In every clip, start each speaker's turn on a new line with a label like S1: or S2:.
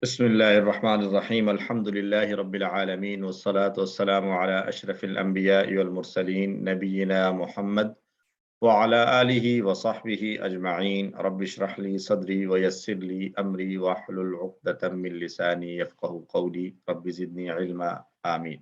S1: بسم الله الرحمن الرحيم الحمد لله رب العالمين والصلاة والسلام على أشرف الأنبياء والمرسلين نبينا محمد وعلى آله وصحبه أجمعين رب اشرح لي صدري ويسر لي أمري واحلل عقدة من لساني يفقه قولي رب زدني علما آمين.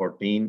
S1: 14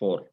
S1: 4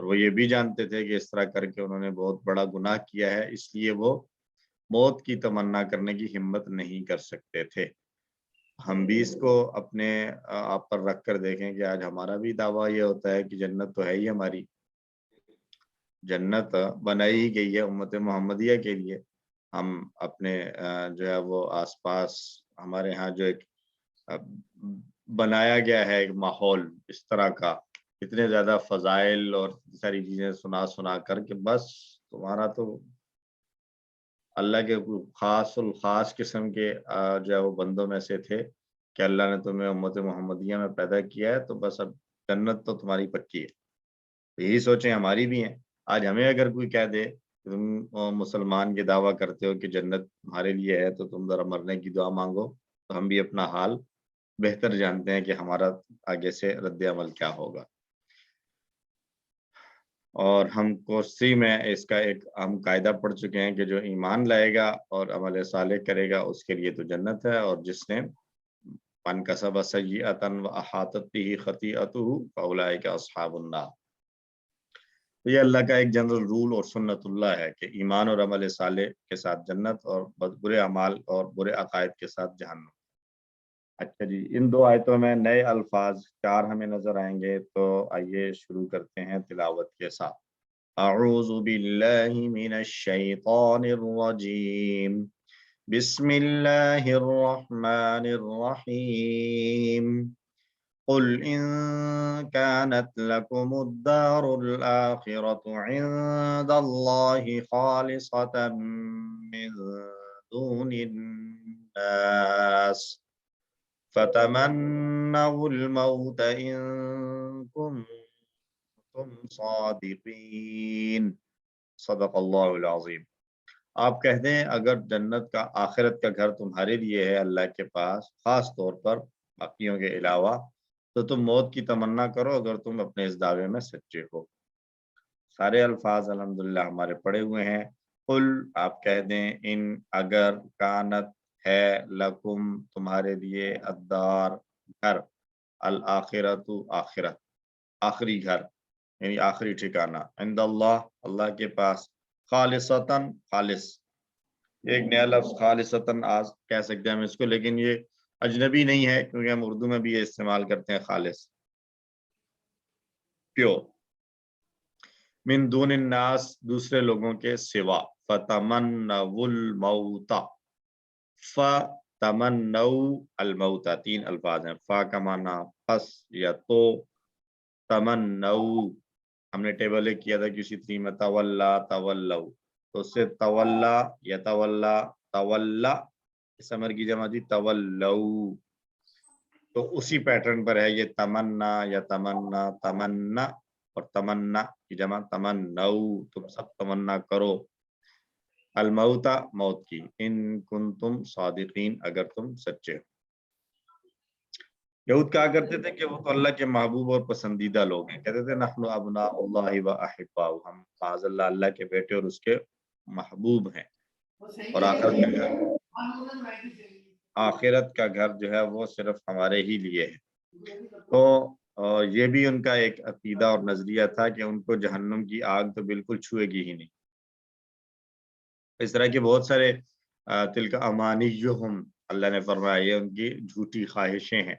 S1: اور وہ یہ بھی جانتے تھے کہ اس طرح کر کے انہوں نے بہت بڑا گناہ کیا ہے، اس لیے وہ موت کی تمنا کرنے کی ہمت نہیں کر سکتے تھے۔ ہم بھی اس کو اپنے آپ پر رکھ کر دیکھیں کہ آج ہمارا بھی دعویٰ یہ ہوتا ہے کہ جنت تو ہے ہی ہماری، جنت بنائی ہی گئی ہے امت محمدیہ کے لیے۔ ہم اپنے جو ہے وہ آس پاس ہمارے ہاں جو ایک بنایا گیا ہے ایک ماحول اس طرح کا، اتنے زیادہ فضائل اور ساری چیزیں سنا کر کہ بس تمہارا تو اللہ کے خاص الخاص قسم کے جو ہے وہ بندوں میں سے تھے کہ اللہ نے تمہیں امت محمدیہ میں پیدا کیا ہے، تو بس اب جنت تو تمہاری پکی ہے۔ تو یہی سوچیں ہماری بھی ہیں۔ آج ہمیں اگر کوئی کہہ دے کہ تم مسلمان کے دعویٰ کرتے ہو کہ جنت تمہارے لیے ہے تو تم ذرا مرنے کی دعا مانگو، تو ہم بھی اپنا حال بہتر جانتے ہیں کہ ہمارا آگے سے رد عمل کیا ہوگا۔ اور ہم کوسری میں اس کا ایک ہم قاعدہ پڑھ چکے ہیں کہ جو ایمان لائے گا اور عمل صالح کرے گا اس کے لیے تو جنت ہے، اور جس نے من کسب سیئۃ واحاطت بہ خطیئتہ فاولئک اصحاب النار۔ تو یہ اللہ کا ایک جنرل رول اور سنت اللہ ہے کہ ایمان اور عمل صالح کے ساتھ جنت، اور برے اعمال اور برے عقائد کے ساتھ جہنم۔ اچھا جی، ان دو آیتوں میں نئے الفاظ 4 ہمیں نظر آئیں گے، تو آئیے شروع کرتے ہیں تلاوت کے ساتھ۔ اعوذ باللہ من الشیطان الرجیم، بسم اللہ الرحمن الرحیم، قل ان كانت لكم الدار الآخرة عند الله خالصة من دون الناس فتمنوا الموت إن كنتم صادقين صدق اللہ العظیم۔ آپ کہہ دیں اگر جنت کا آخرت کا گھر تمہارے لیے ہے اللہ کے پاس، خاص طور پر باقیوں کے علاوہ، تو تم موت کی تمنا کرو اگر تم اپنے اس دعوے میں سچے ہو۔ سارے الفاظ الحمدللہ ہمارے پڑے ہوئے ہیں۔ قل آپ کہہ دیں، ان اگر، کانت ہے، لکم تمہارے لیے، الدار گھر، الآخرت آخرت آخری گھر یعنی آخری ٹھکانہ، عند اللہ اللہ کے پاس، خالصتاً خالص، ایک نیا لفظ خالصتاً آج کہہ سکتے ہیں ہم اس کو، لیکن یہ اجنبی نہیں ہے کیونکہ ہم اردو میں بھی یہ استعمال کرتے ہیں، خالص، پیور، من دون الناس دوسرے لوگوں کے سوا، فتمنوا الموت، فتمنوا الموت 3 الفاظ ہیں، فا کا معنی پس یا تو، تمنوا ہم نے ٹیبل ایک کیا تھا کسی 3 میں، تولا تولو، تو اس سے تولا یتولا تولا، اس امر کی جمع تھی تولو، تو اسی پیٹرن پر ہے یہ تمنا یا تمنا تمنا، اور تمنا کی جمع تمنو، تم سب تمنا کرو، الموت موت کی، ان کنتم صادقین اگر تم سچے ہو۔ یہود کہا کرتے تھے کہ وہ تو اللہ کے محبوب اور پسندیدہ لوگ ہیں، کہتے تھے نحن ابناء اللہ و احباؤ، ہم معاذ اللہ اللہ کے بیٹے اور اس کے محبوب ہیں، اور آخرت کا گھر جو ہے وہ صرف ہمارے ہی لیے ہے۔ تو یہ بھی ان کا ایک عقیدہ اور نظریہ تھا کہ ان کو جہنم کی آگ تو بالکل چھوئے گی ہی نہیں۔ اس طرح کے بہت سارے تلک امانیہم اللہ نے فرمایا یہ ان کی جھوٹی خواہشیں ہیں،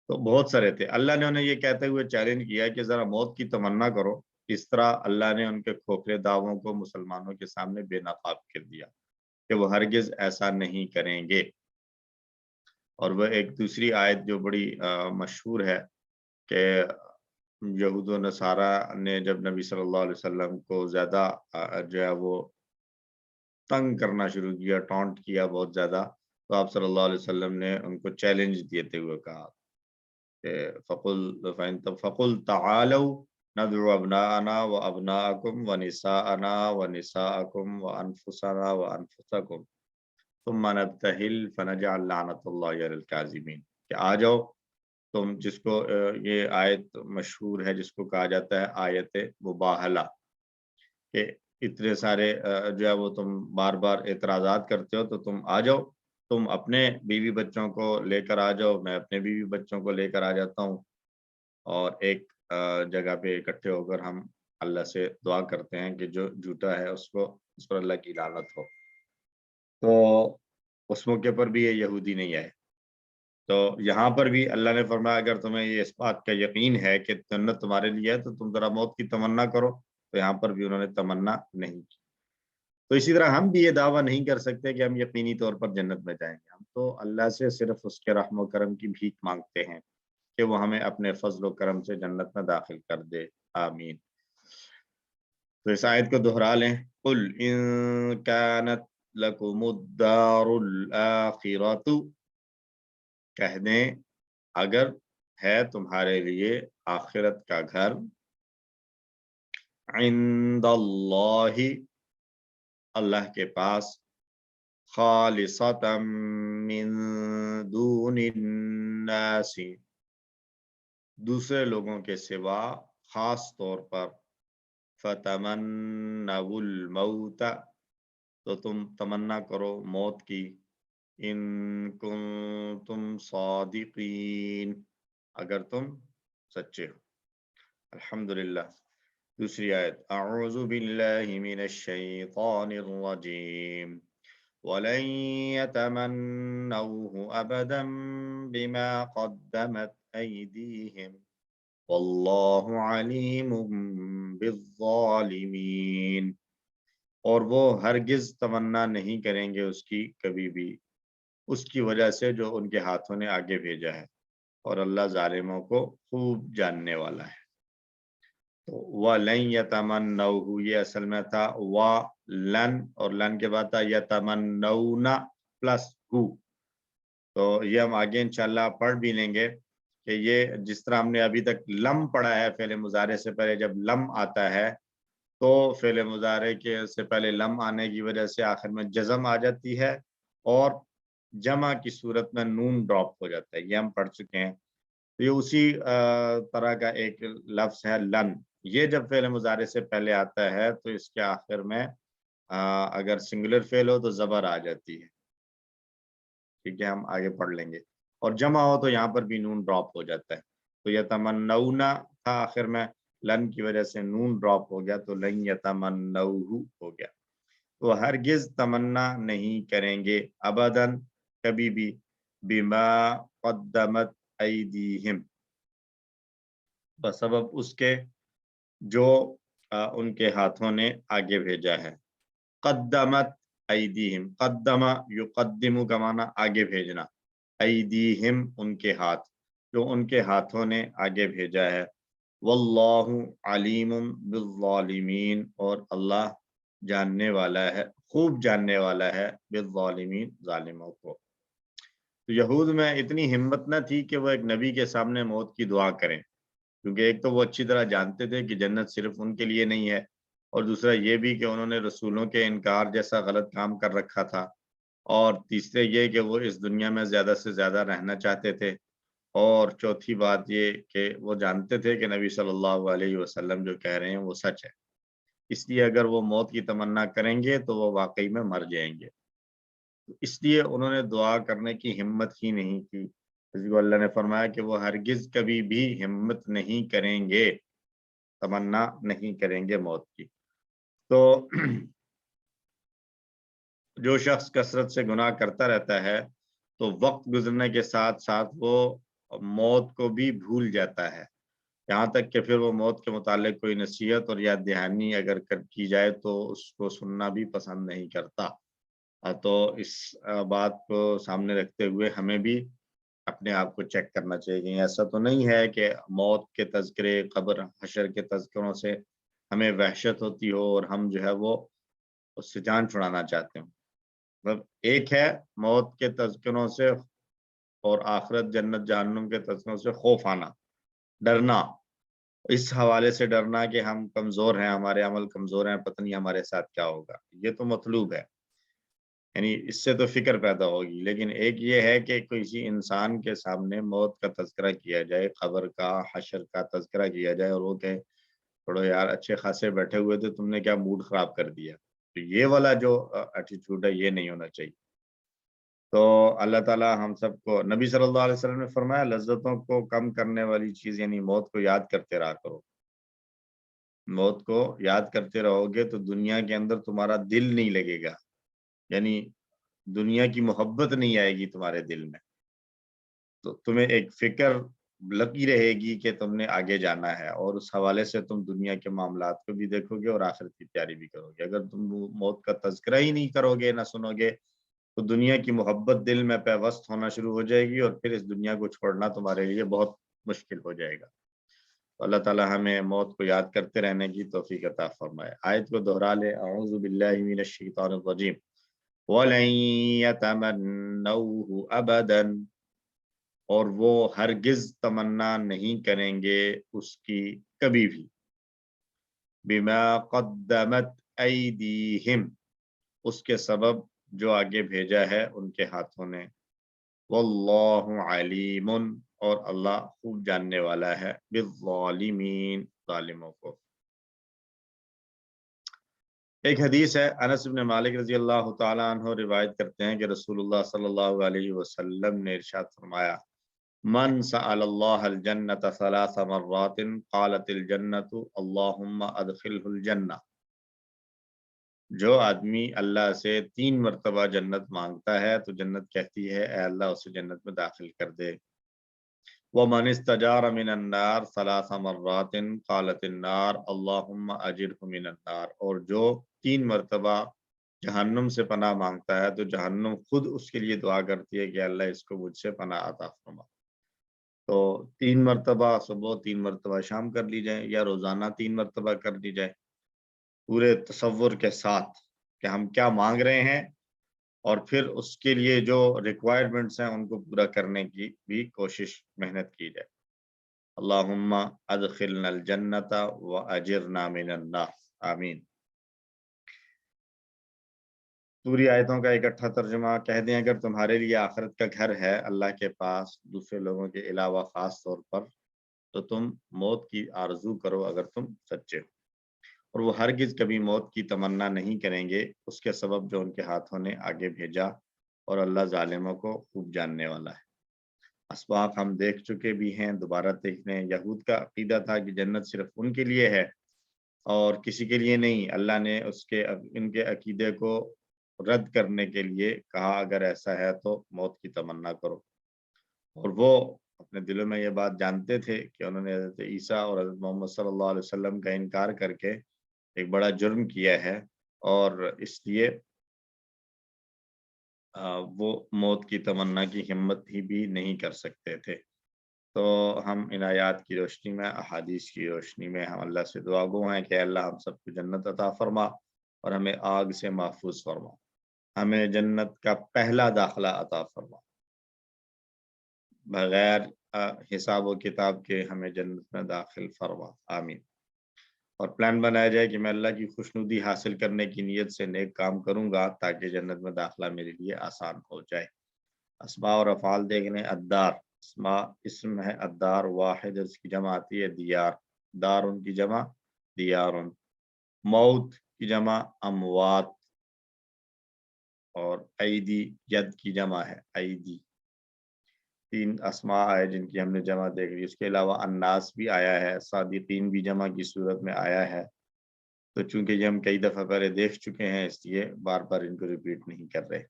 S1: تو بہت سارے تھے۔ اللہ نے انہیں یہ کہتے ہوئے چیلنج کیا کہ ذرا موت کی تمنا کرو، اس طرح اللہ نے ان کے کھوکھلے دعووں کو مسلمانوں کے سامنے بے نقاب کر دیا کہ وہ ہرگز ایسا نہیں کریں گے۔ اور وہ ایک دوسری آیت جو بڑی مشہور ہے کہ یہود و نصارہ نے جب نبی صلی اللہ علیہ وسلم کو زیادہ جو ہے وہ تنگ کرنا شروع کیا، ٹونٹ کیا بہت زیادہ، تو آپ صلی اللہ علیہ وسلم نے ان کو چیلنج دیتے ہوئے کہا کہ فَقُلْ تَعَالَوْا نَدْعُ أَبْنَاءَنَا وَأَبْنَاءَكُمْ وَنِسَاءَنَا وَنِسَاءَكُمْ وَأَنفُسَنَا وَأَنفُسَكُمْ ثُمَّ نَبْتَهِلْ فَنَجْعَلْ لَعْنَةَ اللَّهِ عَلَى الْكَاذِبِينَ، کہ آ جاؤ تم، جس کو یہ آیت مشہور ہے جس کو کہا جاتا ہے آیت مباہلہ، کہ اتنے سارے جو ہے وہ تم بار بار اعتراضات کرتے ہو، تو تم آ جاؤ، تم اپنے بیوی بچوں کو لے کر آ جاؤ، میں اپنے بیوی بچوں کو لے کر آ جاتا ہوں، اور ایک جگہ پہ اکٹھے ہو کر ہم اللہ سے دعا کرتے ہیں کہ جو جھوٹا ہے اس پر اللہ کی لعنت ہو۔ تو اس موقع پر بھی یہ یہودی نہیں آئے۔ تو یہاں پر بھی اللہ نے فرمایا اگر تمہیں یہ اس بات کا یقین ہے کہ جنت تمہارے لیے ہے تو تم ذرا موت کی تمنا کرو، تو یہاں پر بھی انہوں نے تمنا نہیں کی۔ تو اسی طرح ہم بھی یہ دعویٰ نہیں کر سکتے کہ ہم یقینی طور پر جنت میں جائیں گے، ہم تو اللہ سے صرف اس کے رحم و کرم کی بھیک مانگتے ہیں کہ وہ ہمیں اپنے فضل و کرم سے جنت میں داخل کر دے، آمین۔ تو اس آیت کو دہرا لیں، قل ان کانت لکم الدار الآخرۃ، کہہ دیں اگر ہے تمہارے لیے آخرت کا گھر، عند اللہ، اللہ کے پاس، خالصتا من دون الناس، دوسرے لوگوں کے سوا خاص طور پر، فتمنوا الموت، تو تم تمنا کرو موت کی، ان کنتم صادقین، اگر تم سچے ہو۔ الحمدللہ۔ دوسری آیت، اعوذ باللہ من الشیطان الرجیم، وَلَن يَتَمَنَّوْهُ أَبَدًا بِمَا قَدَّمَتْ أَيْدِيهِمْ وَاللَّهُ عَلِيمٌ بِالظَّالِمِينَ، اور وہ ہرگز تمنا نہیں کریں گے اس کی کبھی بھی، اس کی وجہ سے جو ان کے ہاتھوں نے آگے بھیجا ہے، اور اللہ ظالموں کو خوب جاننے والا ہے۔ تو وَلَن يَتَمَنَّوْهُ، یہ اصل میں تھا وَلَن، اور لن کے بعد تھا يَتَمَنَّوْنَ پلس ہو۔ تو یہ ہم آگے انشاءاللہ پڑھ بھی لیں گے کہ یہ جس طرح ہم نے ابھی تک لم پڑھا ہے فعل مضارع سے پہلے، جب لم آتا ہے تو فعل مضارع کے سے پہلے لم آنے کی وجہ سے آخر میں جزم آ جاتی ہے، اور جمع کی صورت میں نون ڈراپ ہو جاتا ہے، یہ ہم پڑھ چکے ہیں۔ یہ اسی طرح کا ایک لفظ ہے لن، یہ جب فعل مضارع سے پہلے آتا ہے تو اس کے آخر میں اگر سنگولر فعل ہو تو زبر آ جاتی ہے، ٹھیک ہے، ہم آگے پڑھ لیں گے، اور جمع ہو تو یہاں پر بھی نون ڈراپ ہو جاتا ہے۔ تو یتمنون تھا آخر میں، لن کی وجہ سے نون ڈراپ ہو گیا تو لن یتمنوہ ہو گیا۔ تو ہرگز تمنا نہیں کریں گے، ابداً کبھی بھی، بما قدمت ایدیہم، بسبب اس کے جو ان کے ہاتھوں نے آگے بھیجا ہے۔ قدمت ایدیہم، قدم یقدم کا معنی آگے بھیجنا، ایدیہم ان کے ہاتھ، جو ان کے ہاتھوں نے آگے بھیجا ہے۔ واللہ علیم بالظالمین، اور اللہ جاننے والا ہے، خوب جاننے والا ہے، بالظالمین، ظالموں کو۔ تو یہود میں اتنی ہمت نہ تھی کہ وہ ایک نبی کے سامنے موت کی دعا کریں، کیونکہ ایک تو وہ اچھی طرح جانتے تھے کہ جنت صرف ان کے لیے نہیں ہے، اور دوسرا یہ بھی کہ انہوں نے رسولوں کے انکار جیسا غلط کام کر رکھا تھا، اور تیسرے یہ کہ وہ اس دنیا میں زیادہ سے زیادہ رہنا چاہتے تھے، اور چوتھی بات یہ کہ وہ جانتے تھے کہ نبی صلی اللہ علیہ وسلم جو کہہ رہے ہیں وہ سچ ہے، اس لیے اگر وہ موت کی تمنا کریں گے تو وہ واقعی میں مر جائیں گے، اس لیے انہوں نے دعا کرنے کی ہمت ہی نہیں کی، اس کو اللہ نے فرمایا کہ وہ ہرگز کبھی بھی ہمت نہیں کریں گے، تمنا نہیں کریں گے موت کی۔ تو جو شخص کثرت سے گناہ کرتا رہتا ہے تو وقت گزرنے کے ساتھ ساتھ وہ موت کو بھی بھول جاتا ہے، یہاں تک کہ پھر وہ موت کے متعلق کوئی نصیحت اور یاد دہانی اگر کی جائے تو اس کو سننا بھی پسند نہیں کرتا۔ تو اس بات کو سامنے رکھتے ہوئے ہمیں بھی اپنے آپ کو چیک کرنا چاہیے کہ ایسا تو نہیں ہے کہ موت کے تذکرے، قبر حشر کے تذکروں سے ہمیں وحشت ہوتی ہو اور ہم جو ہے وہ اس سے جان چھڑانا چاہتے ہوں۔ مطلب ایک ہے موت کے تذکروں سے اور آخرت جنت جہنم کے تذکروں سے خوف آنا، ڈرنا، اس حوالے سے ڈرنا کہ ہم کمزور ہیں، ہمارے عمل کمزور ہیں، پتہ نہیں ہمارے ساتھ کیا ہوگا، یہ تو مطلوب ہے، یعنی اس سے تو فکر پیدا ہوگی۔ لیکن ایک یہ ہے کہ کسی انسان کے سامنے موت کا تذکرہ کیا جائے، قبر کا، حشر کا تذکرہ کیا جائے، اور وہ کہے چھوڑو یار اچھے خاصے بیٹھے ہوئے تھے، تم نے کیا موڈ خراب کر دیا، تو یہ والا جو ایٹیٹیوڈ ہے یہ نہیں ہونا چاہیے۔ تو اللہ تعالیٰ ہم سب کو، نبی صلی اللہ علیہ وسلم نے فرمایا لذتوں کو کم کرنے والی چیز یعنی موت کو یاد کرتے رہا کرو، موت کو یاد کرتے رہو گے تو دنیا کے اندر تمہارا دل نہیں لگے گا، یعنی دنیا کی محبت نہیں آئے گی تمہارے دل میں، تو تمہیں ایک فکر لگی رہے گی کہ تم نے آگے جانا ہے، اور اس حوالے سے تم دنیا کے معاملات کو بھی دیکھو گے اور آخرت کی تیاری بھی کرو گے۔ اگر تم موت کا تذکرہ ہی نہیں کرو گے، نہ سنو گے، تو دنیا کی محبت دل میں پیوست ہونا شروع ہو جائے گی، اور پھر اس دنیا کو چھوڑنا تمہارے لیے بہت مشکل ہو جائے گا۔ تو اللہ تعالی ہمیں موت کو یاد کرتے رہنے کی توفیق عطا فرمائے۔ آیت کو دہرا لے، اعوذ باللہ من الشیطان الرجیم، وَلَن يَتَمَنَّوْهُ أَبَدًا، اور وہ ہرگز تمنا نہیں کریں گے اس کی کبھی بھی، بما قدمت ایدیہم، اس کے سبب جو آگے بھیجا ہے ان کے ہاتھوں نے، واللہ علیم، اور اللہ خوب جاننے والا ہے، بالظالمین، ظالموں کو۔ ایک حدیث ہے، انس بن مالک رضی اللہ تعالیٰ عنہ روایت کرتے ہیں کہ رسول اللہ صلی اللہ علیہ وسلم نے ارشاد فرمایا، من سأل اللہ الجنت 3 مرات قالت الجنت اللہم ادخلہ الجنہ، جو آدمی اللہ سے 3 مرتبہ جنت مانگتا ہے تو جنت کہتی ہے اے اللہ اسے جنت میں داخل کر دے۔ وَمَنِ اسْتَجَارَ مِنَ النَّارِ 3 مرات قالت النار اللہم اجرہ من النار، اور جو 3 مرتبہ جہنم سے پناہ مانگتا ہے تو جہنم خود اس کے لیے دعا کرتی ہے کہ اللہ اس کو مجھ سے پناہ عطا فرما۔ تو 3 مرتبہ صبح، 3 مرتبہ شام کر لی جائے، یا روزانہ 3 مرتبہ کر لی جائے، پورے تصور کے ساتھ کہ ہم کیا مانگ رہے ہیں، اور پھر اس کے لیے جو ریکوائرمنٹس ہیں ان کو پورا کرنے کی بھی کوشش، محنت کی جائے۔ اللہم ادخلنا الجنت واجرنا من النار، آمین۔ پوری آیتوں کا اکٹھا ترجمہ کہہ دیں، اگر تمہارے لیے آخرت کا گھر ہے اللہ کے پاس دوسرے لوگوں کے علاوہ خاص طور پر، تو تم موت کی آرزو کرو اگر تم سچے ہو، اور وہ ہرگز کبھی موت کی تمنا نہیں کریں گے اس کے سبب جو ان کے ہاتھوں نے آگے بھیجا، اور اللہ ظالموں کو خوب جاننے والا ہے۔ اسباق ہم دیکھ چکے بھی ہیں، دوبارہ دیکھ لیں۔ یہود کا عقیدہ تھا کہ جنت صرف ان کے لیے ہے اور کسی کے لیے نہیں۔ اللہ نے ان کے عقیدے کو رد کرنے کے لیے کہا اگر ایسا ہے تو موت کی تمنا کرو، اور وہ اپنے دلوں میں یہ بات جانتے تھے کہ انہوں نے حضرت عیسیٰ اور حضرت محمد صلی اللہ علیہ وسلم کا انکار کر کے ایک بڑا جرم کیا ہے، اور اس لیے وہ موت کی تمنا کی ہمت ہی بھی نہیں کر سکتے تھے۔ تو ہم ان آیات کی روشنی میں، احادیث کی روشنی میں ہم اللہ سے دعا گو ہیں کہ اللہ ہم سب کو جنت عطا فرما اور ہمیں آگ سے محفوظ فرما، ہمیں جنت کا پہلا داخلہ عطا فرما، بغیر حساب و کتاب کے ہمیں جنت میں داخل فرما، آمین۔ اور پلان بنایا جائے کہ میں اللہ کی خوشنودی حاصل کرنے کی نیت سے نیک کام کروں گا تاکہ جنت میں داخلہ میرے لیے آسان ہو جائے۔ اسماء اور افعال دیکھ لیں۔ الدار، اسماء اسم ہے الدار، واحد اس کی جمع آتی ہے دیار، دار ان کی جمع دیارن، موت کی جمع اموات، اور ایدی ید کی جمع ہے ایدی۔ 3 اسماء ہے جن کی ہم نے جمع دیکھ لی۔ اس کے علاوہ الناس بھی آیا ہے، صادقین بھی جمع کی صورت میں آیا ہے، تو چونکہ یہ ہم کئی دفعہ پہلے دیکھ چکے ہیں اس لیے بار بار ان کو ریپیٹ نہیں کر رہے۔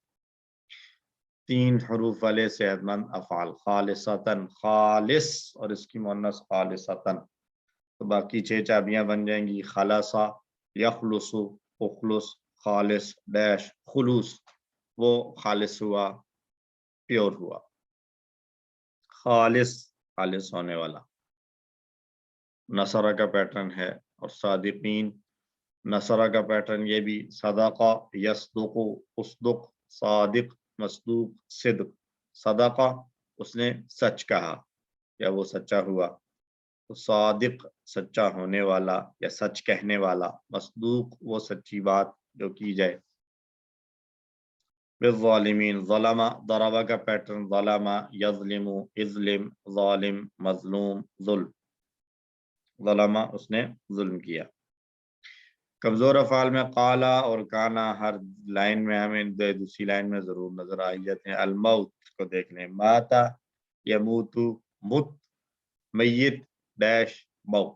S1: 3 حروف والے صحت مند افعال، خالصتاً، خالص، اور اس کی مؤنث خالصتاً، تو باقی 6 چابیاں بن جائیں گی۔ خلاصہ، یخلص، اخلص، خالص ڈیش خلوص، وہ خالص ہوا، پیور ہوا، خالص، خالص ہونے والا۔ نصرہ کا پیٹرن ہے، اور صادقین، نصرہ کا پیٹرن یہ بھی، صدقہ، یصدق، اصدق، صادق، مصدوق، صدق۔ صدقہ، اس نے سچ کہا یا وہ سچا ہوا، تو صادق سچا ہونے والا یا سچ کہنے والا، مصدوق وہ سچی بات جو کی جائے۔ بالظالمین، ظلمہ، ضربہ کا پیٹرن، ظلمہ، یظلم، اظلم، ظالم، مظلوم، ظلم، ظلمہ اس نے ظلم کیا۔ کمزور افعال میں قالا اور کانا، ہر لائن میں ہمیں دوسری لائن میں ضرور نظر آئی جاتے ہیں۔ الموت کو دیکھ لیں، ماتا، یموتو، مت، میت ڈیش موت،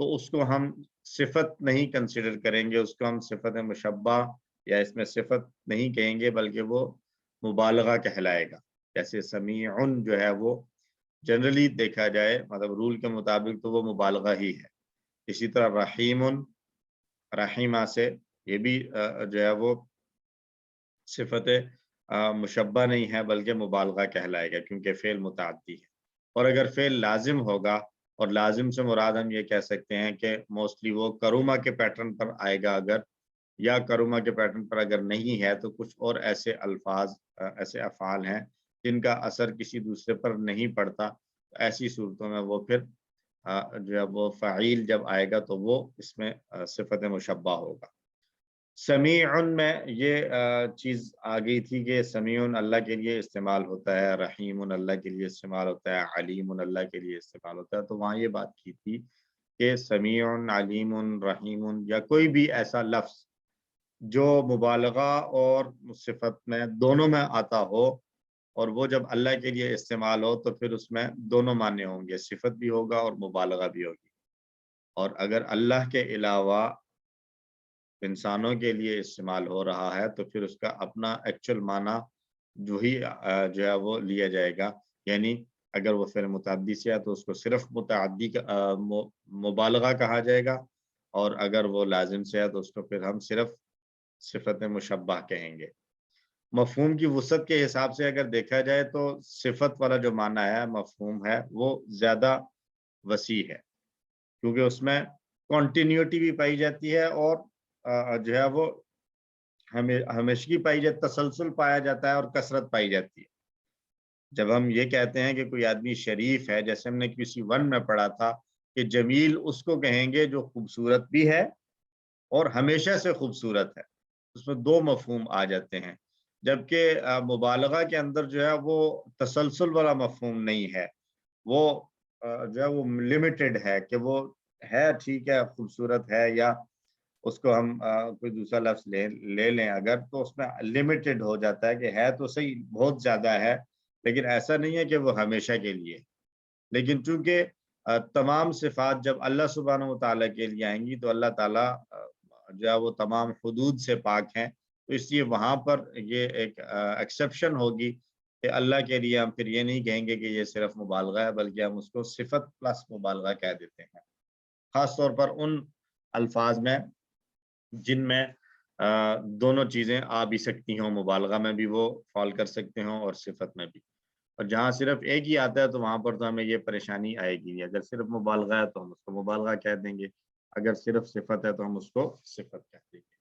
S1: تو اس کو ہم صفت نہیں کنسیڈر کریں گے، اس کو ہم صفت مشبہ یا اس میں صفت نہیں کہیں گے، بلکہ وہ مبالغہ کہلائے گا۔ جیسے سمیع جو ہے وہ جنرلی دیکھا جائے مطلب رول کے مطابق تو وہ مبالغہ ہی ہے۔ اسی طرح رحیم، رحیمہ سے یہ بھی جو ہے وہ صفت مشبہ نہیں ہے بلکہ مبالغہ کہلائے گا، کیونکہ فعل متعدی ہے۔ اور اگر فعل لازم ہوگا، اور لازم سے مراد ہم یہ کہہ سکتے ہیں کہ موسٹلی وہ کروما کے پیٹرن پر آئے گا اگر، یا کروما کے پیٹرن پر اگر نہیں ہے تو کچھ اور ایسے الفاظ ایسے افعال ہیں جن کا اثر کسی دوسرے پر نہیں پڑتا، ایسی صورتوں میں وہ پھر جو ہے وہ فعیل جب آئے گا تو وہ اس میں صفت مشبہ ہوگا۔ سمیع میں یہ چیز آ گئی تھی کہ سمیع اللہ کے لیے استعمال ہوتا ہے، رحیم اللہ کے لیے استعمال ہوتا ہے، علیم اللہ کے لیے استعمال ہوتا ہے۔ تو وہاں یہ بات کی تھی کہ سمیع، علیم، رحیم یا کوئی بھی ایسا لفظ جو مبالغہ اور صفت میں دونوں میں آتا ہو، اور وہ جب اللہ کے لیے استعمال ہو تو پھر اس میں دونوں معنی ہوں گے، صفت بھی ہوگا اور مبالغہ بھی ہوگی۔ اور اگر اللہ کے علاوہ انسانوں کے لیے استعمال ہو رہا ہے تو پھر اس کا اپنا ایکچوئل معنی جو ہے وہ لیا جائے گا، یعنی اگر وہ فعل متعدی سے ہے تو اس کو صرف متعدی کا مبالغہ کہا جائے گا، اور اگر وہ لازم سے ہے تو اس کو پھر ہم صرف صفت مشبہ کہیں گے۔ مفہوم کی وسعت کے حساب سے اگر دیکھا جائے تو صفت والا جو معنی ہے، مفہوم ہے، وہ زیادہ وسیع ہے، کیونکہ اس میں کنٹینیوٹی بھی پائی جاتی ہے اور جو ہے وہ ہمیشگی پائی جاتی، تسلسل پایا جاتا ہے اور کثرت پائی جاتی ہے۔ جب ہم یہ کہتے ہیں کہ کوئی آدمی شریف ہے، جیسے ہم نے کسی ون میں پڑھا تھا کہ جمیل اس کو کہیں گے جو خوبصورت بھی ہے اور ہمیشہ سے خوبصورت ہے، اس میں دو مفہوم آ جاتے ہیں۔ جبکہ مبالغہ کے اندر جو ہے وہ تسلسل والا مفہوم نہیں ہے، وہ جو ہے وہ لمیٹڈ ہے کہ وہ ہے ٹھیک ہے خوبصورت ہے، یا اس کو ہم کوئی دوسرا لفظ لے لیں اگر، تو اس میں لمیٹڈ ہو جاتا ہے کہ ہے تو صحیح بہت زیادہ ہے، لیکن ایسا نہیں ہے کہ وہ ہمیشہ کے لیے۔ لیکن چونکہ تمام صفات جب اللہ سبحانہ و تعالیٰ کے لیے آئیں گی تو اللہ تعالیٰ جو ہے وہ تمام حدود سے پاک ہیں، تو اس لیے وہاں پر یہ ایک ایکسیپشن ہوگی کہ اللہ کے لیے ہم پھر یہ نہیں کہیں گے کہ یہ صرف مبالغہ ہے، بلکہ ہم اس کو صفت پلس مبالغہ کہہ دیتے ہیں، خاص طور پر ان الفاظ میں جن میں دونوں چیزیں آ بھی سکتی ہوں، مبالغہ میں بھی وہ فال کر سکتے ہوں اور صفت میں بھی۔ اور جہاں صرف ایک ہی آتا ہے تو وہاں پر تو ہمیں یہ پریشانی آئے گی، اگر صرف مبالغہ ہے تو ہم اس کو مبالغہ کہہ دیں گے، اگر صرف صفت ہے تو ہم اس کو صفت کہہ دیں گے۔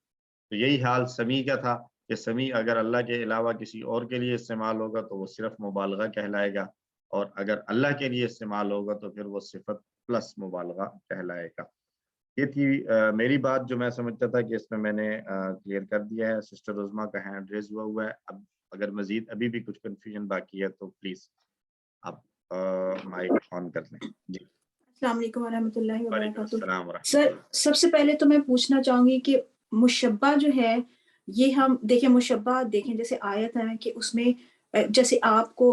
S1: تو یہی حال سمیع کا تھا کہ سمیع اگر اللہ کے علاوہ کسی اور کے لیے استعمال ہوگا تو وہ صرف مبالغہ کہلائے گا، اور اگر اللہ کے لیے استعمال ہوگا تو پھر وہ صفت پلس مبالغہ کہلائے گا۔ یہ تھی میری بات جو میں سمجھتا تھا کہ اس میں نے کلیئر کر دیا ہے۔ سسٹر عظمیٰ کا ہینڈ ریز ہوا ہے، اب اگر مزید ابھی بھی کچھ کنفیوژن باقی ہے تو پلیز آپ مائک آن کر لیں۔ جی
S2: السلام علیکم ورحمۃ اللہ
S1: وعلیکم
S2: وبرکاتہ۔
S1: السلام ورحمۃ
S2: سر
S1: اللہ۔
S2: سب سے پہلے تو میں پوچھنا چاہوں گی کہ مشبہ جو ہے یہ ہم دیکھیں، مشبہ دیکھیں جیسے آیت ہے کہ اس میں جیسے آپ کو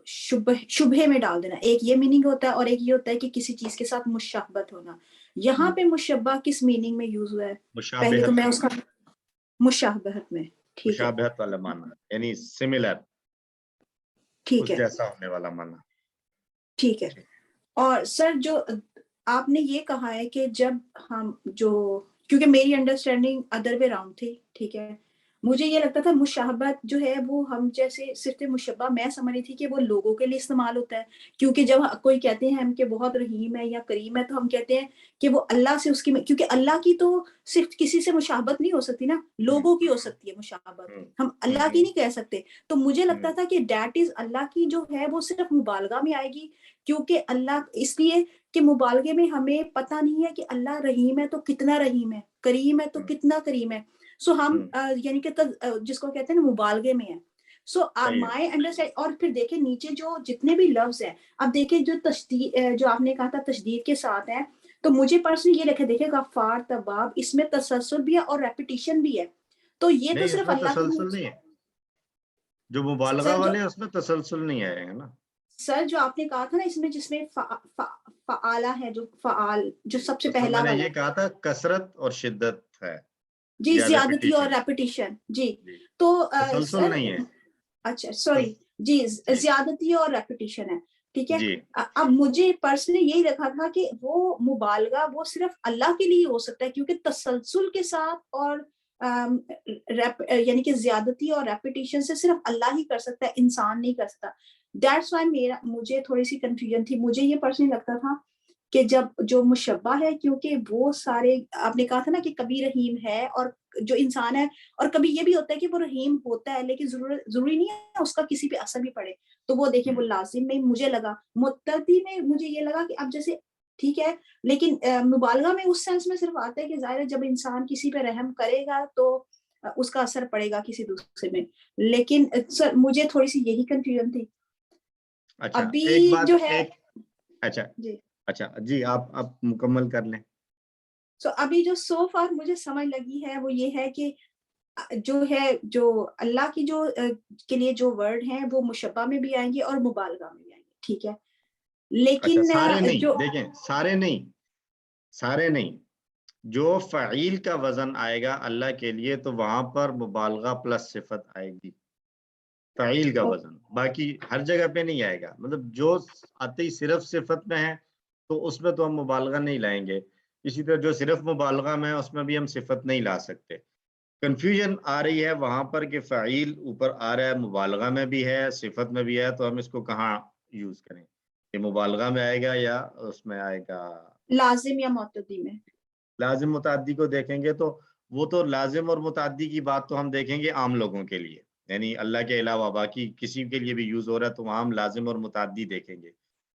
S2: شبہ میں ڈال دینا، ایک یہ میننگ ہوتا ہے اور ایک یہ ہوتا ہے کہ کسی چیز کے ساتھ مشابہت ہونا۔ یہاں پہ مشبہ کس میننگ میں یوز ہوا ہے؟ پہلے تو میں اس کا مشابہت میں، ٹھیک ہے،
S1: مشابہت والا معنی یعنی سملر،
S2: ٹھیک
S1: اس
S2: ہے،
S1: جیسا ہونے والا معنی۔
S2: ٹھیک ہے۔ اور سر جو آپ نے یہ کہا ہے کہ جب ہم کیونکہ میری انڈرسٹینڈنگ ادر وے راؤنڈ تھی، ٹھیک ہے، مجھے یہ لگتا تھا مشابہت جو ہے وہ ہم جیسے صرف مشبہ میں سمجھ رہی تھی کہ وہ لوگوں کے لیے استعمال ہوتا ہے، کیونکہ جب کوئی کہتے ہیں ہم کہ بہت رحیم ہے یا کریم ہے تو ہم کہتے ہیں کہ وہ اللہ سے اس کی، کیونکہ اللہ کی تو صرف کسی سے مشابہت نہیں ہو سکتی نا، لوگوں کی ہو سکتی ہے مشابہت، ہم اللہ کی نہیں کہہ سکتے۔ تو مجھے لگتا تھا کہ دیٹ از اللہ کی جو ہے وہ صرف مبالغہ میں آئے گی، کیونکہ اللہ اس لیے کہ مبالغے میں ہمیں پتہ نہیں ہے کہ اللہ رحیم ہے تو کتنا رحیم ہے، کریم ہے تو کتنا کریم ہے، سو ہم یعنی کہ جس کو کہتے ہیں نا مبالغے میں ہے۔ سو مائی انڈرسٹینڈ، اور پھر دیکھیں نیچے جو جتنے بھی لفظ ہیں، اب دیکھیں جو تشدید جو آپ نے کہا تھا تشدید کے ساتھ ہے، تو مجھے پرسنلی یہ لکھے دیکھیں غفار، تواب، اس میں تسلسل بھی ہے اور ریپیٹیشن بھی ہے، تو یہ تو
S1: نہیں، اس
S2: صرف
S1: میں
S2: اللہ
S1: تسلسل نہیں ہے، جو مبالغہ
S2: سر
S1: والے ہیں اس میں تسلسل نہیں آئے گا نا۔
S2: سر جو آپ نے کہا تھا نا اس میں جس میں فعالہ ہے جو فعال جو سب سے
S1: اس میں
S2: پہلا
S1: میں نے
S2: والا
S1: یہ کہا تھا کثرت اور شدت ہے
S2: جی
S1: یا
S2: زیادتی اور
S1: ریپیٹیشن.
S2: ریپیٹیشن جی
S1: جی
S2: تو
S1: تسلسل
S2: سر
S1: نہیں ہے.
S2: اچھا سوری جی
S1: جی
S2: زیادتی اور ریپیٹیشن ہے ٹھیک ہے.
S1: جی
S2: اب مجھے پرسنلی یہی رکھا تھا کہ وہ مبالغہ وہ صرف اللہ کے لیے ہو سکتا ہے کیونکہ تسلسل کے ساتھ اور یعنی کہ زیادتی اور ریپیٹیشن سے صرف اللہ ہی کر سکتا ہے انسان نہیں کر سکتا. دیٹس وائی مجھے تھوڑی سی کنفیوژن تھی. مجھے یہ پرسنلی لگتا تھا کہ جب جو مشبہ ہے کیونکہ وہ سارے آپ نے کہا تھا نا کہ کبھی رحیم ہے اور جو انسان ہے اور کبھی یہ بھی ہوتا ہے کہ وہ رحیم ہوتا ہے لیکن ضروری نہیں ہے اس کا کسی پہ اثر بھی پڑے. تو وہ دیکھیں وہ لازم میں مجھے لگا متعدی میں مجھے یہ لگا کہ اب جیسے ٹھیک ہے لیکن مبالغہ میں اس سینس میں صرف آتا ہے کہ ظاہر ہے جب انسان کسی پہ رحم کرے گا تو اس کا اثر پڑے گا کسی دوسرے میں. لیکن سر مجھے تھوڑی سی یہی کنفیوژن تھی.
S1: اچھا
S2: ابھی
S1: ایک بات
S2: جو ہے
S1: ایک اچھا
S2: جی
S1: اچھا جی آپ مکمل کر لیں.
S2: سو ابھی جو سو فار مجھے سمجھ لگی ہے وہ یہ ہے کہ جو ہے جو اللہ کی جو کے لیے جو ورڈ ہیں وہ مشبہ میں بھی آئیں گے اور مبالغہ میں بھی آئیں گے ٹھیک ہے.
S1: اچھا
S2: لیکن
S1: سارے نہیں
S2: جو
S1: دیکھیں سارے نہیں جو فعیل کا وزن آئے گا اللہ کے لیے تو وہاں پر مبالغہ پلس صفت آئے گی فعیل کا وزن. باقی ہر جگہ پہ نہیں آئے گا. مطلب جو آتے ہی صرف صفت میں ہے تو اس میں تو ہم مبالغہ نہیں لائیں گے. اسی طرح جو صرف مبالغہ میں ہے اس میں بھی ہم صفت نہیں لا سکتے. کنفیوژن آ رہی ہے وہاں پر کہ فعیل اوپر آ رہا ہے مبالغہ میں بھی ہے صفت میں بھی ہے تو ہم اس کو کہاں یوز کریں. یہ مبالغہ میں آئے گا یا اس میں آئے گا
S2: لازم یا معتدی میں.
S1: لازم متعدی کو دیکھیں گے تو وہ تو لازم اور متعدی کی بات تو ہم دیکھیں گے عام لوگوں کے لیے یعنی اللہ کے علاوہ باقی کسی کے لیے بھی یوز ہو رہا ہے تو وہاں ہم لازم اور متعدی دیکھیں گے.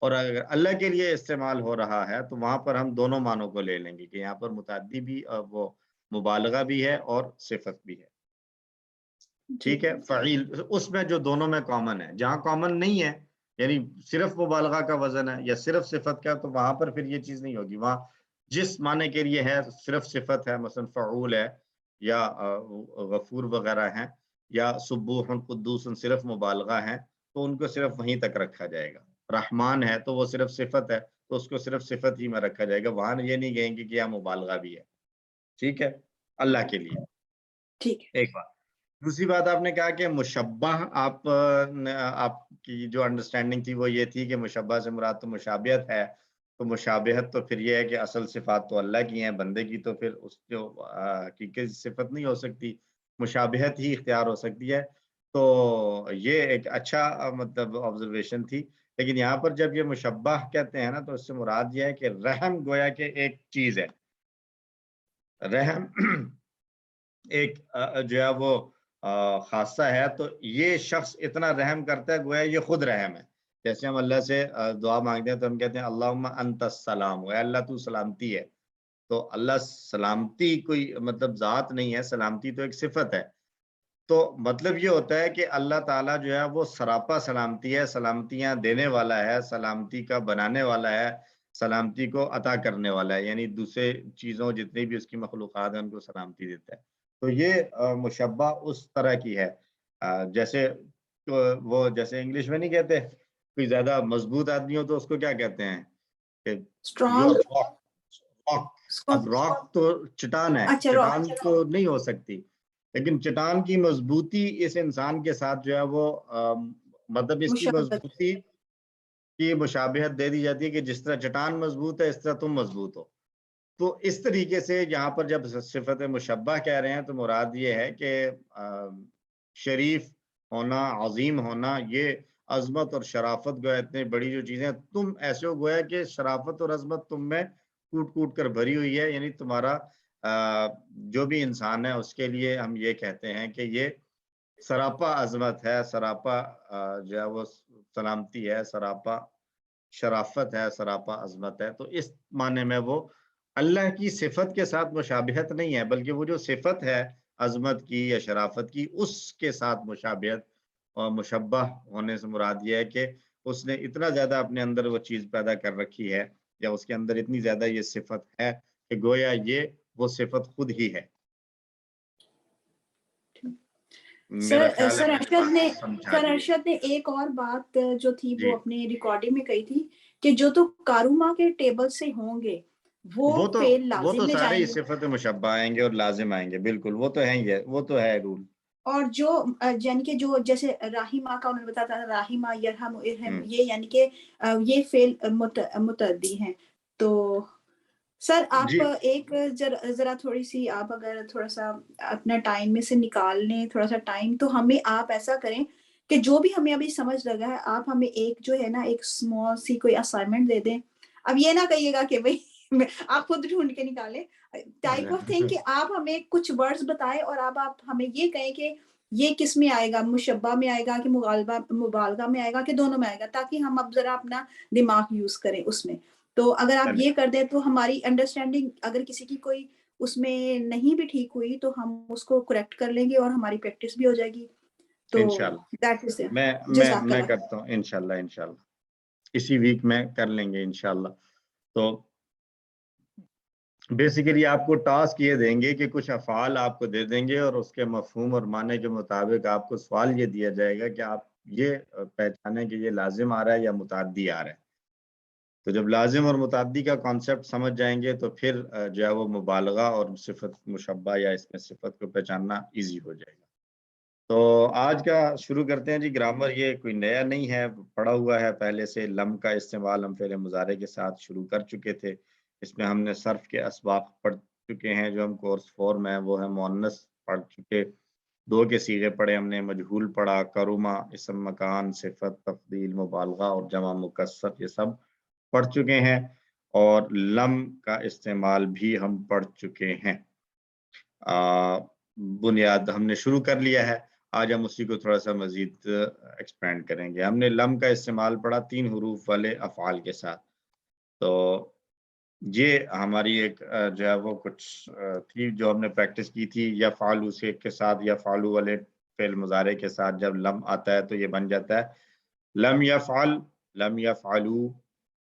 S1: اور اگر اللہ کے لیے استعمال ہو رہا ہے تو وہاں پر ہم دونوں معنوں کو لے لیں گے کہ یہاں پر متعدی بھی وہ مبالغہ بھی ہے اور صفت بھی ہے. ٹھیک ہے. فعیل اس میں جو دونوں میں کامن ہے. جہاں کامن نہیں ہے یعنی صرف مبالغہ کا وزن ہے یا صرف صفت کا تو وہاں پر پھر یہ چیز نہیں ہوگی. وہاں جس معنی کے لیے ہے صرف صفت ہے مثلا فعول ہے یا غفور وغیرہ ہیں یا سبوح قدوس صرف مبالغہ ہیں تو ان کو صرف وہیں تک رکھا جائے گا. رحمان ہے تو وہ صرف صفت ہے تو اس کو صرف صفت ہی میں رکھا جائے گا. وہاں یہ نہیں کہیں گے کہ یہاں مبالغہ بھی ہے. ٹھیک ہے اللہ کے لیے.
S2: ٹھیک ہے.
S1: ایک بات. دوسری بات آپ نے کہا کہ مشبہ آپ کی جو انڈرسٹینڈنگ تھی وہ یہ تھی کہ مشبہ سے مراد تو مشابہت ہے. تو مشابہت تو پھر یہ ہے کہ اصل صفات تو اللہ کی ہیں بندے کی تو پھر اس جو حقیقی صفت نہیں ہو سکتی مشابہت ہی اختیار ہو سکتی ہے. تو یہ ایک اچھا مطلب آبزرویشن تھی. لیکن یہاں پر جب یہ مشبہ کہتے ہیں نا تو اس سے مراد یہ ہے کہ رحم گویا کہ ایک چیز ہے. رحم ایک جو ہے وہ خاصہ ہے تو یہ شخص اتنا رحم کرتا ہے گویا یہ خود رحم ہے. جیسے ہم اللہ سے دعا مانگتے ہیں تو ہم کہتے ہیں اللہم انت السلام اے اللہ تو سلامتی ہے. تو اللہ سلامتی کوئی مطلب ذات نہیں ہے سلامتی تو ایک صفت ہے. تو مطلب یہ ہوتا ہے کہ اللہ تعالیٰ جو ہے وہ سراپا سلامتی ہے سلامتیاں دینے والا ہے سلامتی کا بنانے والا ہے سلامتی کو عطا کرنے والا ہے یعنی دوسرے چیزوں جتنی بھی اس کی مخلوقات ہیں ان کو سلامتی دیتا ہے. تو یہ مشبہ اس طرح کی ہے جیسے وہ جیسے انگلش میں نہیں کہتے کوئی زیادہ مضبوط آدمی ہو تو اس کو کیا کہتے ہیں کہ راک. اب راک تو چٹان ہے چٹان تو نہیں ہو سکتی لیکن چٹان کی مضبوطی اس انسان کے ساتھ جو ہے وہ مطلب اس کی مضبوطی کی مشابہت دے دی جاتی ہے کہ جس طرح چٹان مضبوط ہے اس طرح تم مضبوط ہو. تو اس طریقے سے یہاں پر جب صفت مشبہ کہہ رہے ہیں تو مراد یہ ہے کہ شریف ہونا عظیم ہونا یہ عظمت اور شرافت گویا اتنی بڑی جو چیزیں تم ایسے ہو گویا کہ شرافت اور عظمت تم میں کوٹ کوٹ کر بھری ہوئی ہے یعنی تمہارا جو بھی انسان ہے اس کے لیے ہم یہ کہتے ہیں کہ یہ سراپا عظمت ہے سراپا جو ہے وہ سلامتی ہے سراپا شرافت ہے سراپا عظمت ہے. تو اس معنی میں وہ اللہ کی صفت کے ساتھ مشابہت نہیں ہے بلکہ وہ جو صفت ہے عظمت کی یا شرافت کی اس کے ساتھ مشابہت اور مشبہ ہونے سے مراد یہ ہے کہ اس نے اتنا زیادہ اپنے اندر وہ چیز پیدا کر رکھی ہے یا اس کے اندر اتنی زیادہ یہ صفت ہے کہ گویا یہ وہ صفت خود ہی ہے. میرا خیال ہے
S2: سر
S1: میں
S2: ارشد نے
S1: سمجھا
S2: سر
S1: دیے.
S2: ارشد نے ایک اور بات جو تھی
S1: جی
S2: وہ اپنے ریکارڈنگ میں کہی تھی کہ جو تو کاروما کے ٹیبل سے ہوں گے وہ فعل
S1: وہ
S2: لازم
S1: تو
S2: میں
S1: سارے
S2: جائیں
S1: ہی
S2: گے،
S1: صفت مشبہ آئیں گے اور لازم آئیں گے، بالکل وہ تو ہے ہی ہے، وہ تو ہے رول.
S2: اور جو یعنی کہ جو جیسے راہمہ کا انہوں نے بتایا تھا راہمہ یرحم ارحم،
S1: ہوں.
S2: یہ یعنی کہ یہ فعل متعدی ہیں. تو سر آپ
S1: جی
S2: ایک ذرا تھوڑی سی آپ اگر تھوڑا سا اپنا ٹائم میں سے نکال لیں تھوڑا سا ٹائم، تو ہمیں آپ ایسا کریں کہ جو بھی ہمیں ابھی سمجھ لگا ہے آپ ہمیں ایک جو ہے نا ایک اسمال سی کوئی اسائنمنٹ دے دیں. اب یہ نہ کہیے گا کہ بھائی آپ خود ڈھونڈ کے نکالیں، ٹائپ آف تھنگ کہ آپ ہمیں کچھ ورڈز بتائیں اور آپ ہمیں یہ کہیں کہ یہ کس میں آئے گا، مشبہ میں آئے گا کہ مبالغہ میں آئے گا کہ دونوں میں آئے گا، تاکہ ہم اب ذرا اپنا دماغ یوز کریں اس میں. تو اگر آپ
S1: چلیں
S2: یہ کر دیں تو ہماری انڈرسٹینڈنگ اگر کسی کی کوئی اس میں نہیں بھی ٹھیک ہوئی تو ہم اس کو کریکٹ کر لیں گے اور ہماری پریکٹس بھی ہو جائے گی. تو
S1: انشاءاللہ
S2: دیٹ از جزاک
S1: میں
S2: اللہ.
S1: کرتا ہوں انشاءاللہ اسی ویک میں کر لیں گے انشاءاللہ. تو بیسیکلی آپ کو ٹاسک یہ دیں گے کہ کچھ افعال آپ کو دے دیں گے اور اس کے مفہوم اور معنی کے مطابق آپ کو سوال یہ دیا جائے گا کہ آپ یہ پہچانیں کہ یہ لازم آ رہا ہے یا متعدی آ رہا ہے. تو جب لازم اور متعدی کا کانسیپٹ سمجھ جائیں گے تو پھر جو ہے وہ مبالغہ اور صفت مشبہ یا اس میں صفت کو پہچاننا ایزی ہو جائے گا. تو آج کا شروع کرتے ہیں جی. گرامر یہ کوئی نیا نہیں ہے، پڑھا ہوا ہے پہلے سے. لم کا استعمال ہم فعل مضارع کے ساتھ شروع کر چکے تھے. اس میں ہم نے صرف کے اسباق پڑھ چکے ہیں، جو ہم کورس 4 میں ہیں وہ ہے مؤنث پڑھ چکے. 2 کے صیغے پڑھے ہم نے، مجہول پڑھا، کروما اسم مکان صفت تفضیل مبالغہ اور جمع مکسر، یہ سب پڑھ چکے ہیں. اور لم کا استعمال بھی ہم پڑھ چکے ہیں. بنیاد ہم نے شروع کر لیا ہے، آج ہم اسی کو تھوڑا سا مزید ایکسپینڈ کریں گے. ہم نے لم کا استعمال پڑھا 3 حروف والے افعال کے ساتھ. تو یہ ہماری ایک جو ہے وہ کچھ تھی جو ہم نے پریکٹس کی تھی. یا فعلو سے کے ساتھ یا فعلو والے فعل مضارع کے ساتھ جب لم آتا ہے تو یہ بن جاتا ہے لم یفعل، لم یفعلو،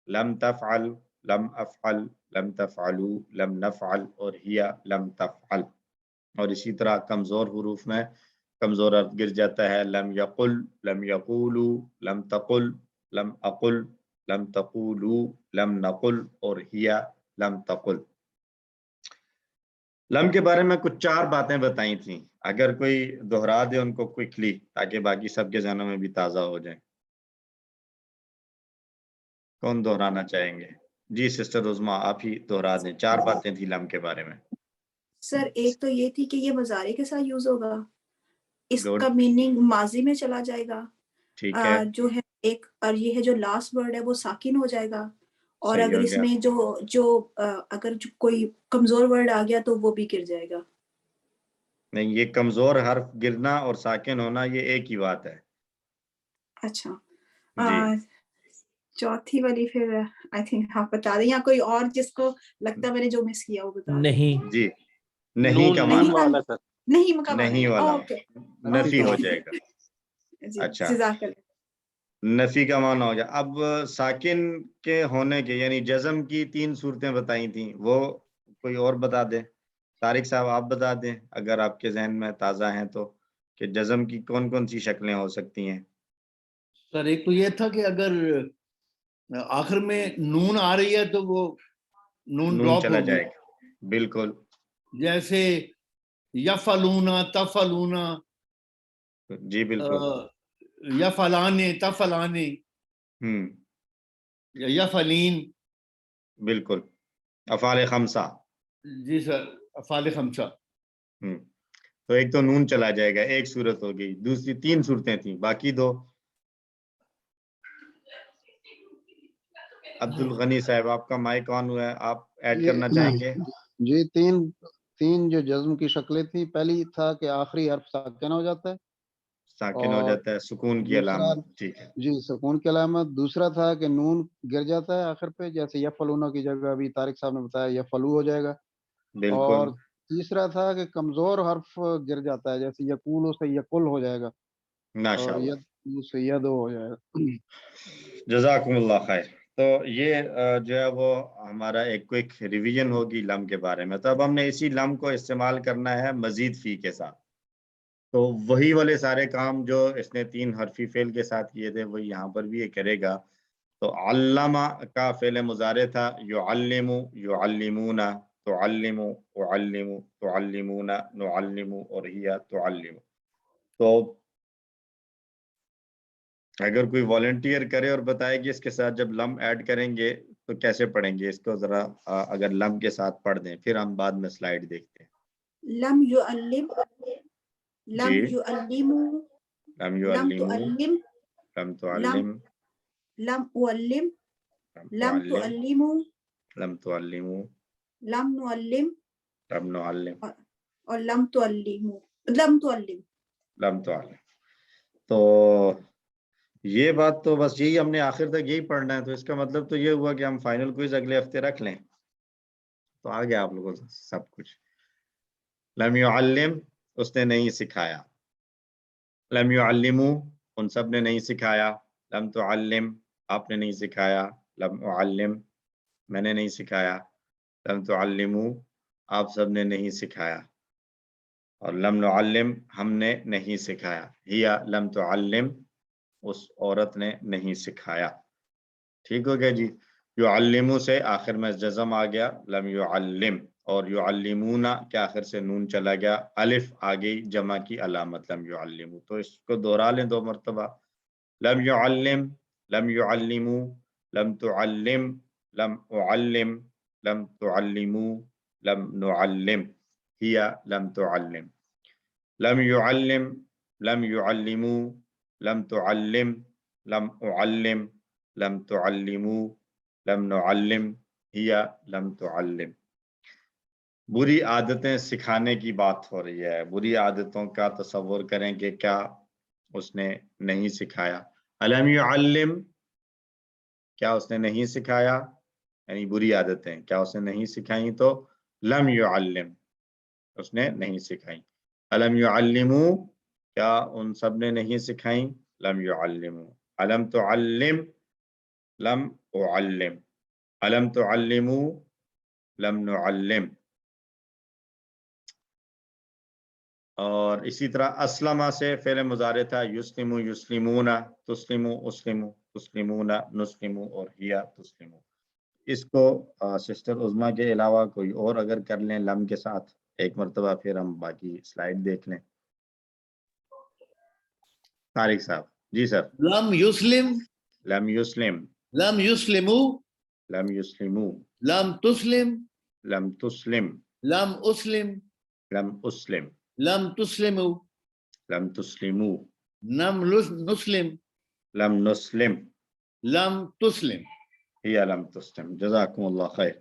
S1: لم تفعل، لم افعل، لم تفعلو، لم نفعل اور ہیا لم تفعل. اور اسی طرح کمزور حروف میں کمزور حرف گر جاتا ہے لم یقل، لم یقولو، لم تقل، لم اقل، لم تقولو، لم نقل اور ہیا لم تقل. لم کے بارے میں کچھ 4 باتیں بتائی تھیں، اگر کوئی دہرا دے ان کو کوئکلی تاکہ باقی سب کے ذہنوں میں بھی تازہ ہو جائیں. کون دہرانا چاہیں گے؟ جی سسٹر عظما آپ ہی دہرا دیں. 4 باتیں تھیں لم کے بارے میں.
S2: سر ایک تو یہ تھی کہ یہ مضارع کے ساتھ یوز ہوگا، اس
S1: گڈ،
S2: کا میننگ ماضی میں چلا جائے گا.
S1: ٹھیک ہے،
S2: جو ہے ایک اور یہ ہے جو لاسٹ ورڈ ہے وہ ساکن ہو جائے گا. اور
S1: صحیح
S2: اگر
S1: ہو
S2: اس
S1: گیا.
S2: میں اگر کوئی کمزور ورڈ آ گیا تو وہ بھی گر جائے گا.
S1: نہیں، یہ کمزور حرف گرنا اور ساکن ہونا یہ ایک ہی بات ہے.
S2: اچھا
S1: جی
S2: چوتھی والی پھر آئی تھنک آپ بتا دیں یا کوئی اور جس کو لگتا ہے میں نے جو مس کیا وہ بتا دیں.
S3: نہیں،
S1: جی نہیں
S3: نون
S1: کا
S3: نون
S1: معنی
S3: والا سر،
S2: نہیں مکہ والا
S1: نہیں
S2: نہیں.
S1: والا
S2: اوکے
S1: نفی
S2: اوکے
S1: ہو جائے گا.
S2: جی
S1: اچھا
S2: جزاک اللہ.
S1: نفی کا معنی ہو جائے. اب ساکن کے ہونے کے یعنی جزم کی 3 صورتیں بتائی تھیں، وہ کوئی اور بتا دیں. طارق صاحب آپ بتا دیں اگر آپ کے ذہن میں تازہ ہیں تو، کہ جزم کی کون کون سی شکلیں ہو سکتی ہیں.
S4: سر ایک تو یہ تھا کہ اگر آخر میں نون آ رہی ہے تو وہ نون ڈراپ
S1: چلا
S4: ہوگی،
S1: جائے گا. بالکل
S4: جیسے یفعلونا تفعلونا،
S1: جی بالکل.
S4: یفعلانے تفعلانے، یفعلین.
S1: بالکل افعال خمسہ.
S4: جی سر افعال خمسہ.
S1: تو ایک تو نون چلا جائے گا، ایک صورت ہو گئی. دوسری 3 صورتیں تھیں، باقی 2. عبد الغنی صاحب آپ کا مائک آن ہوا ہے، آپ ایڈ کرنا چاہیں گے؟
S5: جی تین جو جزم کی شکلیں تھیں، پہلی تھا کہ آخری حرف ساکن ہو جاتا ہے
S1: ساکن ہو
S5: اور
S1: جاتا ہے، سکون کی
S5: دوسرا
S1: علامت. ٹھیک ہے،
S5: جی سکون کی علامت. دوسرا تھا کہ نون گر جاتا ہے آخر پہ، جیسے یفعلونا کی جگہ ابھی طارق صاحب نے بتایا یفعلو ہو جائے گا.
S1: بالکل.
S5: اور تیسرا تھا کہ کمزور حرف گر جاتا ہے، جیسے یقولو سے یقل ہو جائے گا
S1: ماشاء
S5: اور
S1: اللہ،
S5: یدو سے یدو ہو جائے گا.
S1: جزاکم اللہ خیر. تو یہ جو ہے وہ ہمارا ایک کوئک ریویژن ہوگی لم کے بارے میں. تو اب ہم نے اسی لم کو استعمال کرنا ہے مزید فی کے ساتھ. تو وہی والے سارے کام جو اس نے 3 حرفی فعل کے ساتھ کیے تھے وہی یہاں پر بھی یہ کرے گا. تو علامہ کا فعل مضارع تھا یعلم یعلمون تعلم اعلم تعلمون نعلم اور ہی تعلم. تو اگر کوئی والنٹیئر کرے اور بتائے کہ اس کے ساتھ جب لم ایڈ کریں گے تو کیسے پڑھیں گے اس کو ذرا اگر لم کے ساتھ پڑھ دیں پھر ہم بعد میں سلائیڈ دیکھتے ہیں.
S2: لم يعلم لم
S1: جی
S2: يعلم
S1: لم
S2: لم
S1: يعلموا
S2: تعلم
S1: لم تعلم
S2: لم أعلم
S1: لم
S2: لم
S1: تعلم
S2: تعلموا
S1: لم تعلموا
S2: لم نعلم
S1: لم نعلم
S2: اور لم تعلموا لم تعلم.
S1: لم تعلم. تو یہ بات تو بس یہی ہم نے آخر تک یہی پڑھنا ہے. تو اس کا مطلب تو یہ ہوا کہ ہم فائنل کوئز اگلے ہفتے رکھ لیں تو آ گیا آپ لوگوں کو سب کچھ. لم يعلم اس نے نہیں سکھایا. لم يعلموا ان سب نے نہیں سکھایا. لم تعلم آپ نے نہیں سکھایا. لم اعلم میں نے نہیں سکھایا. لم تعلموا آپ سب نے نہیں سکھایا. اور لم نعلم ہم نے نہیں سکھایا. ہیا لم تعلم اس عورت نے نہیں سکھایا. ٹھیک ہو گیا جی. یعلمو سے آخر میں جزم آ گیا لم یعلم اور یعلمون کے آخر سے نون چلا گیا. الف آ گئی جمع کی علامت لم یعلمو. تو اس کو دوہرا لیں 2 مرتبہ. لم یعلم لم یعلمو لم تعلم لم اعلم لم تعلمو لم نعلم ہیا لم تعلم. لم يعلم لم يعلموا لم تعلم لم اعلم لم تعلموا لم نعلم ہیا لم تعلم. بری عادتیں سکھانے کی بات ہو رہی ہے. بری عادتوں کا تصور کریں کہ کیا اس نے نہیں سکھایا. الم يعلم کیا اس نے نہیں سکھایا یعنی بری عادتیں کیا اس نے نہیں سکھائیں تو لم يعلم اس نے نہیں سکھائیں. الم يعلموا کیا ان سب نے نہیں سکھائیں. لم يعلموا. الم تعلم لم اعلم. الم تعلموا لم نعلم. اور اسی طرح اسلمہ سے فعل مضارع تھا یسلمو یسلمون تسلمو اسلمو تسلمون نسلمو اور ہیا تسلمو. اس کو سسٹر عظمیٰ کے علاوہ کوئی اور اگر کر لیں لم کے ساتھ ایک مرتبہ پھر ہم باقی سلائیڈ دیکھ لیں. طارق صاحب جی سر.
S4: لم یسلم
S1: لم یسلم
S4: لم یسلمو
S1: لم یسلمو
S4: لم تسلم
S1: لم تسلم
S4: لم اسلم
S1: لم اسلم
S4: لم تسلمو
S1: لم تسلمو
S4: لم نسلم
S1: لم نسلم
S4: لم تسلم
S1: ہی لم تسلم. جزاکم اللہ خیر.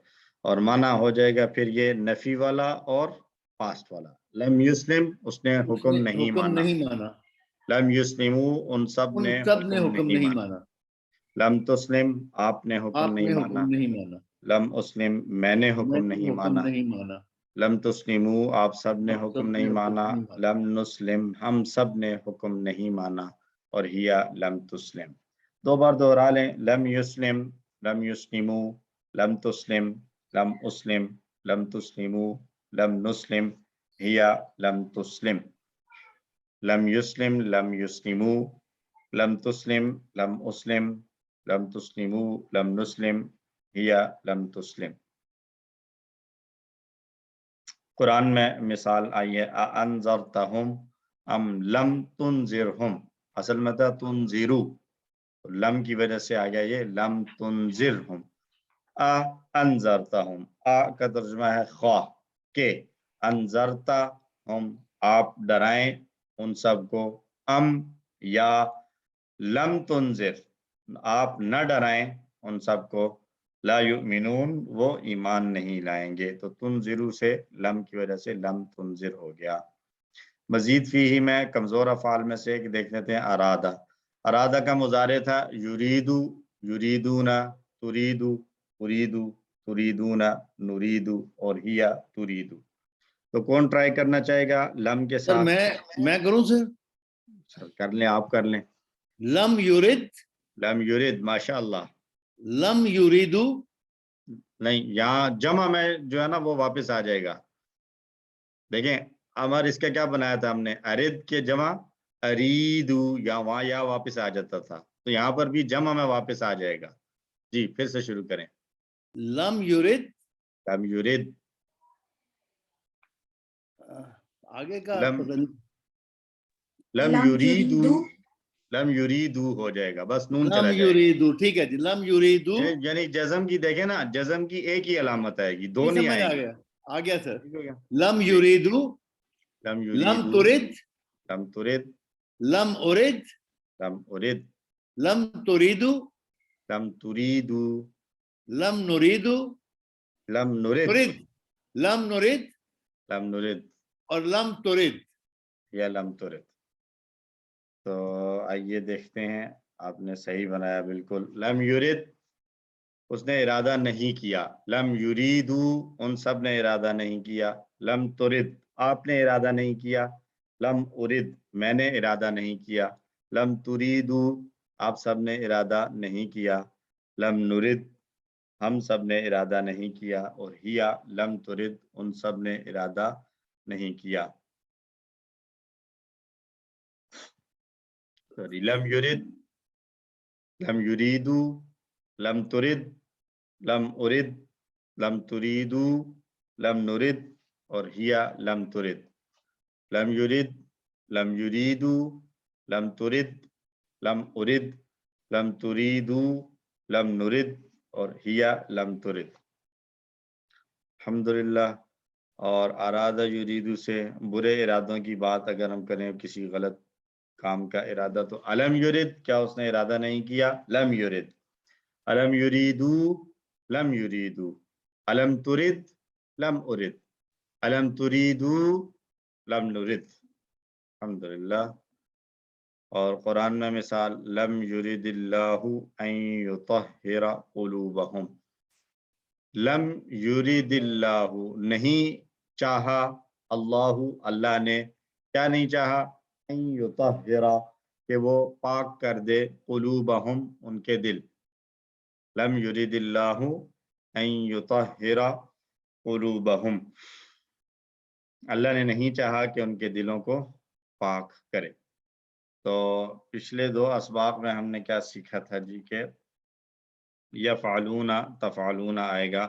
S1: اور معنی ہو جائے گا پھر یہ نفی والا اور پاسٹ والا. لم یسلم اس نے حکم نہیں مانا. لم یسلمو ان سب نے حکم نہیں مانا. لم تسلم آپ نے حکم نہیں مانا. لم اسلم میں نے حکم نہیں مانا. لم تسلمو آپ سب نے حکم نہیں مانا. لم نسلم ہم سب نے حکم نہیں مانا. اور ہیا لم تسلم. 2 بار دوہرا لیں. لم یسلم لم یسلمو لم تسلم لم اسلم لم تسلمو لم نسلم ہیا لم تسلم. لم یسلم لم یسلمو لم تسلم لم اسلم لم تسلمو لم نسلم ہیا لم تسلم. قرآن میں مثال آئی ہے انذرتہم ام لم تنذرہم. اصل میں تھا تنذرو لم کی وجہ سے آ گیا یہ لم تنذرہم. انذرتہم کا ترجمہ ہے خواہ کہ انذرتہم آپ ڈرائیں ان سب کو. ام یا لم تنذر آپ نہ ڈرائیں ان سب کو. لا یؤمنون وہ ایمان نہیں لائیں گے. تو تنذرو سے لم کی وجہ سے لم تنذر ہو گیا. مزید فیہ میں کمزور افعال میں سے ایک دیکھ لیتے ہیں ارادہ. ارادہ کا مضارع تھا یریدو یریدون تریدو اریدو تریدون نریدو اور ہیا تریدو. تو کون ٹرائی کرنا چاہے گا لم کے
S4: سر
S1: ساتھ؟
S4: میں کروں سر.
S1: کر لیں آپ کر لیں.
S4: لم یورد
S1: لم یرید ماشاء اللہ.
S4: لم یریدو
S1: نہیں یہاں جمع میں جو ہے نا وہ واپس آ جائے گا. دیکھیں امر اس کا کیا بنایا تھا ہم نے؟ ارد کے جمع اریدو، یا وہاں یا واپس آ جاتا تھا، تو یہاں پر بھی جمع میں واپس آ جائے گا. جی پھر سے شروع کریں.
S4: لم یورد،
S1: لم یورد،
S4: آگے کا
S1: لم
S4: پتہ نہیں.
S1: لم
S2: لم
S1: یریدو،
S2: یریدو،
S1: لم یریدو ہو جائے گا، بس نون
S4: لم
S1: چلا جائے گا.
S4: یریدو، ٹھیک ہے جی، لم یریدو.
S1: یعنی جزم کی دیکھیں نا، جزم کی ایک ہی علامت آئے گی، دو
S4: جی
S1: نہیں
S4: سمجھ
S1: آئے
S4: آ
S1: گی.
S4: گیا، آ گیا سر.
S1: ٹھیک ہو گیا؟
S4: لم
S1: جی.
S4: یریدو،
S1: لم
S4: لم
S1: یریدو،
S4: ترد،
S1: لم ترد،
S4: لم ارد،
S1: لم ارد،
S4: لم تریدو،
S1: لم تریدو،
S4: لم نریدو،
S1: لم نرد،
S4: ترد، لم نرد
S1: لم نرد
S4: اور لم ترد.
S1: یا لم ترد. تو آئیے دیکھتے ہیں، آپ نے صحیح بنایا بالکل. لم یرد اس نے ارادہ نہیں کیا. لم یریدو ان سب نے ارادہ نہیں کیا. لم ترد آپ نے ارادہ نہیں کیا. لم ارد میں نے ارادہ نہیں کیا. لم تریدو آپ سب نے ارادہ نہیں کیا. لم نرد ہم سب نے ارادہ نہیں کیا. اور ہیا لم ترد ان سب نے ارادہ نہیں کیا. لم یرد، لم یریدو، لم ترد، لم ارد، لم تریدو، لم نرد اور ہیا لم ترد. لم یرد، لم یریدو، لم ترد، لم ارد، لم تریدو، لم نرد اور ہیا لم ترد. الحمدللہ. اور ارادہ یریدو سے برے ارادوں کی بات اگر ہم کریں، کسی غلط کام کا ارادہ، تو الم یرد کیا اس نے ارادہ نہیں کیا؟ لم یرد. الم یریدو، لم یریدو. الم ترد، لم ارد. الم تریدو، لم نرد. الحمدللہ. اور قرآن میں مثال، لم یرد اللہ ان یطہر قلوبہم. لم یرد اللہ نہیں چاہا، اللہ اللہ نے کیا نہیں چاہا؟ ان یطہر کہ وہ پاک کر دے، قلوبہم ان کے دل. لم یرد اللہ ان یطہر قلوبہم اللہ نے نہیں چاہا کہ ان کے دلوں کو پاک کرے. تو پچھلے دو اسباق میں ہم نے کیا سیکھا تھا جی؟ کہ یفعلون تفعلون آئے گا،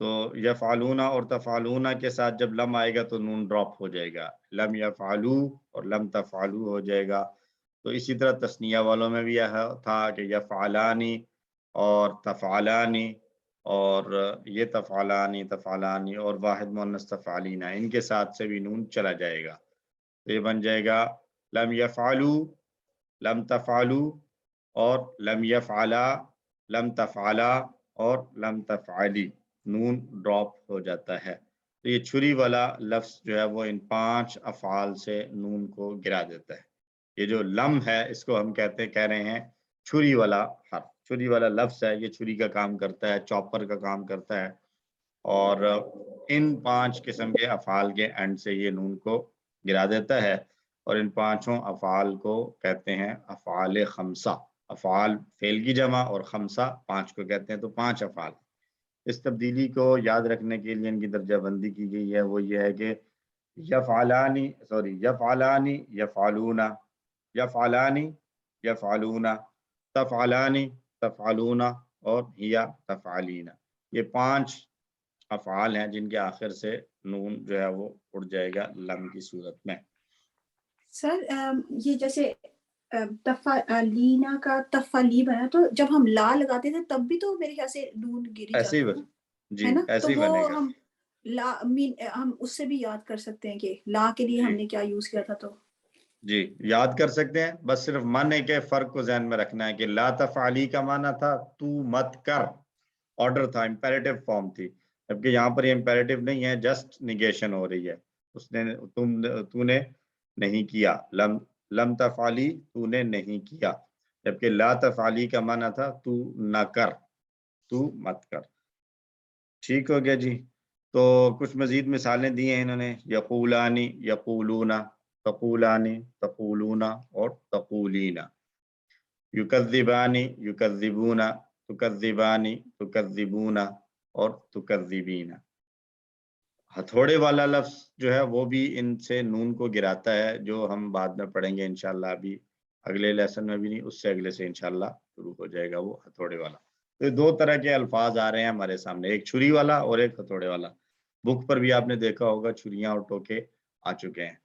S1: تو یفعلون اور تفعلون کے ساتھ جب لم آئے گا تو نون ڈراپ ہو جائے گا. لم یفعلو اور لم تفعلو ہو جائے گا. تو اسی طرح تثنیہ والوں میں بھی یہ تھا کہ یفعلانی اور تفعلانی اور یہ تفعلانی تفعلانی اور واحد مؤنث تفعلینا، ان کے ساتھ سے بھی نون چلا جائے گا. تو یہ بن جائے گا لم یفعلو، لم تفعلو اور لم یفعلا، لم تفعلا اور لم تفعلی. نون ڈراپ ہو جاتا ہے. تو یہ چھری والا لفظ جو ہے وہ ان 5 افعال سے نون کو گرا دیتا ہے. یہ جو لم ہے اس کو ہم کہہ رہے ہیں چھری والا حرف. چھری والا لفظ ہے، یہ چھری کا کام کرتا ہے، چاپر کا کام کرتا ہے. اور ان 5 قسم کے افعال کے اینڈ سے یہ نون کو گرا دیتا ہے. اور ان 5 افعال کو کہتے ہیں افعال خمسہ. افعال فعل کی جمع اور خمسہ 5 کو کہتے ہیں. تو 5 افعال. اس تبدیلی کو یاد رکھنے کے لیے ان کی درجہ بندی کی گئی ہے. وہ یہ ہے کہ یفعلانی یفعلون، یفعلانی یفعلون، تفعلانی تفعلون اور ہیا تفعلین. یہ 5 افعال ہیں جن کے آخر سے نون جو ہے وہ اڑ جائے گا لم کی صورت میں.
S2: سر یہ جیسے تفعلینا کا تفعلی بنا، تو جب ہم لا لگاتے تھے تب بھی تو میرے خیال سے نون گری
S1: ایسے ہی
S2: جاتا
S1: بس
S2: ہے
S1: جی،
S2: نا؟
S1: ایسے
S2: تو
S1: ہی
S2: وہ
S1: بنے گا.
S2: ہم لا ہم اس سے بھی یاد کر سکتے ہیں کہ لا کے لیے ہم
S1: جی
S2: نے کیا یوز کیا تھا. تو
S1: جی یاد کر سکتے ہیں، بس صرف معنی کے فرق کو ذہن میں رکھنا ہے کہ لا تفعلی کا معنی تھا تو مت کر، آرڈر تھا، امپیریٹو فارم تھی. جبکہ یہاں پر یہ امپیریٹو نہیں ہے، جسٹ نیگیشن ہو رہی ہے. اس نے تو نے نہیں کیا. لم تفعلی تو نے نہیں کیا. جبکہ لا تفعلی کا معنی تھا تو نہ کر، تو مت کر. ٹھیک ہو گیا جی. تو کچھ مزید مثالیں دی ہیں انہوں نے، یقولانی یقولون، تقولانی تقولون اور تقولین. یکذبانی یکذبون، تکذبانی تکذبون اور تکذبین. ہتھوڑے والا لفظ جو ہے وہ بھی ان سے نون کو گراتا ہے، جو ہم بعد میں پڑھیں گے انشاءاللہ، ابھی اگلے لیسن میں بھی نہیں، اس سے اگلے سے انشاءاللہ شروع ہو جائے گا وہ ہتھوڑے والا۔ تو یہ دو طرح کے الفاظ آ رہے ہیں ہمارے سامنے، ایک چھری والا اور ایک ہتھوڑے والا۔ بک پر بھی آپ نے دیکھا ہوگا چھریاں اور ٹوکے آ چکے ہیں۔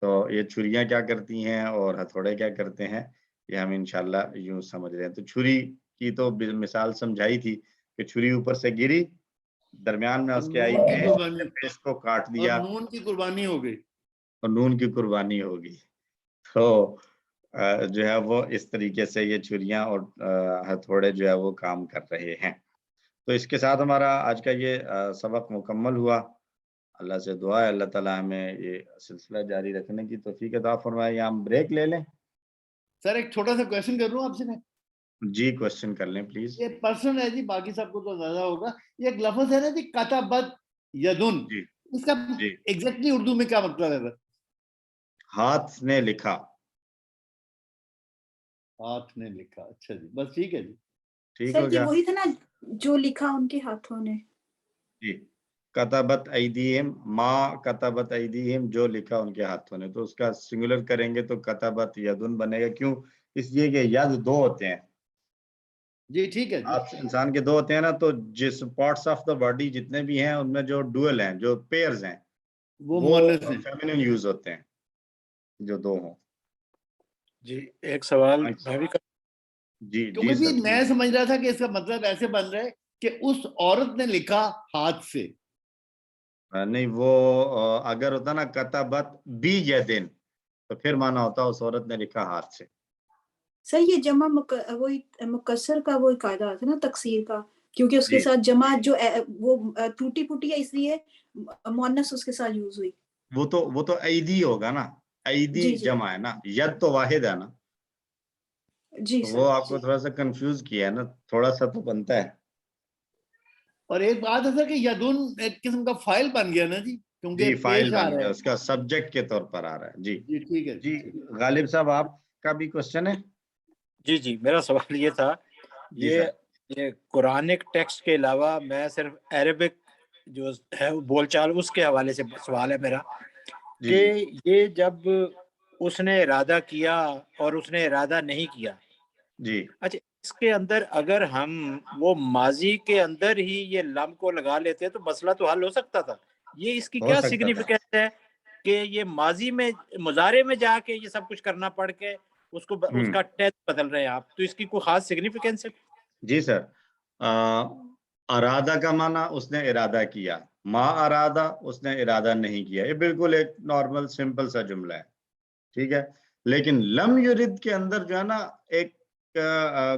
S1: تو یہ چھریاں کیا کرتی ہیں اور ہتھوڑے کیا کرتے ہیں، یہ ہم انشاءاللہ یوں سمجھ رہے ہیں۔ تو چھری کی تو مثال سمجھائی تھی کہ چھری اوپر سے گری، درمیان میں
S4: اور
S1: اس کے آئی
S4: نون کی
S1: پیسٹ،
S4: قربانی،
S1: پیسٹ کو کاٹ
S4: اور
S1: دیا
S4: نون کی قربانی ہو گئی۔
S1: اور نون کی قربانی ہوگی۔ تو جو ہے وہ اس طریقے سے یہ چھریاں اور ہتھوڑے جو ہے وہ کام کر رہے ہیں۔ تو اس کے ساتھ ہمارا آج کا یہ سبق مکمل ہوا۔ اللہ سے دعا ہے اللہ تعالیٰ ہمیں یہ سلسلہ جاری رکھنے کی توفیق عطا فرمائے۔ یا ہم بریک لے لیں؟
S4: سر ایک چھوٹا سا کویشچن کر رہا ہوں آپ سے میں،
S1: جی کوشچن کر لیں پلیز۔
S4: یہ پرسنل ہے جی، باقی سب کو تو زیادہ ہوگا۔ یہ ایک لفظ ہے نا جی، کتبت یدن،
S1: جی
S4: اس کا
S1: جی،
S4: ایگزیکٹلی اردو میں کیا مطلب ہے؟
S1: ہاتھ نے لکھا۔
S4: ہاتھ نے لکھا، اچھا جی، بس ٹھیک ہے جی۔
S1: ٹھیک
S2: سر
S1: ہو
S2: جی
S1: گیا؟
S2: وہی تھا نا جو لکھا ان کے ہاتھوں نے۔
S1: جی، کتبت ایدیہم، ما کتبت ایدیہم، جو لکھا ان کے ہاتھوں نے، تو اس کا سنگولر کریں گے تو کتبت یدن بنے گا۔ کیوں؟ اس لیے کہ ید دو ہوتے ہیں،
S4: جی ٹھیک ہے جی۔
S1: ہاتھ انسان کے دو ہوتے ہیں نا، تو جس پارٹس آف دا باڈی جتنے بھی ہیں ان میں جو ڈوئل ہیں، جو پیئرز ہیں،
S4: وہ
S1: وہ
S4: مؤنث ہیں۔
S1: فیمینن یوز ہوتے ہیں، جو دو ہوں۔
S3: جی ایک سوال میں بھی
S1: جی جی
S4: کیونکہ
S1: سر،
S4: میں سمجھ رہا تھا کہ اس کا مطلب ایسے بن رہا ہے کہ اس عورت نے لکھا ہاتھ سے۔
S1: نہیں، وہ اگر ہوتا نا کتبت بی یدن، تو پھر مانا ہوتا اس عورت نے لکھا ہاتھ سے۔
S2: سر یہ جمع وہی مکسر کا وہی قاعدہ آتا ہے نا تکسیر کا، کیونکہ اس کے
S1: جی،
S2: ساتھ جمع جو وہ ٹوٹی پھوٹی ہے، اس لیے مؤنث اس کے ساتھ یوز ہوئی۔
S1: وہ تو ایدی ہوگا نا، ایدی
S2: جی جی
S1: جمع ہے نا، ید تو واحد ہے نا،
S2: جی
S1: تو
S2: سر
S1: وہ آپ کو
S2: جی۔
S1: تھوڑا سا کنفیوز کیا ہے نا، تھوڑا سا تو بنتا ہے۔
S4: اور ایک بات ہے سر کہ یدن ایک قسم کا فائل بن گیا نا جی، کیونکہ
S1: جی فائل
S4: پیش آ
S1: بن
S4: رہا
S1: گیا،
S4: ہے۔
S1: اس کا سبجیکٹ کے طور پر آ رہا ہے۔ جی
S4: جی ٹھیک ہے
S1: جی،
S4: ٹھیک ہے۔
S1: غالب صاحب آپ کا بھی کوشچن ہے؟
S3: جی میرا سوال یہ تھا،
S1: جی سر۔
S3: یہ قرآنک ٹیکسٹ کے علاوہ میں صرف عربک جو ہے بول چال، اس کے حوالے سے سوال ہے میرا
S1: جی
S3: کہ
S1: جی
S3: یہ جب اس نے ارادہ کیا اور اس نے ارادہ نہیں کیا،
S1: جی
S3: اچھا اس کے اندر اگر ہم وہ ماضی کے اندر ہی یہ لم کو لگا لیتے تو مسئلہ تو حل ہو سکتا تھا۔ یہ اس کی
S1: ہو
S3: کیا
S1: سکتا تھا۔
S3: سگنیفیکینس ہے کہ یہ ماضی میں مضارع میں جا کے یہ سب کچھ کرنا پڑ کے اس کو اس کا ٹینس بدل رہے ہیں آپ، تو اس کی کوئی خاص سگنیفیکینس ہے؟
S1: جی سر، ارادہ کا معنی اس نے ارادہ کیا، ما ارادہ اس نے ارادہ نہیں کیا، یہ بالکل ایک نارمل سمپل سا جملہ ہے، ٹھیک ہے۔ لیکن لم یرد کے اندر جو ہے نا ایک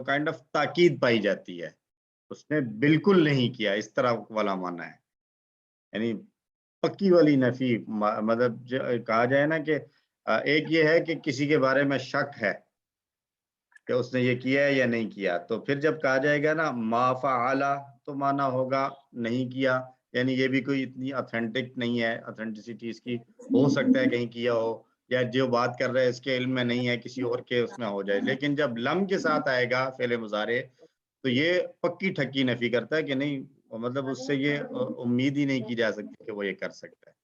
S1: کائنڈ آف تاکید پائی جاتی ہے، اس نے بالکل نہیں کیا، اس طرح والا معنی ہے، یعنی پکی والی نفی۔ مطلب کہا جائے نا کہ ایک یہ ہے کہ کسی کے بارے میں شک ہے کہ اس نے یہ کیا ہے یا نہیں کیا، تو پھر جب کہا جائے گا نا ما فعل، تو مانا ہوگا نہیں کیا، یعنی یہ بھی کوئی اتنی اتھینٹک نہیں ہے، اتھینٹسٹی اس کی ہو سکتا ہے کہیں کیا ہو، یا جو بات کر رہے ہیں اس کے علم میں نہیں ہے، کسی اور کے اس میں ہو جائے۔ لیکن جب لم کے ساتھ آئے گا فعل مضارع، تو یہ پکی ٹھکی نفی کرتا ہے کہ نہیں، مطلب اس سے یہ امید ہی نہیں کی جا سکتی کہ وہ یہ کر سکتا ہے۔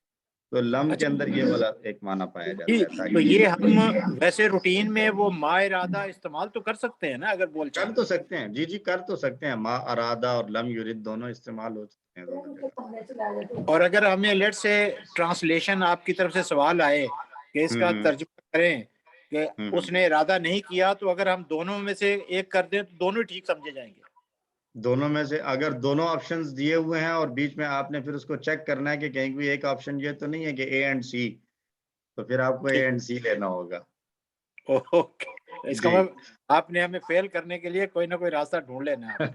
S1: تو لم کے
S3: اچھا
S1: اندر یہ والا ایک معنی پایا
S3: جی،
S1: جاتا ہے
S3: تو
S1: تاکید۔
S3: یہ ہم ویسے روٹین میں وہ ما ارادہ استعمال تو کر سکتے ہیں نا اگر بول چال
S1: کر تو سکتے ہیں، جی جی کر تو سکتے ہیں، ما ارادہ اور لم یرد دونوں استعمال ہو سکتے ہیں دونوں جگہ۔
S3: اور اگر ہمیں لیٹ سے ٹرانسلیشن آپ کی طرف سے سوال آئے کہ اس کا ترجمہ کریں کہ اس نے ارادہ نہیں کیا، تو اگر ہم دونوں میں سے ایک کر دیں تو دونوں ٹھیک سمجھے جائیں گے؟
S1: دونوں میں سے اگر دونوں آپشنز دیے ہوئے ہیں اور بیچ میں آپ نے پھر اس کو چیک کرنا ہے کہ کہیں کوئی ایک آپشن یہ تو نہیں ہے کہ اے اینڈ سی، تو پھر آپ کو اے اینڈ سی لینا ہوگا۔
S3: اوکے، اس کا
S1: جی
S3: مطلب آپ نے ہمیں فیل کرنے کے لیے کوئی نہ کوئی راستہ ڈھونڈ لینا ہے۔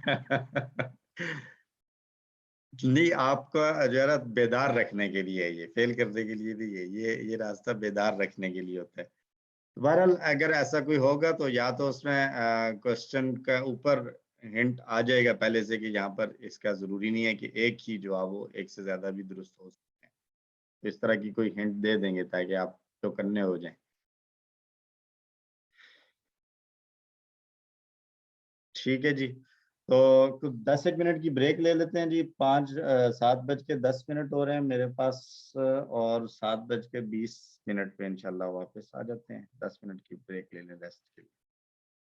S1: نہیں، آپ کا جو ہے نا بیدار رکھنے کے لیے، یہ فیل کرنے کے لیے نہیں ہے، یہ راستہ بیدار رکھنے کے لیے ہوتا ہے۔ بہرحال اگر ایسا کوئی ہوگا تو یا تو اس میں کوشچن کا اوپر ہنٹ آ جائے گا پہلے سے کہ یہاں پر اس کا ضروری نہیں ہے کہ ایک ہی جواب ہو، ایک سے زیادہ بھی درست ہو سکتے ہیں، اس طرح کی کوئی ہنٹ دے دیں گے تاکہ آپ جو کرنے ہو جائیں۔ ٹھیک ہے جی، تو کچھ 10 منٹ کی بریک لے لیتے ہیں جی. 7:10 ہو رہے ہیں میرے پاس، اور 7:20 پہ انشاءاللہ واپس آ جاتے ہیں. 10 منٹ کی بریک لے لیں ریسٹ کے لیے.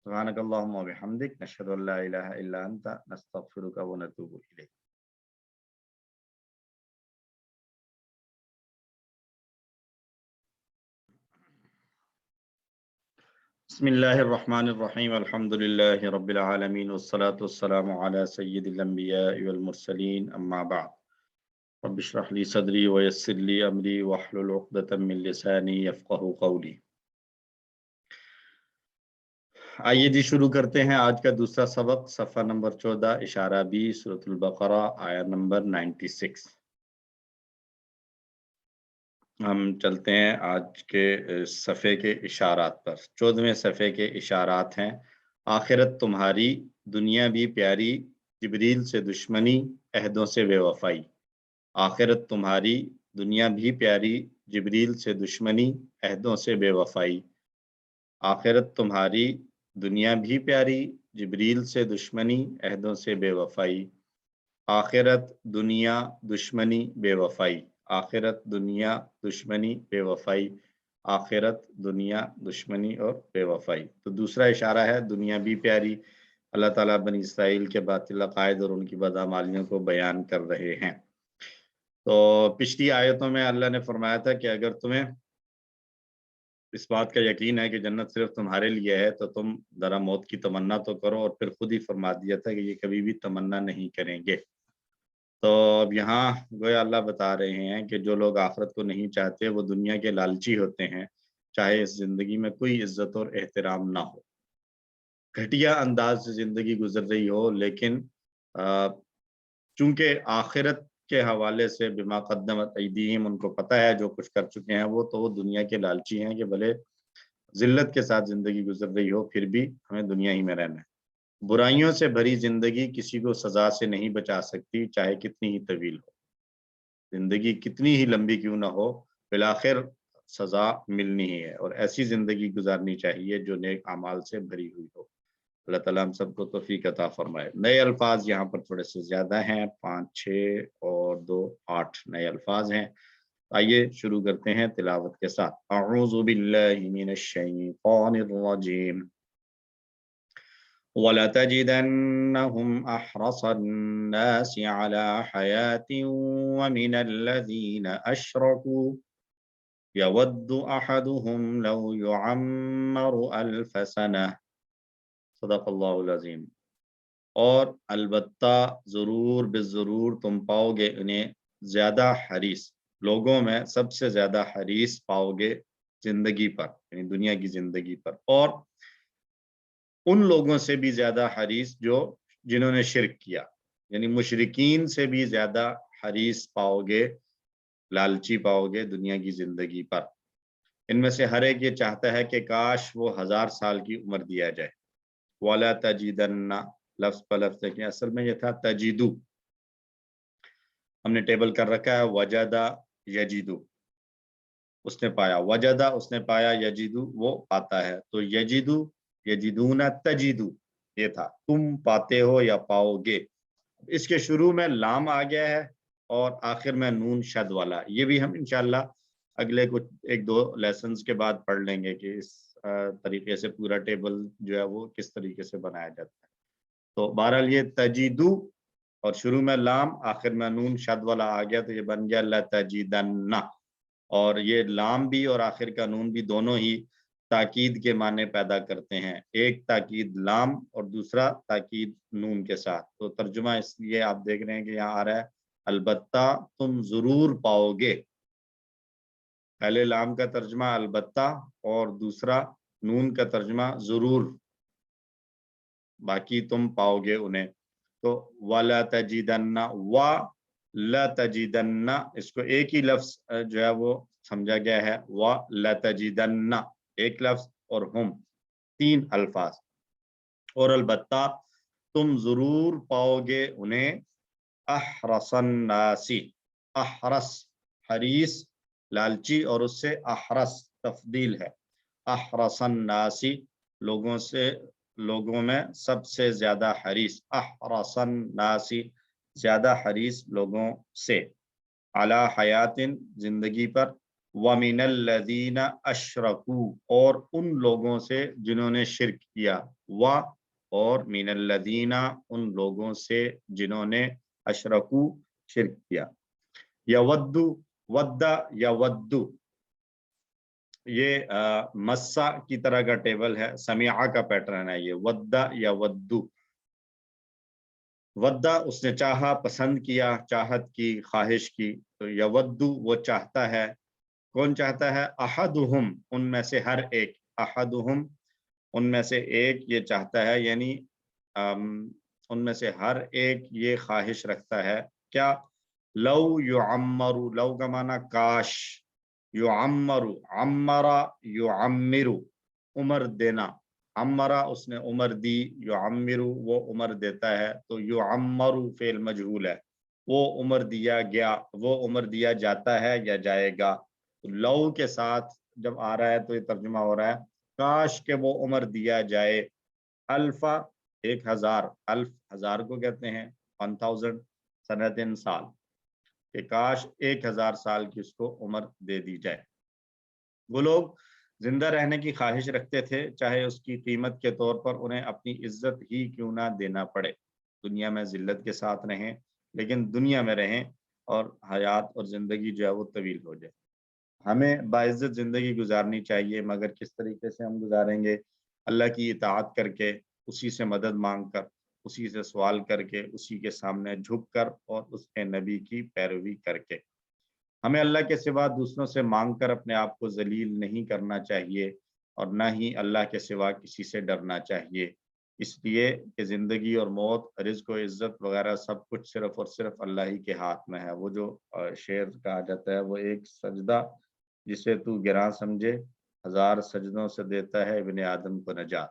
S1: سبحانک اللہم و بحمدک، نشہد ان لا الہ الا انت، نستغفرک و نتوب الیک. بسم اللہ الرحمن الرحیم، الحمد للہ رب العالمین، والصلاة والسلام علی سید الانبیاء والمرسلین، اما بعد. رب اشرح لی صدری ویسر لی امری واحلل عقدۃ من لسانی یفقہوا قولی. آئیے جی شروع کرتے ہیں آج کا دوسرا سبق، صفحہ نمبر 14، اشارہ بی، سورۃ البقرہ، آیت نمبر 96. ہم چلتے ہیں آج کے صفحے کے اشارات پر. 14ویں صفحے کے اشارات ہیں: آخرت تمہاری، دنیا بھی پیاری، جبریل سے دشمنی، عہدوں سے بے وفائی. آخرت تمہاری، دنیا بھی پیاری، جبریل سے دشمنی، عہدوں سے بے وفائی. آخرت تمہاری، دنیا بھی پیاری، جبریل سے دشمنی، عہدوں سے بے وفائی. آخرت، دنیا، دشمنی، بے وفائی. آخرت، دنیا، دشمنی، بے وفائی. آخرت، دنیا، دشمنی اور بے وفائی. تو دوسرا اشارہ ہے دنیا بھی پیاری. اللہ تعالیٰ بنی اسرائیل کے باطل عقائد اور ان کی بدعمالیوں کو بیان کر رہے ہیں. تو پچھلی آیتوں میں اللہ نے فرمایا تھا کہ اگر تمہیں اس بات کا یقین ہے کہ جنت صرف تمہارے لیے ہے تو تم ذرا موت کی تمنا تو کرو، اور پھر خود ہی فرما دیا تھا کہ یہ کبھی بھی تمنا نہیں کریں گے. تو اب یہاں گویا اللہ بتا رہے ہیں کہ جو لوگ آخرت کو نہیں چاہتے وہ دنیا کے لالچی ہوتے ہیں، چاہے اس زندگی میں کوئی عزت اور احترام نہ ہو، گھٹیا انداز سے زندگی گزر رہی ہو، لیکن چونکہ آخرت کے حوالے سے بما قدمت ایدیہم، ان کو پتہ ہے جو کچھ کر چکے ہیں وہ، تو وہ دنیا کے لالچی ہیں کہ بھلے ذلت کے ساتھ زندگی گزر رہی ہو پھر بھی ہمیں دنیا ہی میں رہنا ہے. برائیوں سے بھری زندگی کسی کو سزا سے نہیں بچا سکتی، چاہے کتنی ہی طویل ہو. زندگی کتنی ہی لمبی کیوں نہ ہو، بالآخر سزا ملنی ہی ہے، اور ایسی زندگی گزارنی چاہیے جو نیک اعمال سے بھری ہوئی ہو. اللہ تعالیٰ ہم سب کو توفیق عطا فرمائے. نئے الفاظ یہاں پر تھوڑے سے زیادہ ہیں، 5 6 اور 2 8 نئے الفاظ ہیں. آئیے شروع کرتے ہیں تلاوت کے ساتھ. اعوذ باللہ من الشیطان الرجیم. وَلَتَجِدَنَّهُمْ أَحْرَصَ النَّاسِ عَلَى حَيَاةٍ وَمِنَ الَّذِينَ أَشْرَكُوا يَوَدُّ أَحَدُهُمْ لَوْ يُعَمَّرُ أَلْفَ سَنَةٍ. صدق اللہ العظیم. اور البتہ ضرور بالضرور تم پاؤ گے انہیں زیادہ حریص، لوگوں میں سب سے زیادہ حریص پاؤ گے زندگی پر، یعنی دنیا کی زندگی پر، اور ان لوگوں سے بھی زیادہ حریص جنہوں نے شرک کیا، یعنی مشرکین سے بھی زیادہ حریص پاؤ گے، لالچی پاؤ گے دنیا کی زندگی پر. ان میں سے ہر ایک یہ چاہتا ہے کہ کاش وہ 1000 سال کی عمر دیا جائے. وَلَا تَجِدَنَّ لفظ پر لفظ دیکھیں، اصل میں یہ تھا تجیدو، ہم نے ٹیبل کر رکھا ہے وجدہ یجیدو، اس نے پایا، وجدہ اس نے پایا، یجیدو وہ پاتا ہے. تو یجیدو، یجیدون، تجیدو یہ تھا تم پاتے ہو یا پاؤ گے. اس کے شروع میں لام آ گیا ہے اور آخر میں نون شد والا. یہ بھی ہم انشاءاللہ اگلے کچھ 1 2 لیسنز کے بعد پڑھ لیں گے کہ اس طریقے سے پورا ٹیبل جو ہے وہ کس طریقے سے بنایا جاتا ہے. تو بہرحال یہ تجیدو اور شروع میں لام آخر میں نون شد والا آ گیا تو یہ بن گیا لتجیدن. اور یہ لام بھی اور آخر کا نون بھی دونوں ہی تاکید کے معنی پیدا کرتے ہیں، ایک تاکید لام اور دوسرا تاکید نون کے ساتھ. تو ترجمہ اس لیے آپ دیکھ رہے ہیں کہ یہاں آ رہا ہے البتہ تم ضرور پاؤ گے. پہلے لام کا ترجمہ البتہ اور دوسرا نون کا ترجمہ ضرور، باقی تم پاؤ گے انہیں. تو وَلَا تَجِدَنَّ، وَلَتَجِدَنَّ اس کو ایک ہی لفظ جو ہے وہ سمجھا گیا ہے، وَلَتَجِدَنَّ ایک لفظ اور ہم 3 الفاظ. اور البتہ تم ضرور پاؤ گے انہیں احرص الناس، احرص حریص لالچی، اور اس سے احرص تفضیل ہے، احرص الناس لوگوں سے لوگوں میں سب سے زیادہ حریص، احرصن ناسی زیادہ حریص لوگوں سے، علی حیاتن زندگی پر، ومن الذین اشرکوا اور ان لوگوں سے جنہوں نے شرک کیا، اور من الذین ان لوگوں سے جنہوں نے اشرکوا شرک کیا۔ یودو، ودا یودو یہ مسا کی طرح کا ٹیبل ہے، سمیعہ کا پیٹرن ہے یہ، ودا یا ودو۔ ودا اس نے چاہا، پسند کیا، چاہت کی، خواہش کی، تو یودو وہ چاہتا ہے۔ کون چاہتا ہے؟ احدہم ان میں سے ہر ایک، احدہم ان میں سے ایک یہ چاہتا ہے، یعنی ان میں سے ہر ایک یہ خواہش رکھتا ہے کیا؟ لو یعمر، لو کا معنی کاش، یعمر، عمرہ یعمر عمر دینا، عمرہ اس نے عمر دی، یعمر وہ عمر دیتا ہے، تو یعمر فعل مجہول ہے، وہ عمر دیا گیا، وہ عمر دیا جاتا ہے یا جائے گا۔ لو کے ساتھ جب آ رہا ہے تو یہ ترجمہ ہو رہا ہے کاش کہ وہ عمر دیا جائے، الفا 1000، الف ہزار کو کہتے ہیں، 1000 سنتن سال، کہ کاش 1000 سال کی اس کو عمر دے دی جائے۔ وہ لوگ زندہ رہنے کی خواہش رکھتے تھے، چاہے اس کی قیمت کے طور پر انہیں اپنی عزت ہی کیوں نہ دینا پڑے، دنیا میں ذلت کے ساتھ رہیں، لیکن دنیا میں رہیں اور حیات اور زندگی جو ہے وہ طویل ہو جائے۔ ہمیں باعزت زندگی گزارنی چاہیے، مگر کس طریقے سے ہم گزاریں گے؟ اللہ کی اطاعت کر کے، اسی سے مدد مانگ کر، اسی سے سوال کر کے، اسی کے سامنے جھک کر اور اس کے نبی کی پیروی کر کے۔ ہمیں اللہ کے سوا دوسروں سے مانگ کر اپنے آپ کو ذلیل نہیں کرنا چاہیے، اور نہ ہی اللہ کے سوا کسی سے ڈرنا چاہیے، اس لیے کہ زندگی اور موت، رزق و عزت وغیرہ سب کچھ صرف اور صرف اللہ ہی کے ہاتھ میں ہے۔ وہ جو شعر کہا جاتا ہے، وہ ایک سجدہ جسے تو گراں سمجھے، 1000 سجدوں سے دیتا ہے ابن آدم کو نجات۔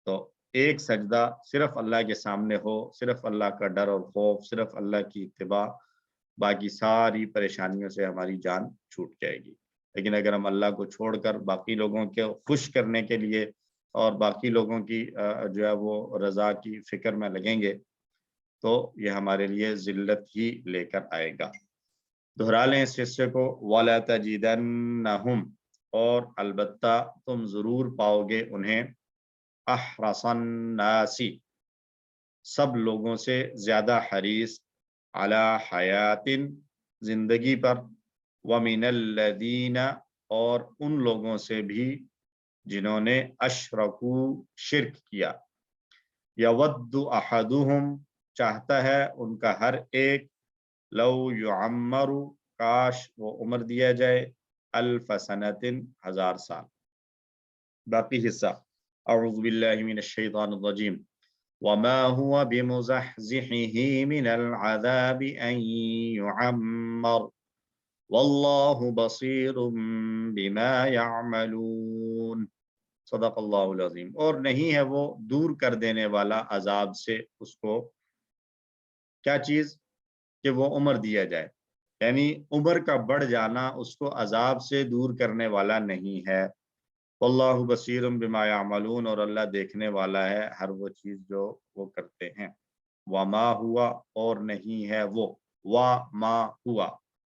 S1: تو ایک سجدہ صرف اللہ کے سامنے ہو، صرف اللہ کا ڈر اور خوف، صرف اللہ کی اتباع، باقی ساری پریشانیوں سے ہماری جان چھوٹ جائے گی۔ لیکن اگر ہم اللہ کو چھوڑ کر باقی لوگوں کو خوش کرنے کے لیے اور باقی لوگوں کی جو ہے وہ رضا کی فکر میں لگیں گے تو یہ ہمارے لیے ذلت ہی لے کر آئے گا۔ دہرا لیں اس حصے کو، وَلَا تَجِدَنَّهُمْ اور البتہ تم ضرور پاؤ گے انہیں، احرص الناس سب لوگوں سے زیادہ حریص، علی حیات زندگی پر، ومن الذین اور ان لوگوں سے بھی جنہوں نے اشرکو شرک کیا، یود احدہم چاہتا ہے ان کا ہر ایک، لو یعمر کاش وہ عمر دیا جائے، الف سنت 1000 سال۔ باقی حصہ، اعوذ باللہ من الشیطان الرجیم، وما هو بمزحزحه من العذاب ان يعمر واللہ بصیر بما يعملون۔ صدق اللہ العظیم۔ اور نہیں ہے وہ دور کر دینے والا عذاب سے اس کو، کیا چیز؟ کہ وہ عمر دیا جائے، یعنی عمر کا بڑھ جانا اس کو عذاب سے دور کرنے والا نہیں ہے۔ واللہ بصیر بما یعملون اور اللہ دیکھنے والا ہے ہر وہ چیز جو وہ کرتے ہیں۔ وما ہوا اور نہیں ہے وہ، وما ہوا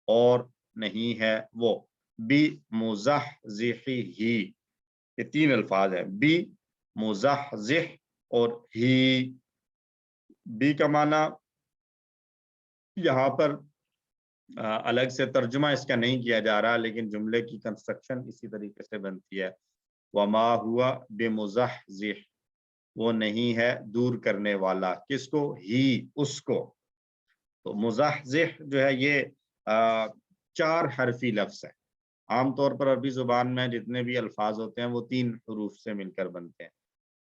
S1: اور نہیں ہے وہ، بمزحزحہ یہ 3 الفاظ ہیں، بی مزحزح اور ہی۔ بی کا معنی یہاں پر الگ سے ترجمہ اس کا نہیں کیا جا رہا، لیکن جملے کی کنسٹرکشن اسی طریقے سے بنتی ہے، وما ہوا بمزحزح وہ نہیں ہے دور کرنے والا، کس کو؟ ہی اس کو۔ تو مزحزح جو ہے یہ 4 حرفی لفظ ہے۔ عام طور پر عربی زبان میں جتنے بھی الفاظ ہوتے ہیں وہ 3 حروف سے مل کر بنتے ہیں،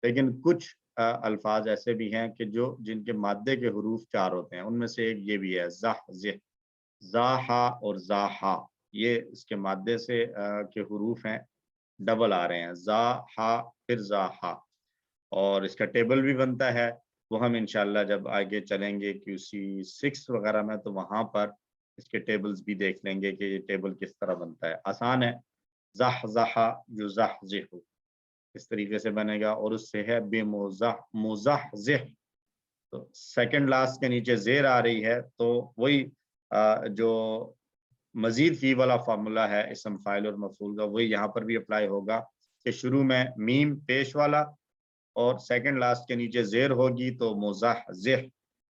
S1: لیکن کچھ الفاظ ایسے بھی ہیں کہ جن کے مادے کے حروف 4 ہوتے ہیں، ان میں سے ایک یہ بھی ہے زحزح، زاحا اور زاحا، یہ اس کے مادے سے کے حروف ہیں، ڈبل آ رہے ہیں، زاحا پھر زاحا، اور اس کا ٹیبل بھی بنتا ہے، وہ ہم انشاءاللہ جب آگے چلیں گے QC 6 وغیرہ میں تو وہاں پر اس کے ٹیبلز بھی دیکھ لیں گے کہ یہ ٹیبل کس طرح بنتا ہے۔ آسان ہے، زحزح یزحزح، اس طریقے سے بنے گا. اور اس سے ہے بے مزحزح، تو سیکنڈ لاسٹ کے نیچے زیر آ رہی ہے، تو وہی جو مزید فی والا فارمولا ہے اسم فاعل اور مفعول کا، وہی یہاں پر بھی اپلائی ہوگا کہ شروع میں میم پیش والا اور سیکنڈ لاسٹ کے نیچے زیر ہوگی تو مزحزح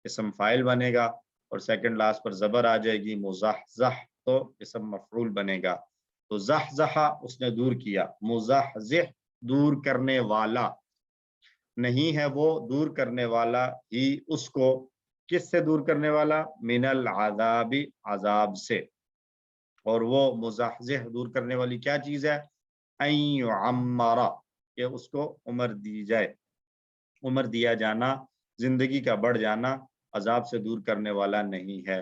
S1: اسم فاعل بنے گا، اور سیکنڈ لاسٹ پر زبر آ جائے گی مزحزح تو اسم مفعول بنے گا. تو زحزحا اس نے دور کیا، مزحزح دور کرنے والا، نہیں ہے وہ دور کرنے والا ہی اس کو، کس سے دور کرنے والا؟ من العذاب، عذاب سے. اور وہ مزحزح دور کرنے والی کیا چیز ہے؟ ان یعمر، کہ اس کو عمر دی جائے. عمر دیا جانا، زندگی کا بڑھ جانا عذاب سے دور کرنے والا نہیں ہے.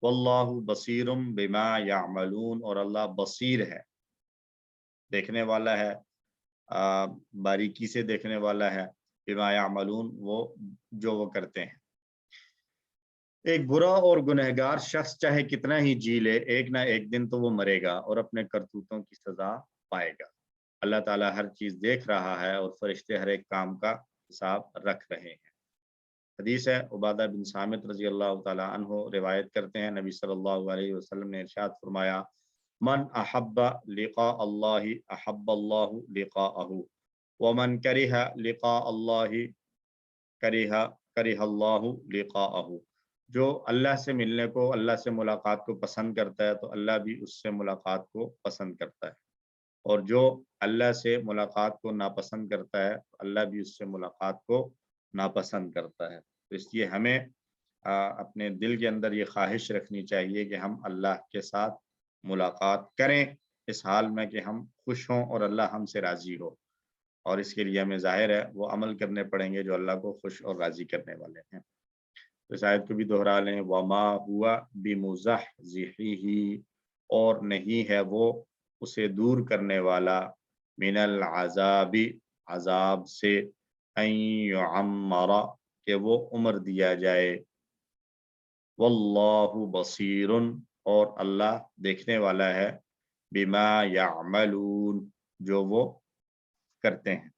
S1: واللہ بصیر بما یعملون، اور اللہ بصیر ہے، دیکھنے والا ہے، باریکی سے دیکھنے والا ہے، بما یعملون، وہ جو وہ کرتے ہیں. ایک برا اور گنہگار شخص چاہے کتنا ہی جی لے، ایک نہ ایک دن تو وہ مرے گا اور اپنے کرتوتوں کی سزا پائے گا. اللہ تعالیٰ ہر چیز دیکھ رہا ہے اور فرشتے ہر ایک کام کا حساب رکھ رہے ہیں. حدیث ہے، عبادہ بن صامت رضی اللہ تعالیٰ عنہ روایت کرتے ہیں، نبی صلی اللہ علیہ وسلم نے ارشاد فرمایا، من احب لقاء اللہ احب اللہ لقاءہ، ومن کرہ لقاء اللہ کرہ اللہ لقاءہ. جو اللہ سے ملنے کو، اللہ سے ملاقات کو پسند کرتا ہے تو اللہ بھی اس سے ملاقات کو پسند کرتا ہے، اور جو اللہ سے ملاقات کو ناپسند کرتا ہے تو اللہ بھی اس سے ملاقات کو ناپسند کرتا ہے. تو اس لیے ہمیں اپنے دل کے اندر یہ خواہش رکھنی چاہیے کہ ہم اللہ کے ساتھ ملاقات کریں، اس حال میں کہ ہم خوش ہوں اور اللہ ہم سے راضی ہو. اور اس کے لیے ہمیں ظاہر ہے وہ عمل کرنے پڑیں گے جو اللہ کو خوش اور راضی کرنے والے ہیں. اس آیت کو بھی دہرا لیں، وما ہوا بمزحزحہ، اور نہیں ہے وہ اسے دور کرنے والا، من العذاب، عذاب سے، ان یعمر، کہ وہ عمر دیا جائے. واللہ بصیر، اور اللہ دیکھنے والا ہے، بما یعملون، جو وہ کرتے ہیں.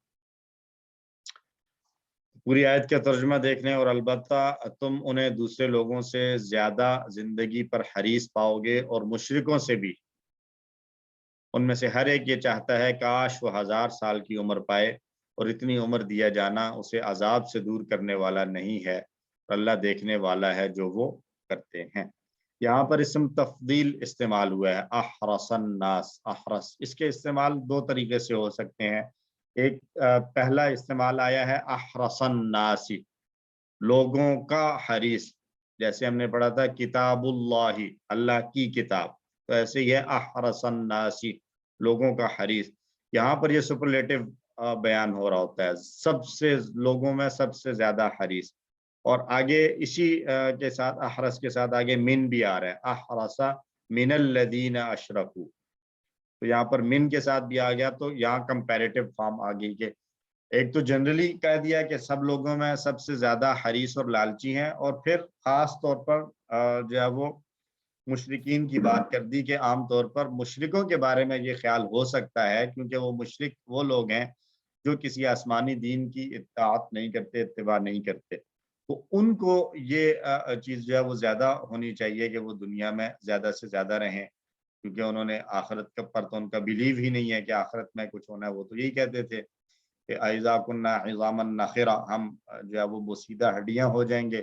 S1: پوری آیت کا ترجمہ دیکھ لیں، اور البتہ تم انہیں دوسرے لوگوں سے زیادہ زندگی پر حریص پاؤ گے، اور مشرکوں سے بھی. ان میں سے ہر ایک یہ چاہتا ہے کاش وہ 1000 سال کی عمر پائے، اور اتنی عمر دیا جانا اسے عذاب سے دور کرنے والا نہیں ہے، اور اللہ دیکھنے والا ہے جو وہ کرتے ہیں. یہاں پر اسم تفضیل استعمال ہوا ہے، احرس الناس. احرس، اس کے استعمال دو طریقے سے ہو سکتے ہیں. ایک پہلا استعمال آیا ہے احرس الناس، لوگوں کا حریص، جیسے ہم نے پڑھا تھا کتاب اللہ، اللہ کی کتاب، تو ایسے ہی ہے احرس الناس، لوگوں کا حریص. یہاں پر یہ سپرلیٹو بیان ہو رہا ہوتا ہے، سب سے، لوگوں میں سب سے زیادہ حریص. اور آگے اسی کے ساتھ احرس کے ساتھ آگے من بھی آ رہا ہے، احرس من الذین اشرکوا، تو یہاں پر من کے ساتھ بھی آ گیا. تو یہاں کمپیریٹیو فارم آ گئی کہ ایک تو جنرلی کہہ دیا کہ سب لوگوں میں سب سے زیادہ حریص اور لالچی ہیں، اور پھر خاص طور پر جو ہے وہ مشرکین کی بات کر دی کہ عام طور پر مشرکوں کے بارے میں یہ خیال ہو سکتا ہے، کیونکہ وہ مشرک وہ لوگ ہیں جو کسی آسمانی دین کی اطاعت نہیں کرتے، اتباع نہیں کرتے، تو ان کو یہ چیز جو ہے وہ زیادہ ہونی چاہیے کہ وہ دنیا میں زیادہ سے زیادہ رہیں، کیونکہ انہوں نے آخرت پر تو ان کا بیلیو ہی نہیں ہے کہ آخرت میں کچھ ہونا ہے. وہ تو یہی کہتے تھے کہ اذا کنا عظاما نخرا، ہم جو ہے وہ بوسیدہ ہڈیاں ہو جائیں گے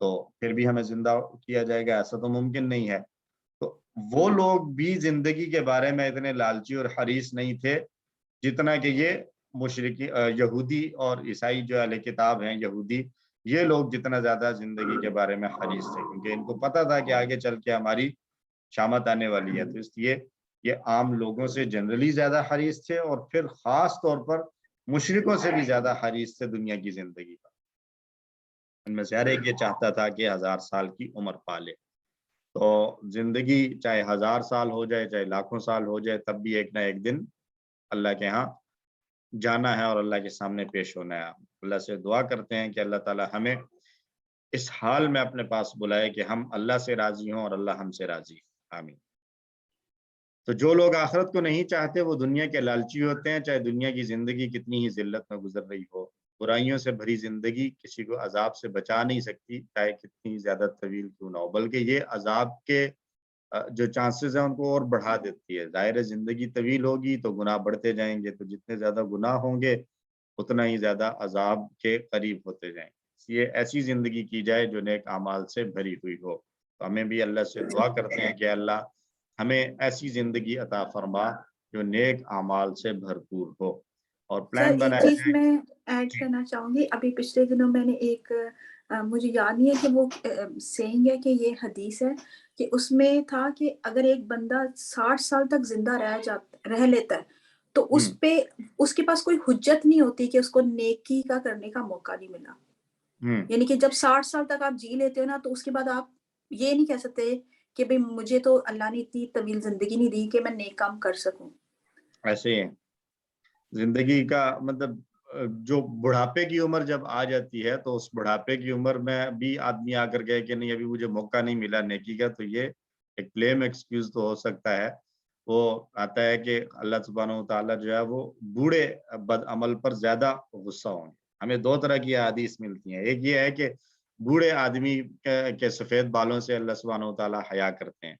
S1: تو پھر بھی ہمیں زندہ کیا جائے گا، ایسا تو ممکن نہیں ہے. تو وہ لوگ بھی زندگی کے بارے میں اتنے لالچی اور حریص نہیں تھے جتنا کہ یہ مشرکی یہودی اور عیسائی جو اہل کتاب ہیں، یہودی، یہ لوگ جتنا زیادہ زندگی کے بارے میں حریص تھے، کیونکہ ان کو پتہ تھا کہ آگے چل کے ہماری شامت آنے والی ہے. تو اس لیے یہ عام لوگوں سے جنرلی زیادہ حریص تھے، اور پھر خاص طور پر مشرکوں سے بھی زیادہ حریص تھے دنیا کی زندگی پر. ان میں سے ہر ایک یہ چاہتا تھا کہ 1000 سال کی عمر پالے. تو زندگی چاہے 1000 سال ہو جائے، چاہے لاکھوں سال ہو جائے، تب بھی ایک نہ ایک دن اللہ کے ہاں جانا ہے اور اللہ کے سامنے پیش ہونا ہے. اللہ سے دعا کرتے ہیں کہ اللہ تعالی ہمیں اس حال میں اپنے پاس بلائے کہ ہم اللہ سے راضی ہوں اور اللہ ہم سے راضی. آمین. تو جو لوگ آخرت کو نہیں چاہتے وہ دنیا کے لالچی ہوتے ہیں، چاہے دنیا کی زندگی کتنی ہی ذلت میں گزر رہی ہو۔ برائیوں سے بھری زندگی کسی کو عذاب سے بچا نہیں سکتی، چاہے کتنی زیادہ طویل کیوں نہ ہو، بلکہ یہ عذاب کے جو چانسز ہیں ان کو اور بڑھا دیتی ہے۔ ظاہر ہے زندگی طویل ہوگی تو گناہ بڑھتے جائیں گے، تو جتنے زیادہ گناہ ہوں گے اتنا ہی زیادہ عذاب کے قریب ہوتے جائیں گے۔ اس لیے ایسی زندگی کی جائے جو نیک اعمال سے بھری ہوئی ہو۔ تو ہمیں بھی اللہ سے دعا کرتے ہیں کہ اللہ ہمیں ایسی زندگی عطا فرما جو نیک اعمال سے بھرپور ہو، اور
S2: سر
S1: پلان
S2: ایک
S1: بنایا
S2: چیز
S1: جائے۔
S2: میں ایڈ
S1: جی
S2: کرنا چاہوں گی، ابھی پچھلے دنوں میں نے ایک مجھے یاد نہیں ہے کہ وہ سینگ ہے کہ یہ حدیث ہے، کہ اس میں تھا کہ اگر ایک بندہ 60 سال تک زندہ رہ لیتا ہے تو اس پہ اس کے پاس کوئی حجت نہیں ہوتی کہ اس کو نیکی کا کرنے کا موقع نہیں ملا۔ یعنی کہ جب 60 سال تک آپ جی لیتے ہو نا تو اس کے بعد آپ یہ نہیں کہہ سکتے کہ بھئی مجھے تو اللہ نے اتنی طویل زندگی نہیں دی کہ میں نیک کام کر سکوں۔
S1: ایسے ہی زندگی کا مطلب جو بڑھاپے کی عمر جب آ جاتی ہے تو اس بڑھاپے کی عمر میں بھی آدمی آ کر گئے کہ نہیں ابھی مجھے موقع نہیں ملا نیکی کا، تو یہ ایک کلیم ایکسکیوز تو ہو سکتا ہے۔ وہ آتا ہے کہ اللہ سبحانہ و تعالیٰ جو ہے وہ بوڑھے بد عمل پر زیادہ غصہ ہوں گے۔ ہمیں دو طرح کی احادیث ملتی ہیں، ایک یہ ہے کہ بوڑھے آدمی کے سفید بالوں سے اللہ سبحانہ و تعالیٰ حیا کرتے ہیں،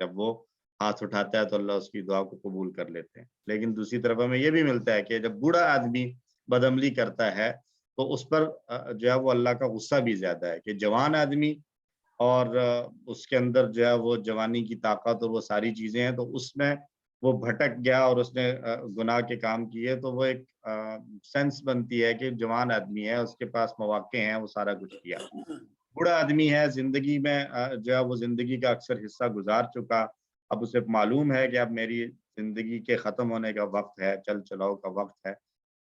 S1: جب وہ ہاتھ اٹھاتا ہے تو اللہ اس کی دعا کو قبول کر لیتے ہیں۔ لیکن دوسری طرف ہمیں یہ بھی ملتا ہے کہ جب بوڑھا آدمی بدعملی کرتا ہے تو اس پر جو ہے وہ اللہ کا غصہ بھی زیادہ ہے، کہ جوان آدمی اور اس کے اندر جو ہے وہ جوانی کی طاقت اور وہ ساری چیزیں ہیں، تو اس میں وہ بھٹک گیا اور اس نے گناہ کے کام کیے، تو وہ ایک سینس بنتی ہے کہ جوان آدمی ہے، اس کے پاس مواقع ہیں، وہ سارا کچھ کیا۔ بوڑھا آدمی ہے، زندگی میں جو ہے وہ زندگی کا اکثر حصہ گزار چکا، اب اسے معلوم ہے کہ اب میری زندگی کے ختم ہونے کا وقت ہے، چل چلاؤ کا وقت ہے۔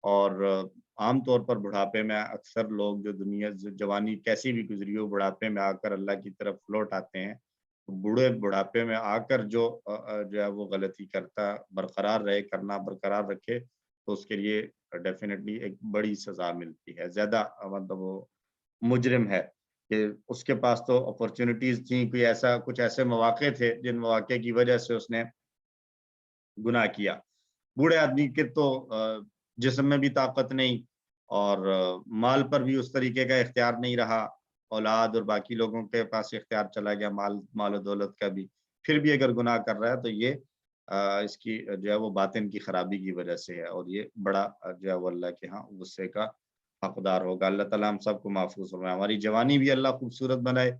S1: اور عام طور پر بڑھاپے میں اکثر لوگ جو دنیا جوانی کیسی بھی گزری ہو، بڑھاپے میں آ کر اللہ کی طرف لوٹ آتے ہیں۔ بوڑھے بڑھاپے میں آ کر جو ہے وہ غلطی کرتا برقرار رکھے تو اس کے لیے ڈیفینیٹلی ایک بڑی سزا ملتی ہے، زیادہ مطلب وہ مجرم ہے کہ اس کے پاس تو اپورچونٹیز تھیں، کوئی ایسا کچھ ایسے مواقع تھے جن مواقع کی وجہ سے اس نے گناہ کیا۔ بوڑھے آدمی کے تو جسم میں بھی طاقت نہیں اور مال پر بھی اس طریقے کا اختیار نہیں رہا، اولاد اور باقی لوگوں کے پاس اختیار چلا گیا مال و دولت کا بھی، پھر بھی اگر گناہ کر رہا ہے تو یہ اس کی جو ہے وہ باطن کی خرابی کی وجہ سے ہے، اور یہ بڑا جو ہے وہ اللہ کے ہاں غصے کا حقدار ہوگا۔ اللہ تعالیٰ ہم سب کو محفوظ فرمائے، ہماری جوانی بھی اللہ خوبصورت بنائے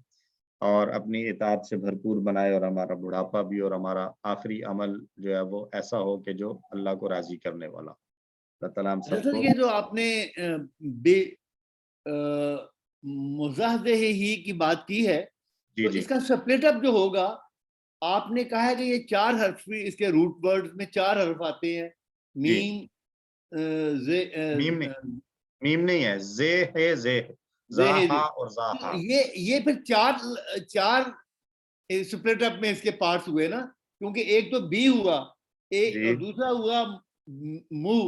S1: اور اپنی اطاعت سے بھرپور بنائے، اور ہمارا بڑھاپا بھی اور ہمارا آخری عمل جو ہے وہ ایسا ہو کہ جو اللہ کو راضی کرنے والا۔ اللہ تعالیٰ ہم سب کو
S4: یہ جو آپ نے بے مزاحدہ ہی کی بات کی ہے، تو اس کا سپلٹ اپ جو ہوگا، آپ نے کہا ہے کہ یہ 4 حرف، اس کے روٹ ورڈ میں 4 حرف آتے ہیں، میم
S1: میم نہیں ہے، زے ہے، زے زاہا اور زاہا،
S4: یہ پھر 4 سپلٹ اپ میں اس کے پارٹس ہوئے نا، کیونکہ ایک تو بی ہوا، اور دوسرا ہوا مو،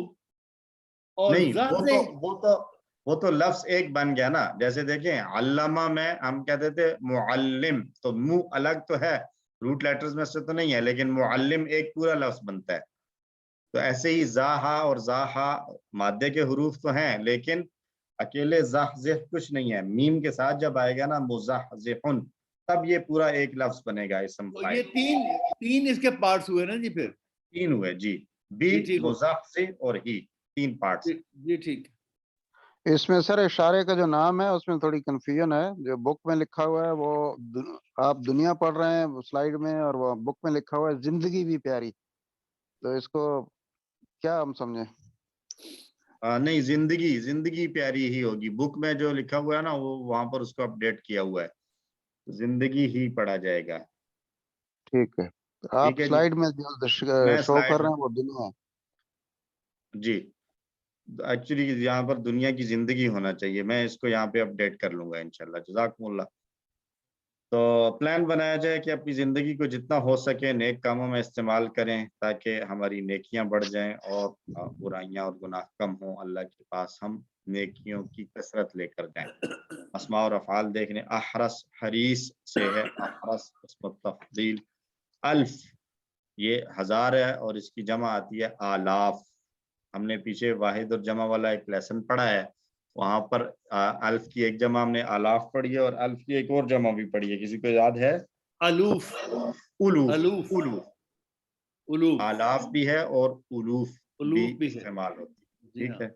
S4: اور
S1: نہیں وہ تو لفظ ایک بن گیا نا۔ جیسے دیکھیں علامہ میں ہم کہتے تھے معلم، تو منہ الگ تو ہے، روٹ لیٹرز میں سے تو نہیں ہے، لیکن معلم ایک پورا لفظ بنتا ہے۔ تو ایسے ہی زاہا اور زاہا مادے کے حروف تو ہیں، لیکن اکیلے زحزح کچھ نہیں ہے، میم کے ساتھ جب آئے گا نا مزحزحن، تب یہ پورا ایک لفظ بنے گا اسم فاعل۔
S4: یہ 3 اس کے پارٹس ہوئے نا جی، پھر
S1: 3 ہوئے جی، بی، مزحزح اور ہی، 3 پارٹس۔
S4: جی ٹھیک۔
S5: اس میں سر اشارے کا جو نام ہے اس میں تھوڑی کنفیوژن ہے، جو بک میں لکھا ہوا ہے وہ آپ دنیا پڑھ رہے ہیں سلائیڈ میں، اور وہ بک میں لکھا ہوا ہے زندگی بھی پیاری، تو اس کو کیا ہم سمجھیں؟
S1: نہیں، زندگی پیاری ہی ہوگی، بک میں جو لکھا ہوا ہے نا وہ وہاں پر اس کو اپڈیٹ کیا ہوا ہے، زندگی ہی پڑھا جائے گا۔
S5: ٹھیک ہے، آپ
S1: ٹھیک ہے جی،
S5: سلائیڈ میں جو شو کر رہے ہیں وہ دنیا ہے
S1: جی، ایکچولی یہاں پر دنیا کی زندگی ہونا چاہیے، میں اس کو یہاں پہ اپڈیٹ کر لوں گا انشاءاللہ، جزاکم اللہ۔ تو پلان بنایا جائے کہ اپنی زندگی کو جتنا ہو سکے نیک کاموں میں استعمال کریں، تاکہ ہماری نیکیاں بڑھ جائیں اور برائیاں اور گناہ کم ہوں، اللہ کے پاس ہم نیکیوں کی کثرت لے کر جائیں۔ اسماء اور افعال دیکھنے، احرس حریص سے ہے، احرس اسم تفضیل، الف یہ ہزار ہے اور اس کی جمع آتی ہے آلاف. ہم نے پیچھے واحد اور جمع والا ایک لیسن پڑھا ہے, وہاں پر الف کی ایک جمع ہم نے آلاف پڑھی ہے اور الف کی ایک اور جمع بھی پڑھی ہے, کسی کو یاد ہے؟
S4: الوف.
S1: الوف.
S4: الوف.
S1: الوف.
S4: الوف.
S1: آلاف بھی ہے اور الوف بھی
S4: الوف بھی ہے.
S1: استعمال ہوتی ہے.
S4: جی
S1: ٹھیک
S4: ہاں.
S1: ہے,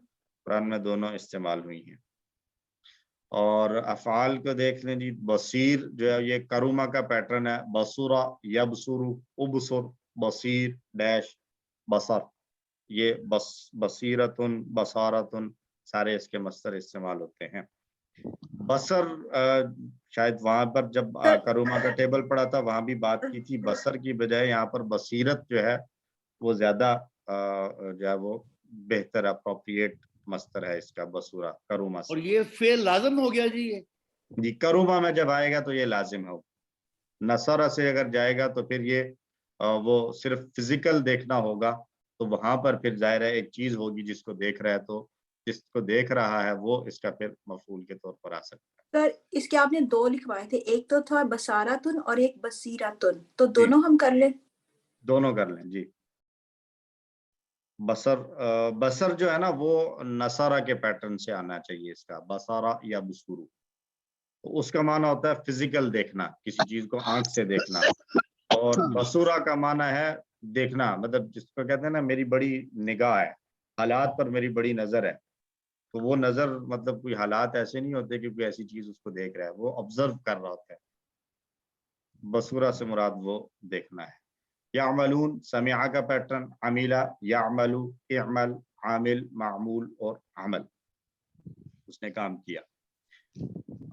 S1: قرآن میں دونوں استعمال ہوئی ہیں. اور افعال کو دیکھ لیں جی. بصیر جو ہے یہ کروما کا پیٹرن ہے, بصورا یبصرو ابصر بصیر ڈیش بصر, یہ بصیرتن بصارتن سارے اس کے مصدر استعمال ہوتے ہیں. بصر شاید وہاں پر جب کروما کا ٹیبل پڑا تھا وہاں بھی بات کی تھی, بصر کی بجائے یہاں پر بصیرت جو ہے وہ زیادہ جو ہے وہ بہتر اپروپریٹ مصدر ہے اس کا, بصورا کروما سے.
S4: اور یہ فعل لازم ہو گیا جی. یہ
S1: جی کروما میں جب آئے گا تو یہ لازم ہو. نصرہ سے اگر جائے گا تو پھر یہ وہ صرف فزیکل دیکھنا ہوگا, تو وہاں پر پھر ظاہر ہے ایک چیز ہوگی جس کو دیکھ رہا ہے, تو جس کو دیکھ رہا ہے وہ اس کا پھر مفعول کے طور پر آ سکتا ہے.
S2: سر اس کے آپ نے دو لکھوائے تھے, ایک تو تھا بصارتن اور ایک بصیرتن, تو دونوں ہم کر لیں؟ دونوں
S1: کر لیں جی. بصر جو ہے نا وہ نصارہ کے پیٹرن سے آنا چاہیے اس کا, بصارہ یا بصورو. تو اس کا معنی ہوتا ہے فزیکل دیکھنا, کسی چیز کو آنکھ سے دیکھنا. اور بصورہ کا معنی ہے دیکھنا, مطلب جس کو کہتے ہیں نا میری بڑی نگاہ ہے, حالات پر میری بڑی نظر ہے. تو وہ نظر مطلب کوئی حالات ایسے نہیں ہوتے کہ کوئی ایسی چیز اس کو دیکھ رہا ہے, وہ آبزرو کر رہا ہوتا ہے. بصورہ سے مراد وہ دیکھنا ہے. یعملون سمع کا پیٹرن, عمیلا یعملو اعمل عامل معمول اور عمل, اس نے کام کیا.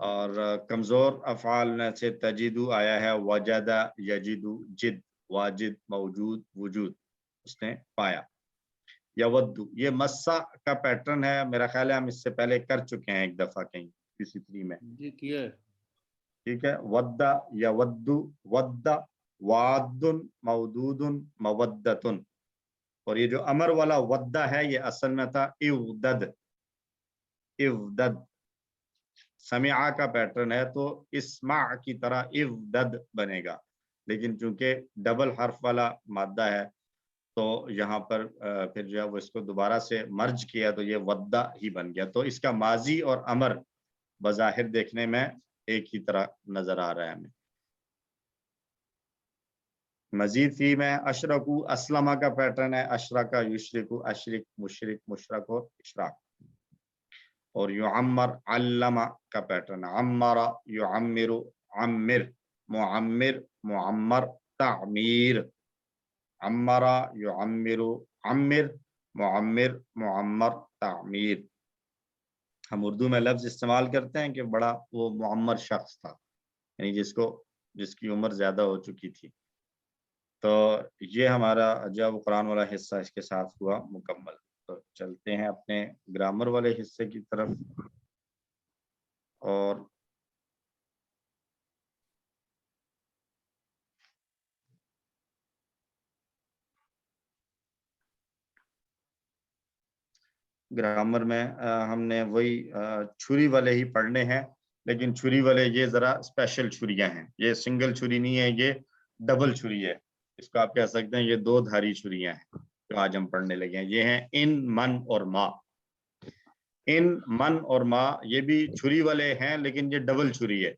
S1: اور کمزور افعال سے تجدو آیا ہے, وجد یجدو جد واجد موجود وجود, اس نے پایا. یودو یہ مسا کا پیٹرن ہے, میرا خیال ہے ہم اس سے پہلے کر چکے ہیں ایک دفعہ کہیں کسی تھری میں.
S4: جی کیا ہے.
S1: ٹھیک ہے, ودا یودو ودا واد مودود مودتن. اور یہ جو امر والا ودا ہے یہ اصل میں تھا اودد. اودد سمع کا پیٹرن ہے تو اسمع کی طرح اودد بنے گا, لیکن چونکہ ڈبل حرف والا مادہ ہے تو یہاں پر پھر جو ہے وہ اس کو دوبارہ سے مرج کیا تو یہ ودا ہی بن گیا. تو اس کا ماضی اور امر بظاہر دیکھنے میں ایک ہی طرح نظر آ رہا ہے ہمیں. مزید فی میں اشرکو اسلمہ کا پیٹرن ہے, اشرکا یشرکو اشرک مشرک مشرک اور اشراک. اور یعمر علمہ کا پیٹرن, عمر یعمر عمر معمر معمر تعمیر. عمر یعمر عمر معمر معمر تعمیر. ہم اردو میں لفظ استعمال کرتے ہیں کہ بڑا وہ معمر شخص تھا, یعنی جس کی عمر زیادہ ہو چکی تھی. تو یہ ہمارا جب قرآن والا حصہ اس کے ساتھ ہوا مکمل. تو چلتے ہیں اپنے گرامر والے حصے کی طرف. اور گرامر میں ہم نے وہی چھری والے ہی پڑھنے ہیں, لیکن چھری والے یہ ذرا اسپیشل چھریاں ہیں, یہ سنگل چھری نہیں ہے, یہ ڈبل چھری ہے. اس کو آپ کہہ سکتے ہیں یہ دو دھاری چھریاں ہیں جو آج ہم پڑھنے لگے ہیں. یہ ہیں ان من اور ما. ان من اور ما یہ بھی چھری والے ہیں لیکن یہ ڈبل چھری ہے.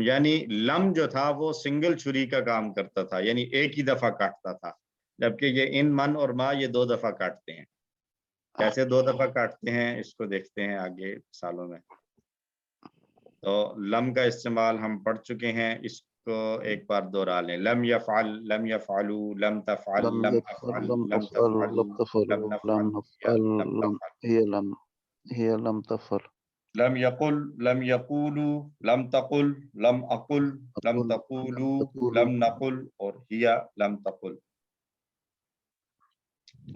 S1: یعنی لم جو تھا وہ سنگل چھری کا کام کرتا تھا, یعنی ایک ہی دفعہ کاٹتا تھا, جبکہ یہ ان من اور ما یہ دو دفعہ کاٹتے ہیں. کیسے دو دفعہ کاٹتے ہیں اس کو دیکھتے ہیں آگے سالوں میں. تو لم کا استعمال ہم پڑھ چکے ہیں, اس کو ایک بار دوہرا لیں. لم یفعل لم یفعلو لم تفعل لم افعل لم تفعلو لم نفعل
S5: هي لم تفعل
S1: لم يقل لم يقولوا لم تقل لم اقل لم تقولوا لم نقل اور هي لم تقل.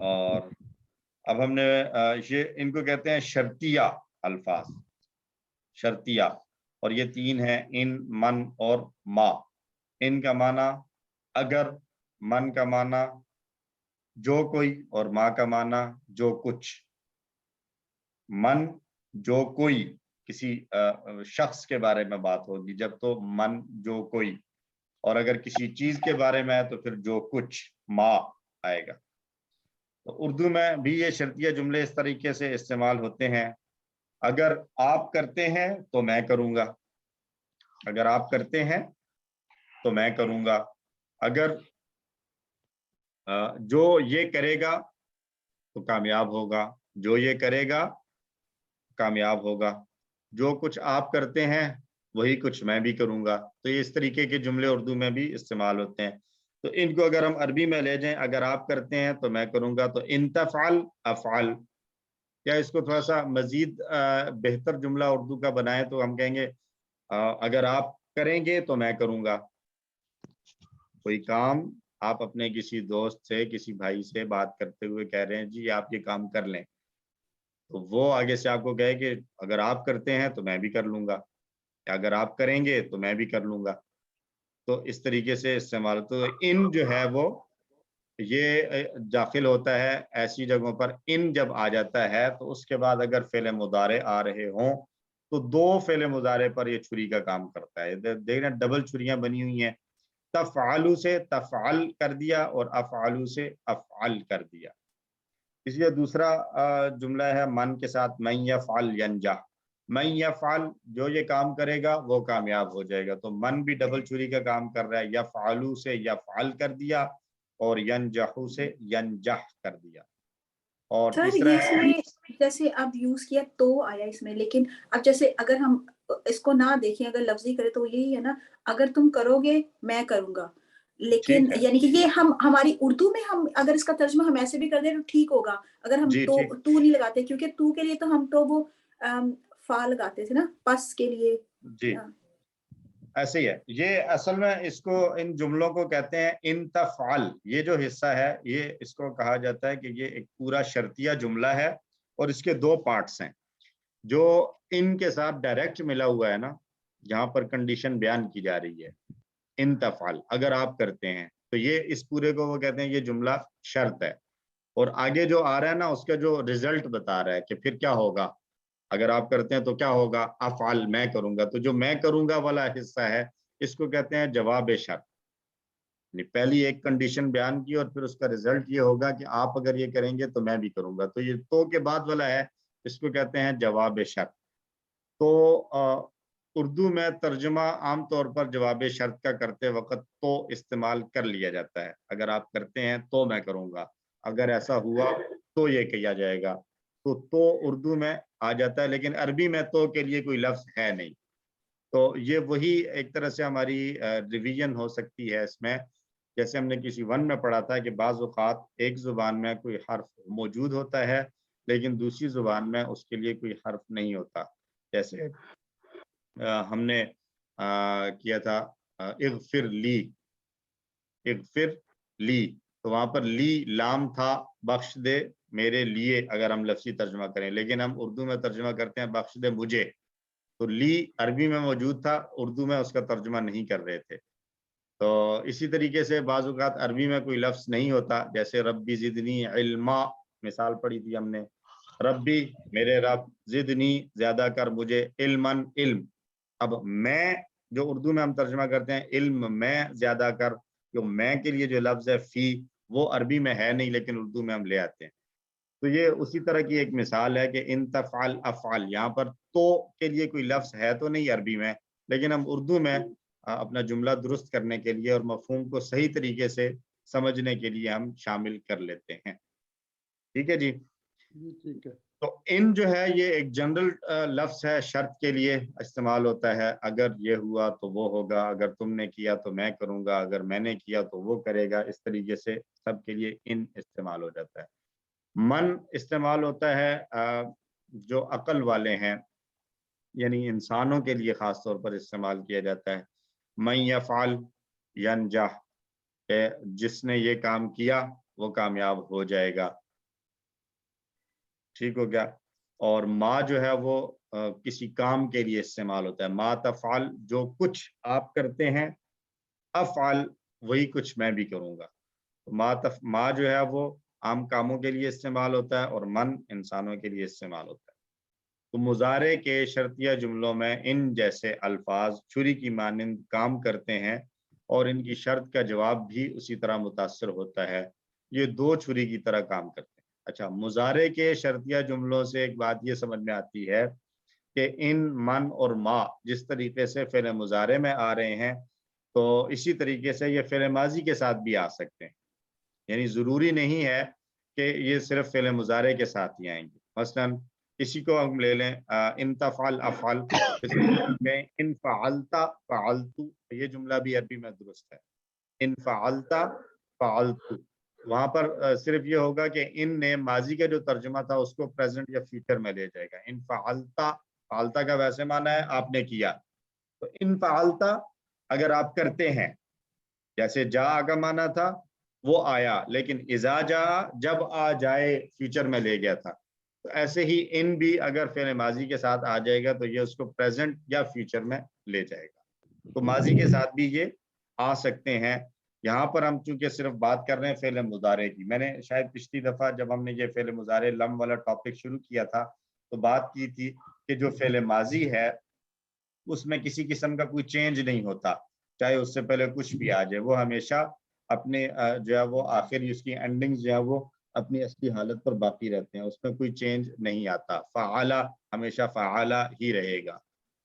S1: اور اب ہم نے یہ ان کو کہتے ہیں شرطیہ الفاظ, شرطیہ. اور یہ تین ہیں, ان من اور ما. ان کا معنی اگر, من کا معنی جو کوئی اور ما کا معنی جو کچھ. من جو کوئی کسی شخص کے بارے میں بات ہوگی جب تو من جو کوئی, اور اگر کسی چیز کے بارے میں ہے تو پھر جو کچھ ما آئے گا. تو اردو میں بھی یہ شرطیہ جملے اس طریقے سے استعمال ہوتے ہیں. اگر آپ کرتے ہیں تو میں کروں گا, اگر آپ کرتے ہیں تو میں کروں گا, اگر جو یہ کرے گا تو کامیاب ہوگا, جو یہ کرے گا کامیاب ہوگا, جو کچھ آپ کرتے ہیں وہی کچھ میں بھی کروں گا. تو یہ اس طریقے کے جملے اردو میں بھی استعمال ہوتے ہیں. تو ان کو اگر ہم عربی میں لے جائیں, اگر آپ کرتے ہیں تو میں کروں گا, تو ان تفعل افعل. یا اس کو تھوڑا سا مزید بہتر جملہ اردو کا بنائیں تو ہم کہیں گے اگر آپ کریں گے تو میں کروں گا. کوئی کام آپ اپنے کسی دوست سے, کسی بھائی سے بات کرتے ہوئے کہہ رہے ہیں جی آپ یہ کام کر لیں, تو وہ آگے سے آپ کو کہے کہ اگر آپ کرتے ہیں تو میں بھی کر لوں گا, یا اگر آپ کریں گے تو میں بھی کر لوں گا. تو اس طریقے سے استعمال. تو ان جو ہے وہ یہ داخل ہوتا ہے ایسی جگہوں پر. ان جب آ جاتا ہے تو اس کے بعد اگر فعل مضارع آ رہے ہوں تو دو فعل مضارع پر یہ چھری کا کام کرتا ہے. دیکھنا ڈبل چھریاں بنی ہوئی ہیں, تفعلو سے تفعل کر دیا اور افعلو سے افعل کر دیا. اس لیے دوسرا جملہ ہے من کے ساتھ, من یفعل ینجح. من یفعل جو یہ کام کرے گا وہ کامیاب ہو جائے گا. تو من بھی ڈبل چھری کا کام کر رہا ہے, یفعلو سے یفعل کر دیا اور ینجحو سے ینجح کر دیا. اور
S2: سر
S1: تیسرا
S2: یہ اس میں جیسے اب یوز کیا تو آیا اس میں, لیکن اب جیسے اگر ہم اس کو نہ دیکھیں, اگر لفظی کرے تو یہی ہے نا, اگر تم کرو گے میں کروں گا. لیکن یعنی کہ یہ ہماری اردو میں ہم اگر اس کا ترجمہ ہم ایسے بھی کر دیں تو ٹھیک ہوگا, اگر ہم
S1: جی
S2: تو نہیں لگاتے, کیونکہ تو کے لیے تو ہم تو وہ فا لگاتے تھے نا, پس کے لیے.
S1: جی ایسے ہی ہے. یہ اصل میں اس کو ان جملوں کو کہتے ہیں ان تفعل. یہ جو حصہ ہے یہ اس کو کہا جاتا ہے کہ یہ ایک پورا شرطیہ جملہ ہے اور اس کے دو پارٹس ہیں. جو ان کے ساتھ ڈائریکٹ ملا ہوا ہے نا, جہاں پر کنڈیشن بیان کی جا رہی ہے, ان تفعل اگر آپ کرتے ہیں, تو یہ اس پورے کو وہ کہتے ہیں یہ جملہ شرط ہے. اور آگے جو آ رہا ہے نا اس کا جو ریزلٹ بتا رہا ہے کہ پھر کیا ہوگا, اگر آپ کرتے ہیں تو کیا ہوگا, افعل میں کروں گا. تو جو میں کروں گا والا حصہ ہے اس کو کہتے ہیں جواب شرط. پہلی ایک کنڈیشن بیان کی اور پھر اس کا ریزلٹ یہ ہوگا کہ آپ اگر یہ کریں گے تو میں بھی کروں گا. تو یہ تو کے بعد والا ہے اس کو کہتے ہیں جواب شرط. تو اردو میں ترجمہ عام طور پر جواب شرط کا کرتے وقت تو استعمال کر لیا جاتا ہے. اگر آپ کرتے ہیں تو میں کروں گا, اگر ایسا ہوا تو یہ کیا جائے گا. تو اردو میں آ جاتا ہے, لیکن عربی میں تو کے لیے کوئی لفظ ہے نہیں. تو یہ وہی ایک طرح سے ہماری ریویژن ہو سکتی ہے اس میں, جیسے ہم نے کسی ون میں پڑھا تھا کہ بعض اوقات ایک زبان میں کوئی حرف موجود ہوتا ہے لیکن دوسری زبان میں اس کے لیے کوئی حرف نہیں ہوتا. جیسے ہم نے کیا تھا اغفر لی, اغفر لی, تو وہاں پر لی لام تھا, بخش دے میرے لیے اگر ہم لفظی ترجمہ کریں, لیکن ہم اردو میں ترجمہ کرتے ہیں بخش دے مجھے. تو لی عربی میں موجود تھا, اردو میں اس کا ترجمہ نہیں کر رہے تھے. تو اسی طریقے سے بعض اوقات عربی میں کوئی لفظ نہیں ہوتا, جیسے ربی زدنی علما مثال پڑھی تھی ہم نے, ربی میرے رب, زدنی زیادہ کر مجھے, علمن علم. اب میں جو اردو میں ہم ترجمہ کرتے ہیں علم میں زیادہ کر, جو میں کے لیے جو لفظ ہے فی وہ عربی میں ہے نہیں لیکن اردو میں ہم لے آتے ہیں. تو یہ اسی طرح کی ایک مثال ہے کہ ان تفعل افعل, یہاں پر تو کے لیے کوئی لفظ ہے تو نہیں عربی میں, لیکن ہم اردو میں اپنا جملہ درست کرنے کے لیے اور مفہوم کو صحیح طریقے سے سمجھنے کے لیے ہم شامل کر لیتے ہیں. ٹھیک ہے جی.
S4: ٹھیک ہے.
S1: تو ان جو ہے یہ ایک جنرل لفظ ہے, شرط کے لیے استعمال ہوتا ہے. اگر یہ ہوا تو وہ ہوگا, اگر تم نے کیا تو میں کروں گا, اگر میں نے کیا تو وہ کرے گا. اس طریقے سے سب کے لیے ان استعمال ہو جاتا ہے. من استعمال ہوتا ہے جو عقل والے ہیں, یعنی انسانوں کے لیے خاص طور پر استعمال کیا جاتا ہے. من یفعل ینجح, جس نے یہ کام کیا وہ کامیاب ہو جائے گا. ٹھیک ہو گیا. اور ما جو ہے وہ کسی کام کے لیے استعمال ہوتا ہے. ما تفعل جو کچھ آپ کرتے ہیں, افعل وہی کچھ میں بھی کروں گا. ما جو ہے وہ عام کاموں کے لیے استعمال ہوتا ہے اور من انسانوں کے لیے استعمال ہوتا ہے. تو مضارع کے شرطیہ جملوں میں ان جیسے الفاظ چھری کی مانند کام کرتے ہیں اور ان کی شرط کا جواب بھی اسی طرح متاثر ہوتا ہے. یہ دو چھری کی طرح کام کرتے ہیں. اچھا، مضارع کے شرطیہ جملوں سے ایک بات یہ سمجھ میں آتی ہے کہ ان، من اور ما جس طریقے سے فعل مضارع میں آ رہے ہیں تو اسی طریقے سے یہ فعل ماضی کے ساتھ بھی آ سکتے ہیں. یعنی ضروری نہیں ہے کہ یہ صرف فعل مضارع کے ساتھ ہی آئیں گے. مثلاً اسی کو ہم لے لیں ان تفعل افعل، ان فعلتا فعلتو، یہ جملہ بھی عربی میں درست ہے. ان فعلتا فعلتو، وہاں پر صرف یہ ہوگا کہ ان نے ماضی کا جو ترجمہ تھا اس کو پریزنٹ یا فیوچر میں لے جائے گا. ان فعلتا، فعلتا کا ویسے معنی ہے آپ نے کیا، تو ان فعلتا اگر آپ کرتے ہیں، جیسے جا کا معنی تھا وہ آیا، لیکن اذا جا جب آ جائے فیوچر میں لے گیا تھا. تو ایسے ہی ان بھی اگر فعل ماضی کے ساتھ آ جائے گا تو یہ اس کو پریزنٹ یا فیوچر میں لے جائے گا. تو ماضی کے ساتھ بھی یہ آ سکتے ہیں. یہاں پر ہم چونکہ صرف بات کر رہے ہیں فعل مضارع کی. میں نے شاید پچھلی دفعہ جب ہم نے یہ فعل مضارع لم والا ٹاپک شروع کیا تھا تو بات کی تھی کہ جو فعل ماضی ہے اس میں کسی قسم کا کوئی چینج نہیں ہوتا، چاہے اس سے پہلے کچھ بھی آ جائے، وہ ہمیشہ اپنے جو ہے وہ آخر اس کی اینڈنگ جو ہے وہ اپنی اصلی حالت پر باقی رہتے ہیں، اس میں کوئی چینج نہیں آتا. فعلا ہمیشہ فعلا ہی رہے گا،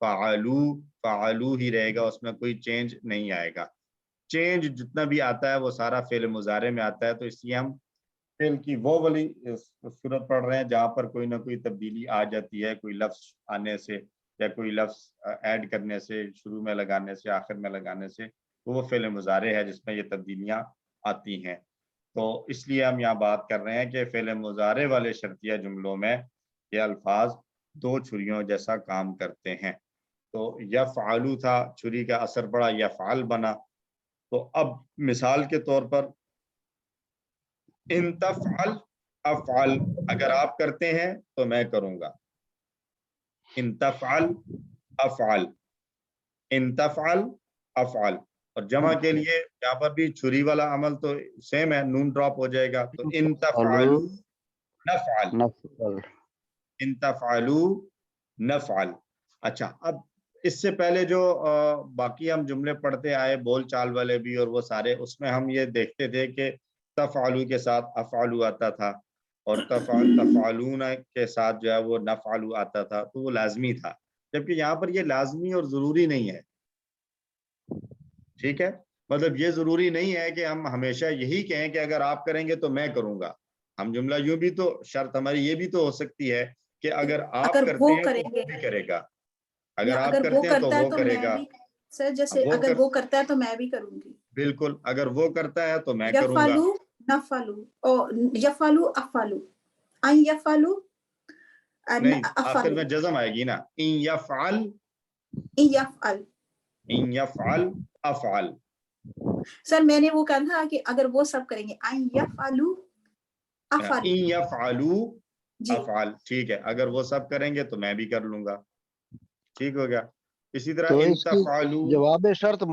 S1: فعلو فعلو ہی رہے گا، اس میں کوئی چینج نہیں آئے گا. چینج جتنا بھی آتا ہے وہ سارا فعل مضارع میں آتا ہے. تو اس لیے ہم فعل کی وہ والی صورت پڑھ رہے ہیں جہاں پر کوئی نہ کوئی تبدیلی آ جاتی ہے، کوئی لفظ آنے سے یا کوئی لفظ ایڈ کرنے سے، شروع میں لگانے سے، آخر میں لگانے سے، وہ فعل مضارع ہے جس میں یہ تبدیلیاں آتی ہیں. تو اس لیے ہم یہاں بات کر رہے ہیں کہ فعل مضارع والے شرطیہ جملوں میں یہ الفاظ دو چھریوں جیسا کام کرتے ہیں. تو یفعلو تھا، چھری کا اثر پڑا یفعل بنا. تو اب مثال کے طور پر ان تفعل افعل، اگر آپ کرتے ہیں تو میں کروں گا. ان تفعل افعل، ان تفعل افعل. اور جمع کے لیے یہاں پر بھی چھری والا عمل تو سیم ہے، نون ڈراپ ہو جائے گا. تو ان تفعلوا نفعل، ان تفعلوا نفعل. اچھا، اب اس سے پہلے جو باقی ہم جملے پڑھتے آئے بول چال والے بھی اور وہ سارے، اس میں ہم یہ دیکھتے تھے کہ تفعلوا کے ساتھ افعلوا آتا تھا اور تفعلون کے ساتھ جو ہے وہ نفعلوا آتا تھا، تو وہ لازمی تھا. جبکہ یہاں پر یہ لازمی اور ضروری نہیں ہے. ٹھیک ہے، مطلب یہ ضروری نہیں ہے کہ ہم ہمیشہ یہی کہیں کہ اگر آپ کریں گے تو میں کروں گا. ہم جملہ یوں بھی تو، شرط ہماری یہ بھی تو ہو سکتی ہے کہ اگر آپ کرتے ہیں تو وہ بھی کرے گا، اگر آپ کرتے ہیں تو وہ کرے گا.
S2: سر جیسے اگر وہ کرتا ہے تو میں بھی کروں گی. بالکل،
S1: اگر وہ کرتا ہے تو میں کروں گا.
S2: نفعلوا اور یفعلوا افعلوا، ان یفعلوا
S1: نہیں، آخر میں جزم آئے گی نا. ان یفعل،
S2: ان یفعل،
S1: ان یفعل افعل.
S2: سر میں نے وہ کہا تھا کہ اگر وہ سب کریں گے ان یفعلوا افعل،
S1: ان یفعلوا افعل. ٹھیک ہے، اگر وہ سب کریں گے تو میں بھی کر لوں گا. ٹھیک ہو گیا. اسی طرح
S5: تو
S1: ان
S5: اس کی
S1: تفعلوا،
S5: جواب شرط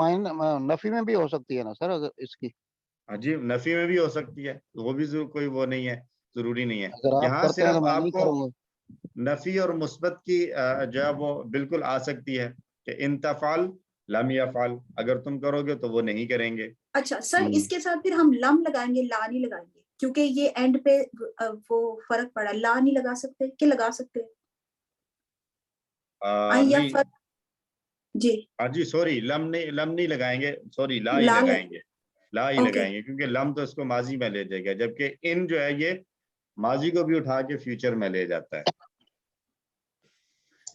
S5: نفی میں بھی ہو سکتی ہے نا سر اگر اس کی؟
S1: ہاں جی، نفی میں بھی ہو سکتی ہے، وہ بھی کوئی وہ نہیں ہے، ضروری نہیں ہے.
S5: اگر آپ
S1: یہاں
S5: کرتے ہیں تو
S1: صرف
S5: میں
S1: آپ
S5: نہیں
S1: کو
S5: کروں گا.
S1: نفی اور مثبت کی جو ہے وہ بالکل آ سکتی ہے کہ ان تفعل لم یفعل، اگر تم کرو گے تو وہ نہیں کریں گے.
S2: اچھا سر، اس کے ساتھ پھر ہم لم لگائیں گے، لا نہیں لگائیں گے، کیونکہ یہ اینڈ پہ وہ فرق پڑا. لا نہیں لگا سکتے کہ لگا سکتے؟
S1: نہیں،
S2: جی
S1: ہاں جی، سوری، لم نہیں لگائیں گے، سوری، لا ہی لگائیں گے، لا ہی لگائیں گے، کیونکہ لم تو اس کو ماضی میں لے جائے گا، جبکہ ان جو ہے یہ ماضی کو بھی اٹھا کے فیوچر میں لے جاتا ہے.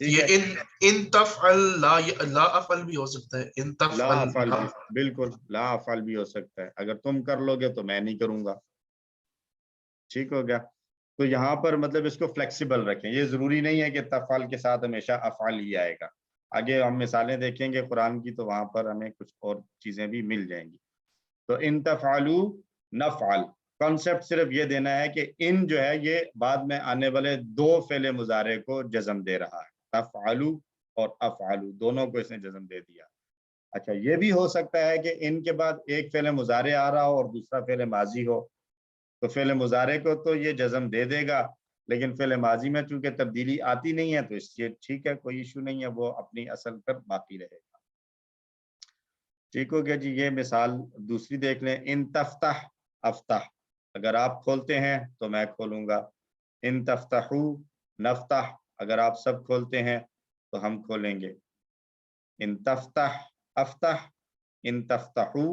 S6: یہ ان تفعل لا افعل بھی ہو سکتا ہے. ان
S1: لا
S6: تفعل
S1: افعل بھی، بالکل لا افعل بھی ہو سکتا ہے. اگر تم کر لو گے تو میں نہیں کروں گا. ٹھیک ہو گیا. تو یہاں پر مطلب اس کو فلیکسیبل رکھیں، یہ ضروری نہیں ہے کہ تفعل کے ساتھ ہمیشہ افعل ہی آئے گا. آگے ہم مثالیں دیکھیں گے قرآن کی تو وہاں پر ہمیں کچھ اور چیزیں بھی مل جائیں گی. تو ان تفعلوا نفعل، کانسیپٹ صرف یہ دینا ہے کہ ان جو ہے یہ بعد میں آنے والے دو فعل مضارع کو جزم دے رہا ہے، تفعلوا اور افعلوا دونوں کو اس نے جزم دے دیا. اچھا، یہ بھی ہو سکتا ہے کہ ان کے بعد ایک فعل مضارع آ رہا ہو اور دوسرا فعل ماضی ہو، تو فعل مضارع کو تو یہ جزم دے دے گا، لیکن فعل ماضی میں چونکہ تبدیلی آتی نہیں ہے تو اس سے ٹھیک ہے، کوئی ایشو نہیں ہے، وہ اپنی اصل پر باقی رہے گا. ٹھیک ہو گیا جی. یہ مثال دوسری دیکھ لیں. ان تفتح افتح, اگر آپ کھولتے ہیں تو میں کھولوں گا. ان تفتحو نفتح, اگر آپ سب کھولتے ہیں تو ہم کھولیں گے. ان تفتح افتح, ان تفتحو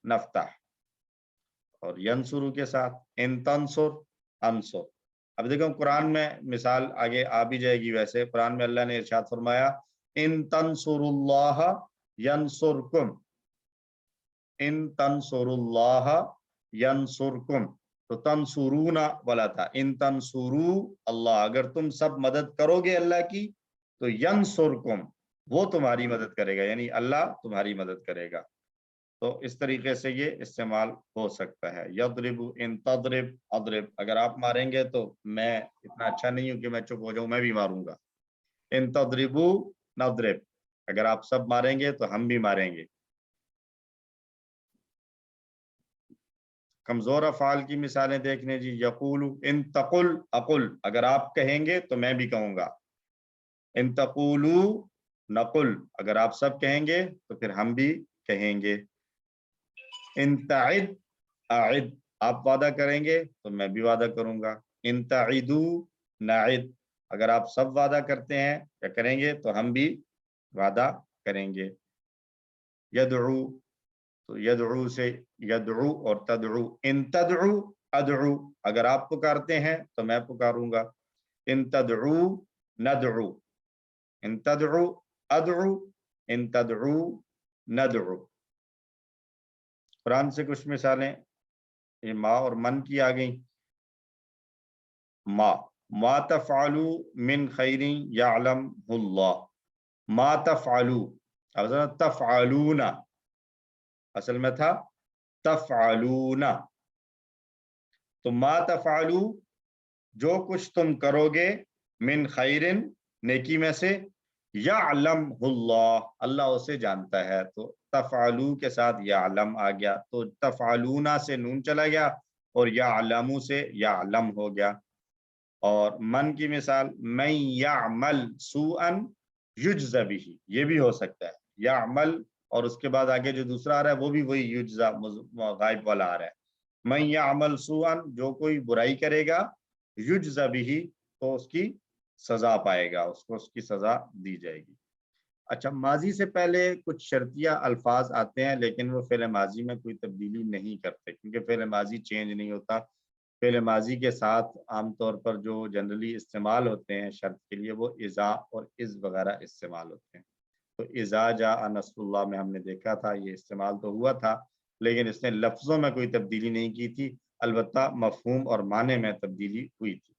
S1: نفتح. اور ینصرو کے ساتھ ان تنصر انصر. اب دیکھو قرآن میں مثال آگے آ بھی جائے گی. ویسے قرآن میں اللہ نے ارشاد فرمایا ان تنصر اللہ ینصرکم, ان تنصر اللہ ینصرکم. تو تنصرون والا تھا, ان تنصرو اللہ, اگر تم سب مدد کرو گے اللہ کی تو ینصرکم, وہ تمہاری مدد کرے گا, یعنی اللہ تمہاری مدد کرے گا. تو اس طریقے سے یہ استعمال ہو سکتا ہے. یضرب ان تضرب اضرب, اگر آپ ماریں گے تو میں اتنا اچھا نہیں ہوں کہ میں چپ ہو جاؤں, میں بھی ماروں گا. ان تضربو نضرب, اگر آپ سب ماریں گے تو ہم بھی ماریں گے. کمزور افعال کی مثالیں دیکھنے جی. یقول ان تقل اقل, اگر آپ کہیں گے تو میں بھی کہوں گا. ان تقولو نقل, اگر آپ سب کہیں گے تو پھر ہم بھی کہیں گے. ان تعد اعد, آپ وعدہ کریں گے تو میں بھی وعدہ کروں گا. ان تعدو نعد, اگر آپ سب وعدہ کرتے ہیں یا کریں گے تو ہم بھی وعدہ کریں گے. یدعو, تو یدعو سے یدعو اور تدعو. ان تدعو ادعو, اگر آپ پکارتے ہیں تو میں پکاروں گا. ان تدعو ندعو, ان تدعو ادعو, ان تدعو ندعو. قرآن سے کچھ مثالیں یہ ما اور من کی آ گئیں. ما تفعلوا من خیر یعلمہ اللہ, ما تفعلوا, تفعلون, اصل میں تھا تفعلون. تو ما تفعلوا, جو کچھ تم کرو گے, من خیر, نیکی میں سے, یعلمہ اللہ, اللہ اسے جانتا ہے. تو تفعلو کے ساتھ یعلم آ گیا, تو تفعلون سے نون چلا گیا اور یعلم سے یعلم ہو گیا. اور من کی مثال من یعمل سوءا یجز بہ, یہ بھی ہو سکتا ہے. یعمل اور اس کے بعد آگے جو دوسرا آ رہا ہے وہ بھی وہی یجزا غائب والا آ رہا ہے. من یعمل سوءا, جو کوئی برائی کرے گا, یجز بہ, تو اس کی سزا پائے گا, اس کو اس کی سزا دی جائے گی. اچھا, ماضی سے پہلے کچھ شرطیہ الفاظ آتے ہیں لیکن وہ فعل ماضی میں کوئی تبدیلی نہیں کرتے, کیونکہ فعل ماضی چینج نہیں ہوتا. فعل ماضی کے ساتھ عام طور پر جو جنرلی استعمال ہوتے ہیں شرط کے لیے وہ اذا اور اذ وغیرہ استعمال ہوتے ہیں. تو اذا جاء نصر اللہ میں ہم نے دیکھا تھا یہ استعمال تو ہوا تھا, لیکن اس نے لفظوں میں کوئی تبدیلی نہیں کی تھی, البتہ مفہوم اور معنی میں تبدیلی ہوئی تھی.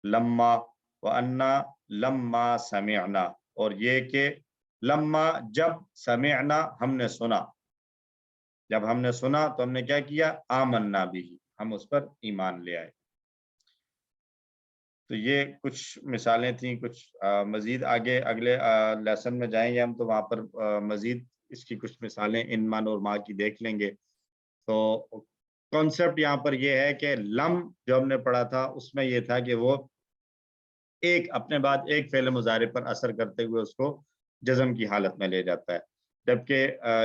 S1: لما وانا لما سمعنا, اور یہ کہ لما جب, سمعنا ہم نے سنا, جب ہم نے سنا تو ہم نے کیا کیا, آمنا بھی, ہم اس پر ایمان لے آئے. تو یہ کچھ مثالیں تھیں. کچھ مزید آگے اگلے لیسن میں جائیں گے ہم تو وہاں پر مزید اس کی کچھ مثالیں ان من اور ما کی دیکھ لیں گے. تو کانسیپٹ یہاں پر یہ ہے کہ لم جو ہم نے پڑھا تھا اس میں یہ تھا کہ وہ ایک اپنے بعد ایک فعل مضارع پر اثر کرتے ہوئے اس کو جزم کی حالت میں لے جاتا ہے, جبکہ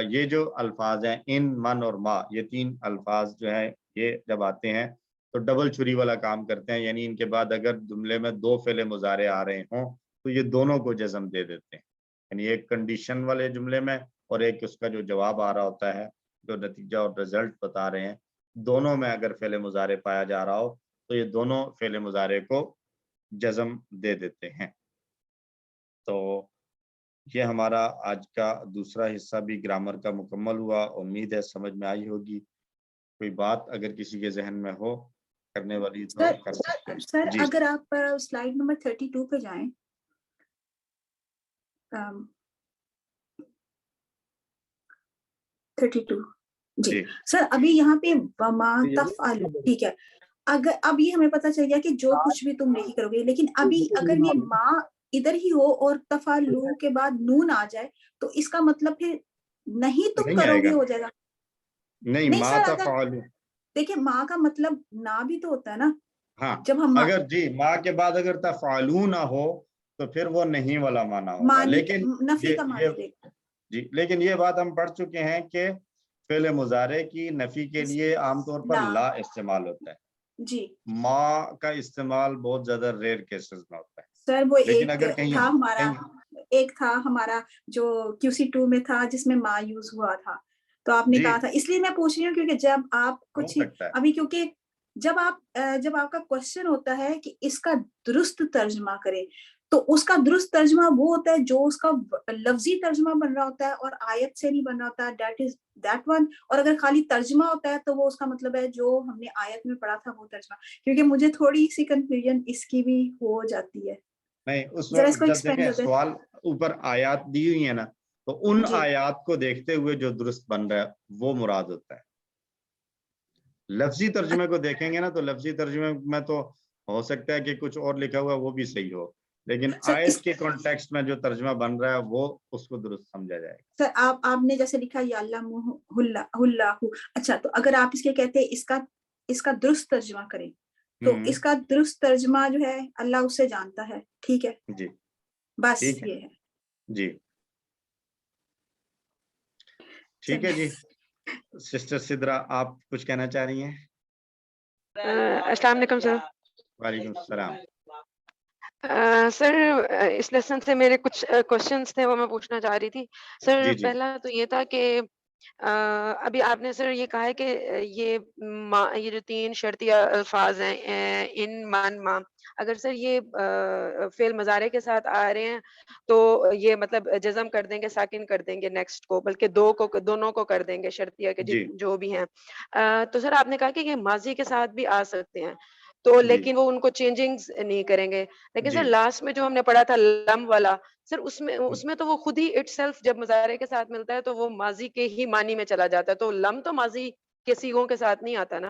S1: یہ جو الفاظ ہیں ان من اور ما, یہ تین الفاظ جو ہیں یہ جب آتے ہیں تو ڈبل چھری والا کام کرتے ہیں, یعنی ان کے بعد اگر جملے میں دو فعل مضارع آ رہے ہوں تو یہ دونوں کو جزم دے دیتے ہیں, یعنی ایک کنڈیشن والے جملے میں اور ایک اس کا جو جواب آ رہا ہوتا ہے, جو نتیجہ اور رزلٹ بتا رہے ہیں, دونوں میں اگر فعل مضارع پایا جا رہا ہو تو یہ دونوں فعل مضارع کو جزم دے دیتے ہیں. تو یہ ہمارا آج کا دوسرا حصہ بھی گرامر کا مکمل ہوا. امید ہے سمجھ میں آئی ہوگی. کوئی بات اگر کسی کے ذہن میں ہو کرنے والی تو کر سکتے ہیں.
S2: سر
S1: جی
S2: اگر آپ سلائیڈ نمبر 32 پہ جائیں, 32 جی سر, ابھی یہاں پہ وما تفعلوا, ٹھیک ہے, اگر اب یہ ہمیں پتہ چل گیا کہ جو کچھ بھی تم نہیں کرو گے, لیکن ابھی اگر یہ ما ادھر ہی ہو اور تفعلوا کے بعد نون آ جائے تو اس کا مطلب پھر نہیں تم کرو گے ہو جائے گا.
S1: نہیں سر, اگر
S2: دیکھیں ماں کا مطلب نہ بھی تو ہوتا ہے نا.
S1: ہاں,
S2: جب ہم
S1: اگر جی ماں کے بعد اگر تفعلوا نہ ہو تو پھر وہ نہیں والا معنی ہوگا, لیکن
S2: نفی کا معنی دیکھتا.
S1: جی لیکن یہ بات ہم پڑھ چکے ہیں کہ فعل مضارع کی نفی کے لیے عام طور پر لا استعمال ہوتا ہے
S2: جی
S1: ما کا استعمال بہت زیادہ ریئر کیسز میں ہوتا ہے.
S2: سر وہ
S1: لیکن
S2: ایک
S1: اگر کہیں
S2: تھا ہمارا ایک تھا ہمارا جو QC2 میں تھا جس میں ما یوز ہوا تھا تو آپ نے کہا تھا, اس لیے میں پوچھ رہی ہوں کیونکہ جب آپ کچھ ابھی کیونکہ جب آپ کا کوشچن ہوتا ہے کہ اس کا درست ترجمہ کریں تو اس کا درست ترجمہ وہ ہوتا ہے جو اس کا لفظی ترجمہ بن رہا ہوتا ہے اور آیت سے نہیں بن رہا ہوتا ہے, دیٹ از دیٹ ون. اور اگر خالی ترجمہ ہوتا ہے تو وہ اس کا مطلب ہے جو ہم نے آیت میں پڑھا تھا وہ ترجمہ, کیونکہ مجھے تھوڑی سی کنفیوژن اس کی بھی ہو جاتی ہے.
S1: نہیں اس وقت جب دیکھیں سوال اوپر آیات دی ہوئی ہیں نا تو ان آیات کو دیکھتے ہوئے جو درست بن رہا ہے وہ مراد ہوتا ہے. لفظی ترجمے کو دیکھیں گے نا تو لفظی ترجمے میں تو ہو سکتا ہے کہ کچھ اور لکھا ہوا وہ بھی صحیح ہو, لیکن آیت کے کانٹیکسٹ میں جو ترجمہ بن رہا ہے وہ اس کو درست سمجھا جائے گا.
S2: سر آپ نے جیسے لکھا یا اللہ, اچھا تو اگر آپ اس کے کہتے ہیں اس کا درست ترجمہ کریں تو اس کا درست ترجمہ جو ہے اللہ اسے جانتا ہے, ٹھیک ہے
S1: جی
S2: بس یہ ہے
S1: جی ٹھیک ہے. جی سسٹر سدرا آپ کچھ کہنا چاہ رہی ہیں؟
S7: السلام علیکم سر.
S1: وعلیکم السلام.
S7: سر اس لیسن سے میرے کچھ کوشچنس تھے وہ میں پوچھنا چاہ رہی تھی سر. پہلا تو یہ تھا کہ ابھی آپ نے سر یہ کہا ہے کہ یہ جو 3 شرطیہ الفاظ ہیں ان من ما, اگر سر یہ فعل مضارع کے ساتھ آ رہے ہیں تو یہ مطلب جزم کر دیں گے, ساکن کر دیں گے نیکسٹ کو, بلکہ دونوں کو کر دیں گے شرطیہ کے جو بھی ہیں. تو سر آپ نے کہا کہ یہ ماضی کے ساتھ بھی آ سکتے ہیں تو لیکن وہ ان کو چینجنگ نہیں کریں گے. لیکن سر لاسٹ میں جو ہم نے پڑھا تھا لم والا سر اس میں تو وہ خود ہی اٹ سیلف جب مضارع کے ساتھ ملتا ہے تو وہ ماضی کے ہی معنی میں چلا جاتا ہے, تو لم تو ماضی کے صیغوں کے ساتھ نہیں آتا نا؟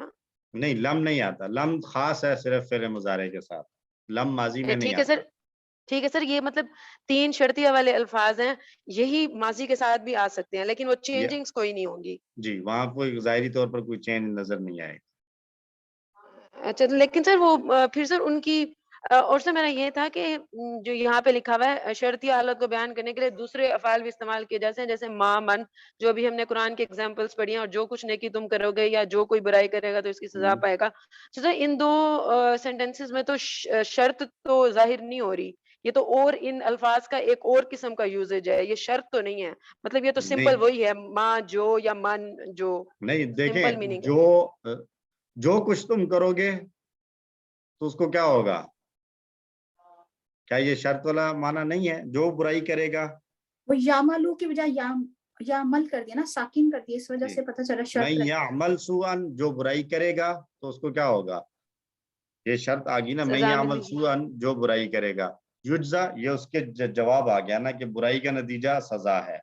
S1: نہیں لم نہیں آتا, لم خاص ہے صرف فعل مضارع کے ساتھ, لم ماضی میں نہیں آتا.
S7: ٹھیک ہے سر, یہ مطلب 3 شرطیہ والے الفاظ ہیں یہی ماضی کے ساتھ بھی آ سکتے ہیں لیکن وہ چینجنگز کوئی نہیں ہوں گی.
S1: جی وہاں کوئی ظاہری طور پر کوئی چینج نظر نہیں آئے.
S7: اچھا لیکن سر وہ پھر سر ان کی اور سر میرا یہ تھا کہ جو یہاں پہ لکھا ہوا ہے شرطی حالت کو بیان کرنے کے لیے دوسرے افعال بھی استعمال کیے جاتے ہیں جیسے ما من, جو بھی ہم نے قرآن کے ایگزامپلس پڑھی ہیں, اور جو کچھ نیکی تم کرو گے یا جو کوئی برائی کرے گا تو اس کی سزا پائے گا. تو سر ان 2 سینٹینسز میں تو شرط تو ظاہر نہیں ہو رہی, یہ تو اور ان الفاظ کا ایک اور قسم کا یوزیج ہے, یہ شرط تو نہیں ہے. مطلب یہ تو سمپل وہی ہے ما جو یا من جو.
S1: نہیں دیکھیں جو کچھ تم کرو گے تو اس کو کیا ہوگا, کیا یہ شرط والا معنی نہیں ہے؟ جو برائی کرے گا
S2: وہ یعملو کی بجائے یعمل کر دیا نا, ساکن کر دیا, اس وجہ سے پتہ چلا شرط.
S1: نہیں یعمل سوءن, جو برائی کرے گا تو اس کو کیا ہوگا, یہ شرط آ گئی نا, میں یعمل سوءن جو برائی کرے گا. یجزا یہ اس کے جواب آ گیا نا کہ برائی کا نتیجہ سزا ہے.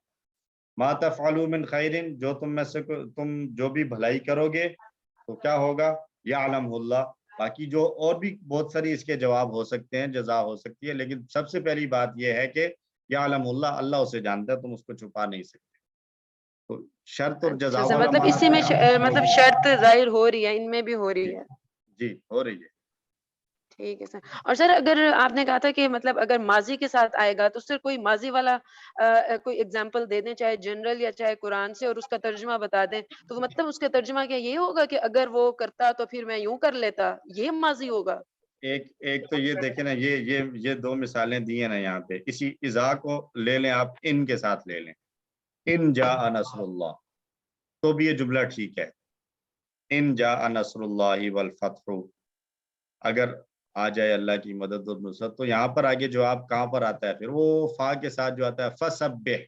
S1: ما تفعلوا من خیر, جو تم میں سے تم جو بھی بھلائی کرو گے تو کیا ہوگا, یعلم اللہ. باقی جو اور بھی بہت ساری اس کے جواب ہو سکتے ہیں, جزا ہو سکتی ہے, لیکن سب سے پہلی بات یہ ہے کہ یعلم اللہ, اللہ اسے جانتا ہے, تم اس کو چھپا نہیں سکتے. تو شرط اور جزا والا
S7: مطلب اسی میں مطلب شرط ظاہر ہو رہی ہے, ان میں بھی ہو رہی ہے.
S1: جی ہو رہی ہے.
S7: ٹھیک ہے سر. اور سر اگر آپ نے کہا تھا کہ مطلب اگر ماضی کے ساتھ آئے گا تو سر کوئی ماضی والا کوئی ایگزامپل دے دیں, چاہے جنرل یا چاہے قرآن سے, اور اس کا ترجمہ بتا دیں, تو مطلب اس کا ترجمہ کیا یہ ہوگا کہ اگر وہ کرتا تو پھر میں یوں کر لیتا, یہ ماضی ہوگا؟
S1: ایک تو یہ دیکھیں نا, یہ 2 مثالیں دی ہیں نا یہاں پہ, اسی اذا کو لے لیں آپ, ان کے ساتھ لے لیں. ان جاء نصر اللہ تو بھی یہ جملہ ٹھیک ہے. ان جاء نصر اللہ والفتح, اگر آ جائے اللہ کی مدد اور نصرت, تو یہاں پر آگے جواب کہاں پر آتا ہے, پھر وہ فا کے ساتھ جو آتا ہے فسبح.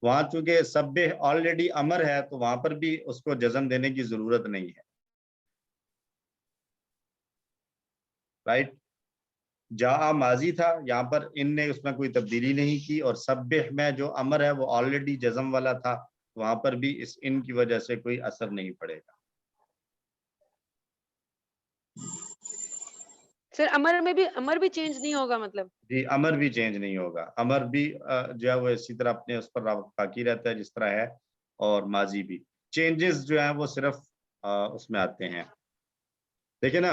S1: وہاں چونکہ سبح آلریڈی امر ہے تو وہاں پر بھی اس کو جزم دینے کی ضرورت نہیں ہے, رائٹ. جاء ماضی تھا, یہاں پر ان نے اس میں کوئی تبدیلی نہیں کی, اور سبح میں جو امر ہے وہ آلریڈی جزم والا تھا, وہاں پر بھی اس ان کی وجہ سے کوئی اثر نہیں پڑے گا.
S7: سر امر بھی چینج نہیں ہوگا مطلب؟
S1: جی امر بھی چینج نہیں ہوگا, امر بھی جو ہے وہ اسی طرح اپنے اس پر باقی رہتا ہے جس طرح ہے, اور ماضی بھی. چینجز جو ہیں وہ صرف اس میں آتے ہیں. دیکھیں نا,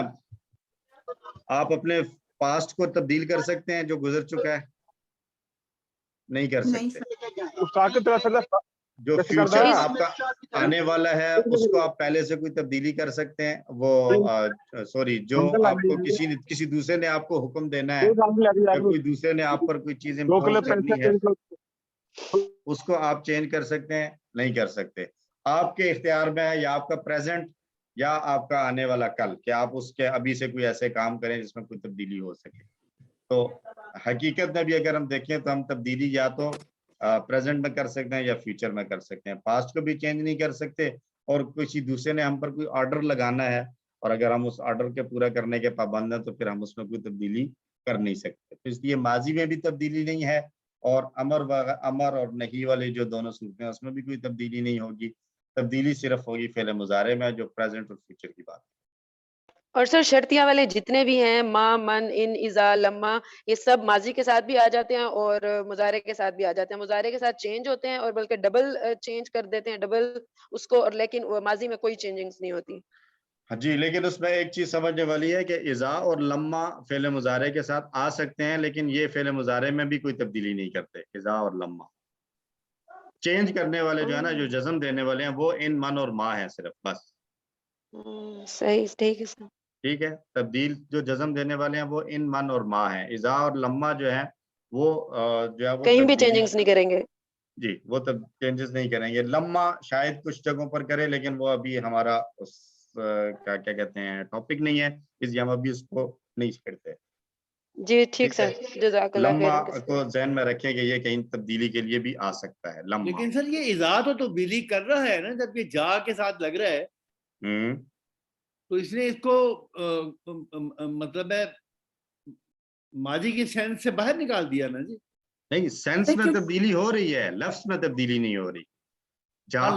S1: آپ اپنے پاسٹ کو تبدیل کر سکتے ہیں جو گزر چکا ہے؟ نہیں کر سکتے. جو فیوچر آپ کا آنے والا ہے اس کو آپ پہلے سے کوئی تبدیلی کر سکتے ہیں. وہ سوری جو آپ کو کسی دوسرے نے آپ کو حکم دینا ہے یا کوئی دوسرے نے آپ پر کوئی چیز امپوز کرنی ہے اس کو آپ چینج کر سکتے ہیں؟ نہیں کر سکتے. آپ کے اختیار میں ہے یا آپ کا پریزنٹ یا آپ کا آنے والا کل کہ آپ اس کے ابھی سے کوئی ایسے کام کریں جس میں کوئی تبدیلی ہو سکے. تو حقیقت میں بھی اگر ہم دیکھیں تو ہم تبدیلی یا تو پریزنٹ میں کر سکتے ہیں یا فیوچر میں کر سکتے ہیں. پاسٹ کو بھی چینج نہیں کر سکتے اور کسی دوسرے نے ہم پر کوئی آرڈر لگانا ہے اور اگر ہم اس آرڈر کے پورا کرنے کے پابند ہیں تو پھر ہم اس میں کوئی تبدیلی کر نہیں سکتے. تو اس لیے ماضی میں بھی تبدیلی نہیں ہے اور امر اور نہیں والی جو دونوں صورتیں ہیں اس میں بھی کوئی تبدیلی نہیں ہوگی. تبدیلی صرف ہوگی فعل مضارع میں جو پریزنٹ اور فیوچر کی بات ہے.
S7: اور سر شرطیہ والے جتنے بھی ہیں ما، من، ان، اذا، لما، یہ سب ماضی کے ساتھ بھی آ جاتے ہیں اور مضارع کے ساتھ بھی آ جاتے ہیں. مضارع کے ساتھ چینج ہوتے ہیں اور بلکہ ڈبل چینج کر دیتے ہیں ڈبل اس کو, اور لیکن ماضی میں کوئی چینجنگز نہیں ہوتی.
S1: ہاں جی, لیکن اس میں ایک چیز سمجھنے والی ہے کہ اذا اور لما فعل مضارع کے ساتھ آ سکتے ہیں لیکن یہ فعل مضارع میں بھی کوئی تبدیلی نہیں کرتے. اذا اور لما چینج کرنے والے جو ہے نا, جو جزم دینے والے ہیں وہ ان, من اور ما ہیں صرف, بس.
S7: صحیح, ٹھیک ہے سر.
S1: ٹھیک ہے, تبدیل جو جزم دینے والے ہیں وہ ان, من اور ما ہیں. اذا اور لما جو ہے وہ جو ہے وہ
S7: کہیں بھی چینجنگز نہیں کریں گے.
S1: جی, وہ تب چینجز نہیں کریں گے. لما شاید کچھ جگہوں پر کرے لیکن وہ ابھی ہمارا اس کیا کہتے ہیں ٹاپک نہیں ہے, اس لیے ہم ابھی اس کو نہیں چھیڑتے.
S7: جی ٹھیک سر, جزاک اللہ
S1: لما
S7: خیر.
S1: کو ذہن میں رکھیں کہ یہ کہیں تبدیلی کے لیے بھی آ سکتا ہے. لما
S4: لیکن سر یہ اذا تو تبدیلی کر رہا ہے نا, جب یہ جا کے ساتھ لگ رہا ہے تو اس نے اس کو مطلب ہے ماضی کی سینس سے باہر نکال دیا نا جی.
S1: نہیں, سینس میں تبدیلی ہو رہی ہے, لفظ میں تبدیلی نہیں ہو رہی. جا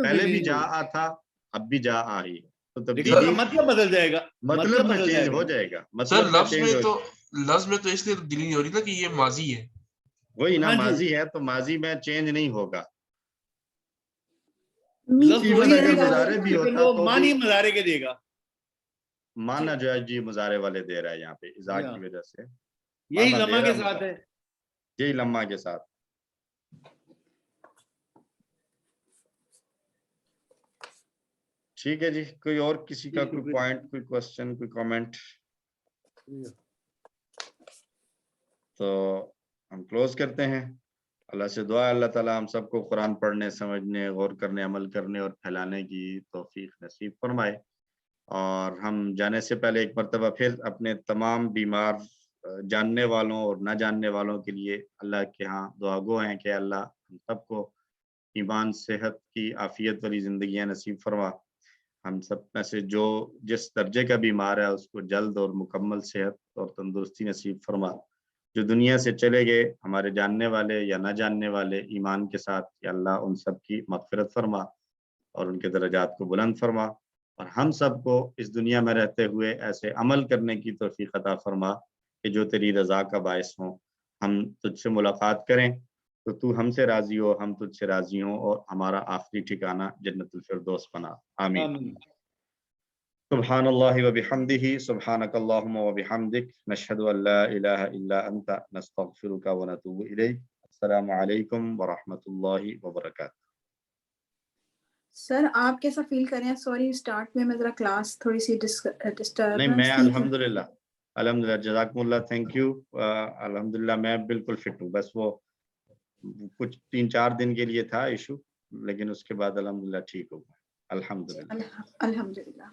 S1: پہلے بھی جا تھا, اب بھی جا آ رہی ہے, تو تبدیلی
S4: مطلب بدل جائے گا,
S1: مطلب میں چینج ہو جائے گا.
S6: سر لفظ میں تو اس لیے تبدیلی نہیں ہو رہی نا کہ یہ ماضی ہے.
S1: وہی نا, ماضی ہے تو ماضی میں چینج نہیں ہوگا.
S4: اگر
S1: مضارع بھی ہوتا تو
S4: معنی مضارع کے دے گا,
S1: مانا جو ہے جی مضارع والے دے رہا ہے یہاں پہ اذا کی وجہ سے.
S4: یہی لما کے ساتھ ہے,
S1: یہی لما کے ساتھ. ٹھیک ہے جی, کوئی اور کسی کا کوئی پوائنٹ, کوئی کوسچن, کوئی کامنٹ؟ تو ہم کلوز کرتے ہیں. اللہ سے دعا اللہ تعالیٰ ہم سب کو قرآن پڑھنے, سمجھنے, غور کرنے, عمل کرنے اور پھیلانے کی توفیق نصیب فرمائے. اور ہم جانے سے پہلے ایک مرتبہ پھر اپنے تمام بیمار جاننے والوں اور نہ جاننے والوں کے لیے اللہ کے ہاں دعا گو ہیں کہ اللہ ہم سب کو ایمان, صحت کی عافیت والی زندگیاں نصیب فرما. ہم سب میں سے جو جس درجے کا بیمار ہے اس کو جلد اور مکمل صحت اور تندرستی نصیب فرما. جو دنیا سے چلے گئے ہمارے جاننے والے یا نہ جاننے والے ایمان کے ساتھ, یا اللہ ان سب کی مغفرت فرما اور ان کے درجات کو بلند فرما. اور ہم سب کو اس دنیا میں رہتے ہوئے ایسے عمل کرنے کی توفیق عطا فرما کہ جو تیری رضا کا باعث ہوں. ہم تجھ سے ملاقات کریں تو تو ہم سے راضی ہو, ہم تجھ سے راضی ہوں اور ہمارا آخری ٹھکانہ جنت الفردوس بنا. آمین. سبحان اللہ و بحمدہ, سبحانک اللہم و بحمدک, نشہد ان لا الہ الا انت, نستغفرک و نتوب الیک. السلام علیکم ورحمۃ اللہ وبرکاتہ.
S2: سر آپ کیسا فیل کر رہے ہیں؟ سوری اسٹارٹ میں ذرا کلاس تھوڑی سی ڈسٹربنس
S1: نہیں, میں الحمدللہ جزاکم اللہ, تھینک یو. الحمدللہ میں بالکل فٹ ہوں. بس وہ کچھ 3-4 دن کے لیے تھا ایشو, لیکن اس کے بعد الحمدللہ ٹھیک ہو گیا. الحمدللہ.
S2: الحمدللہ.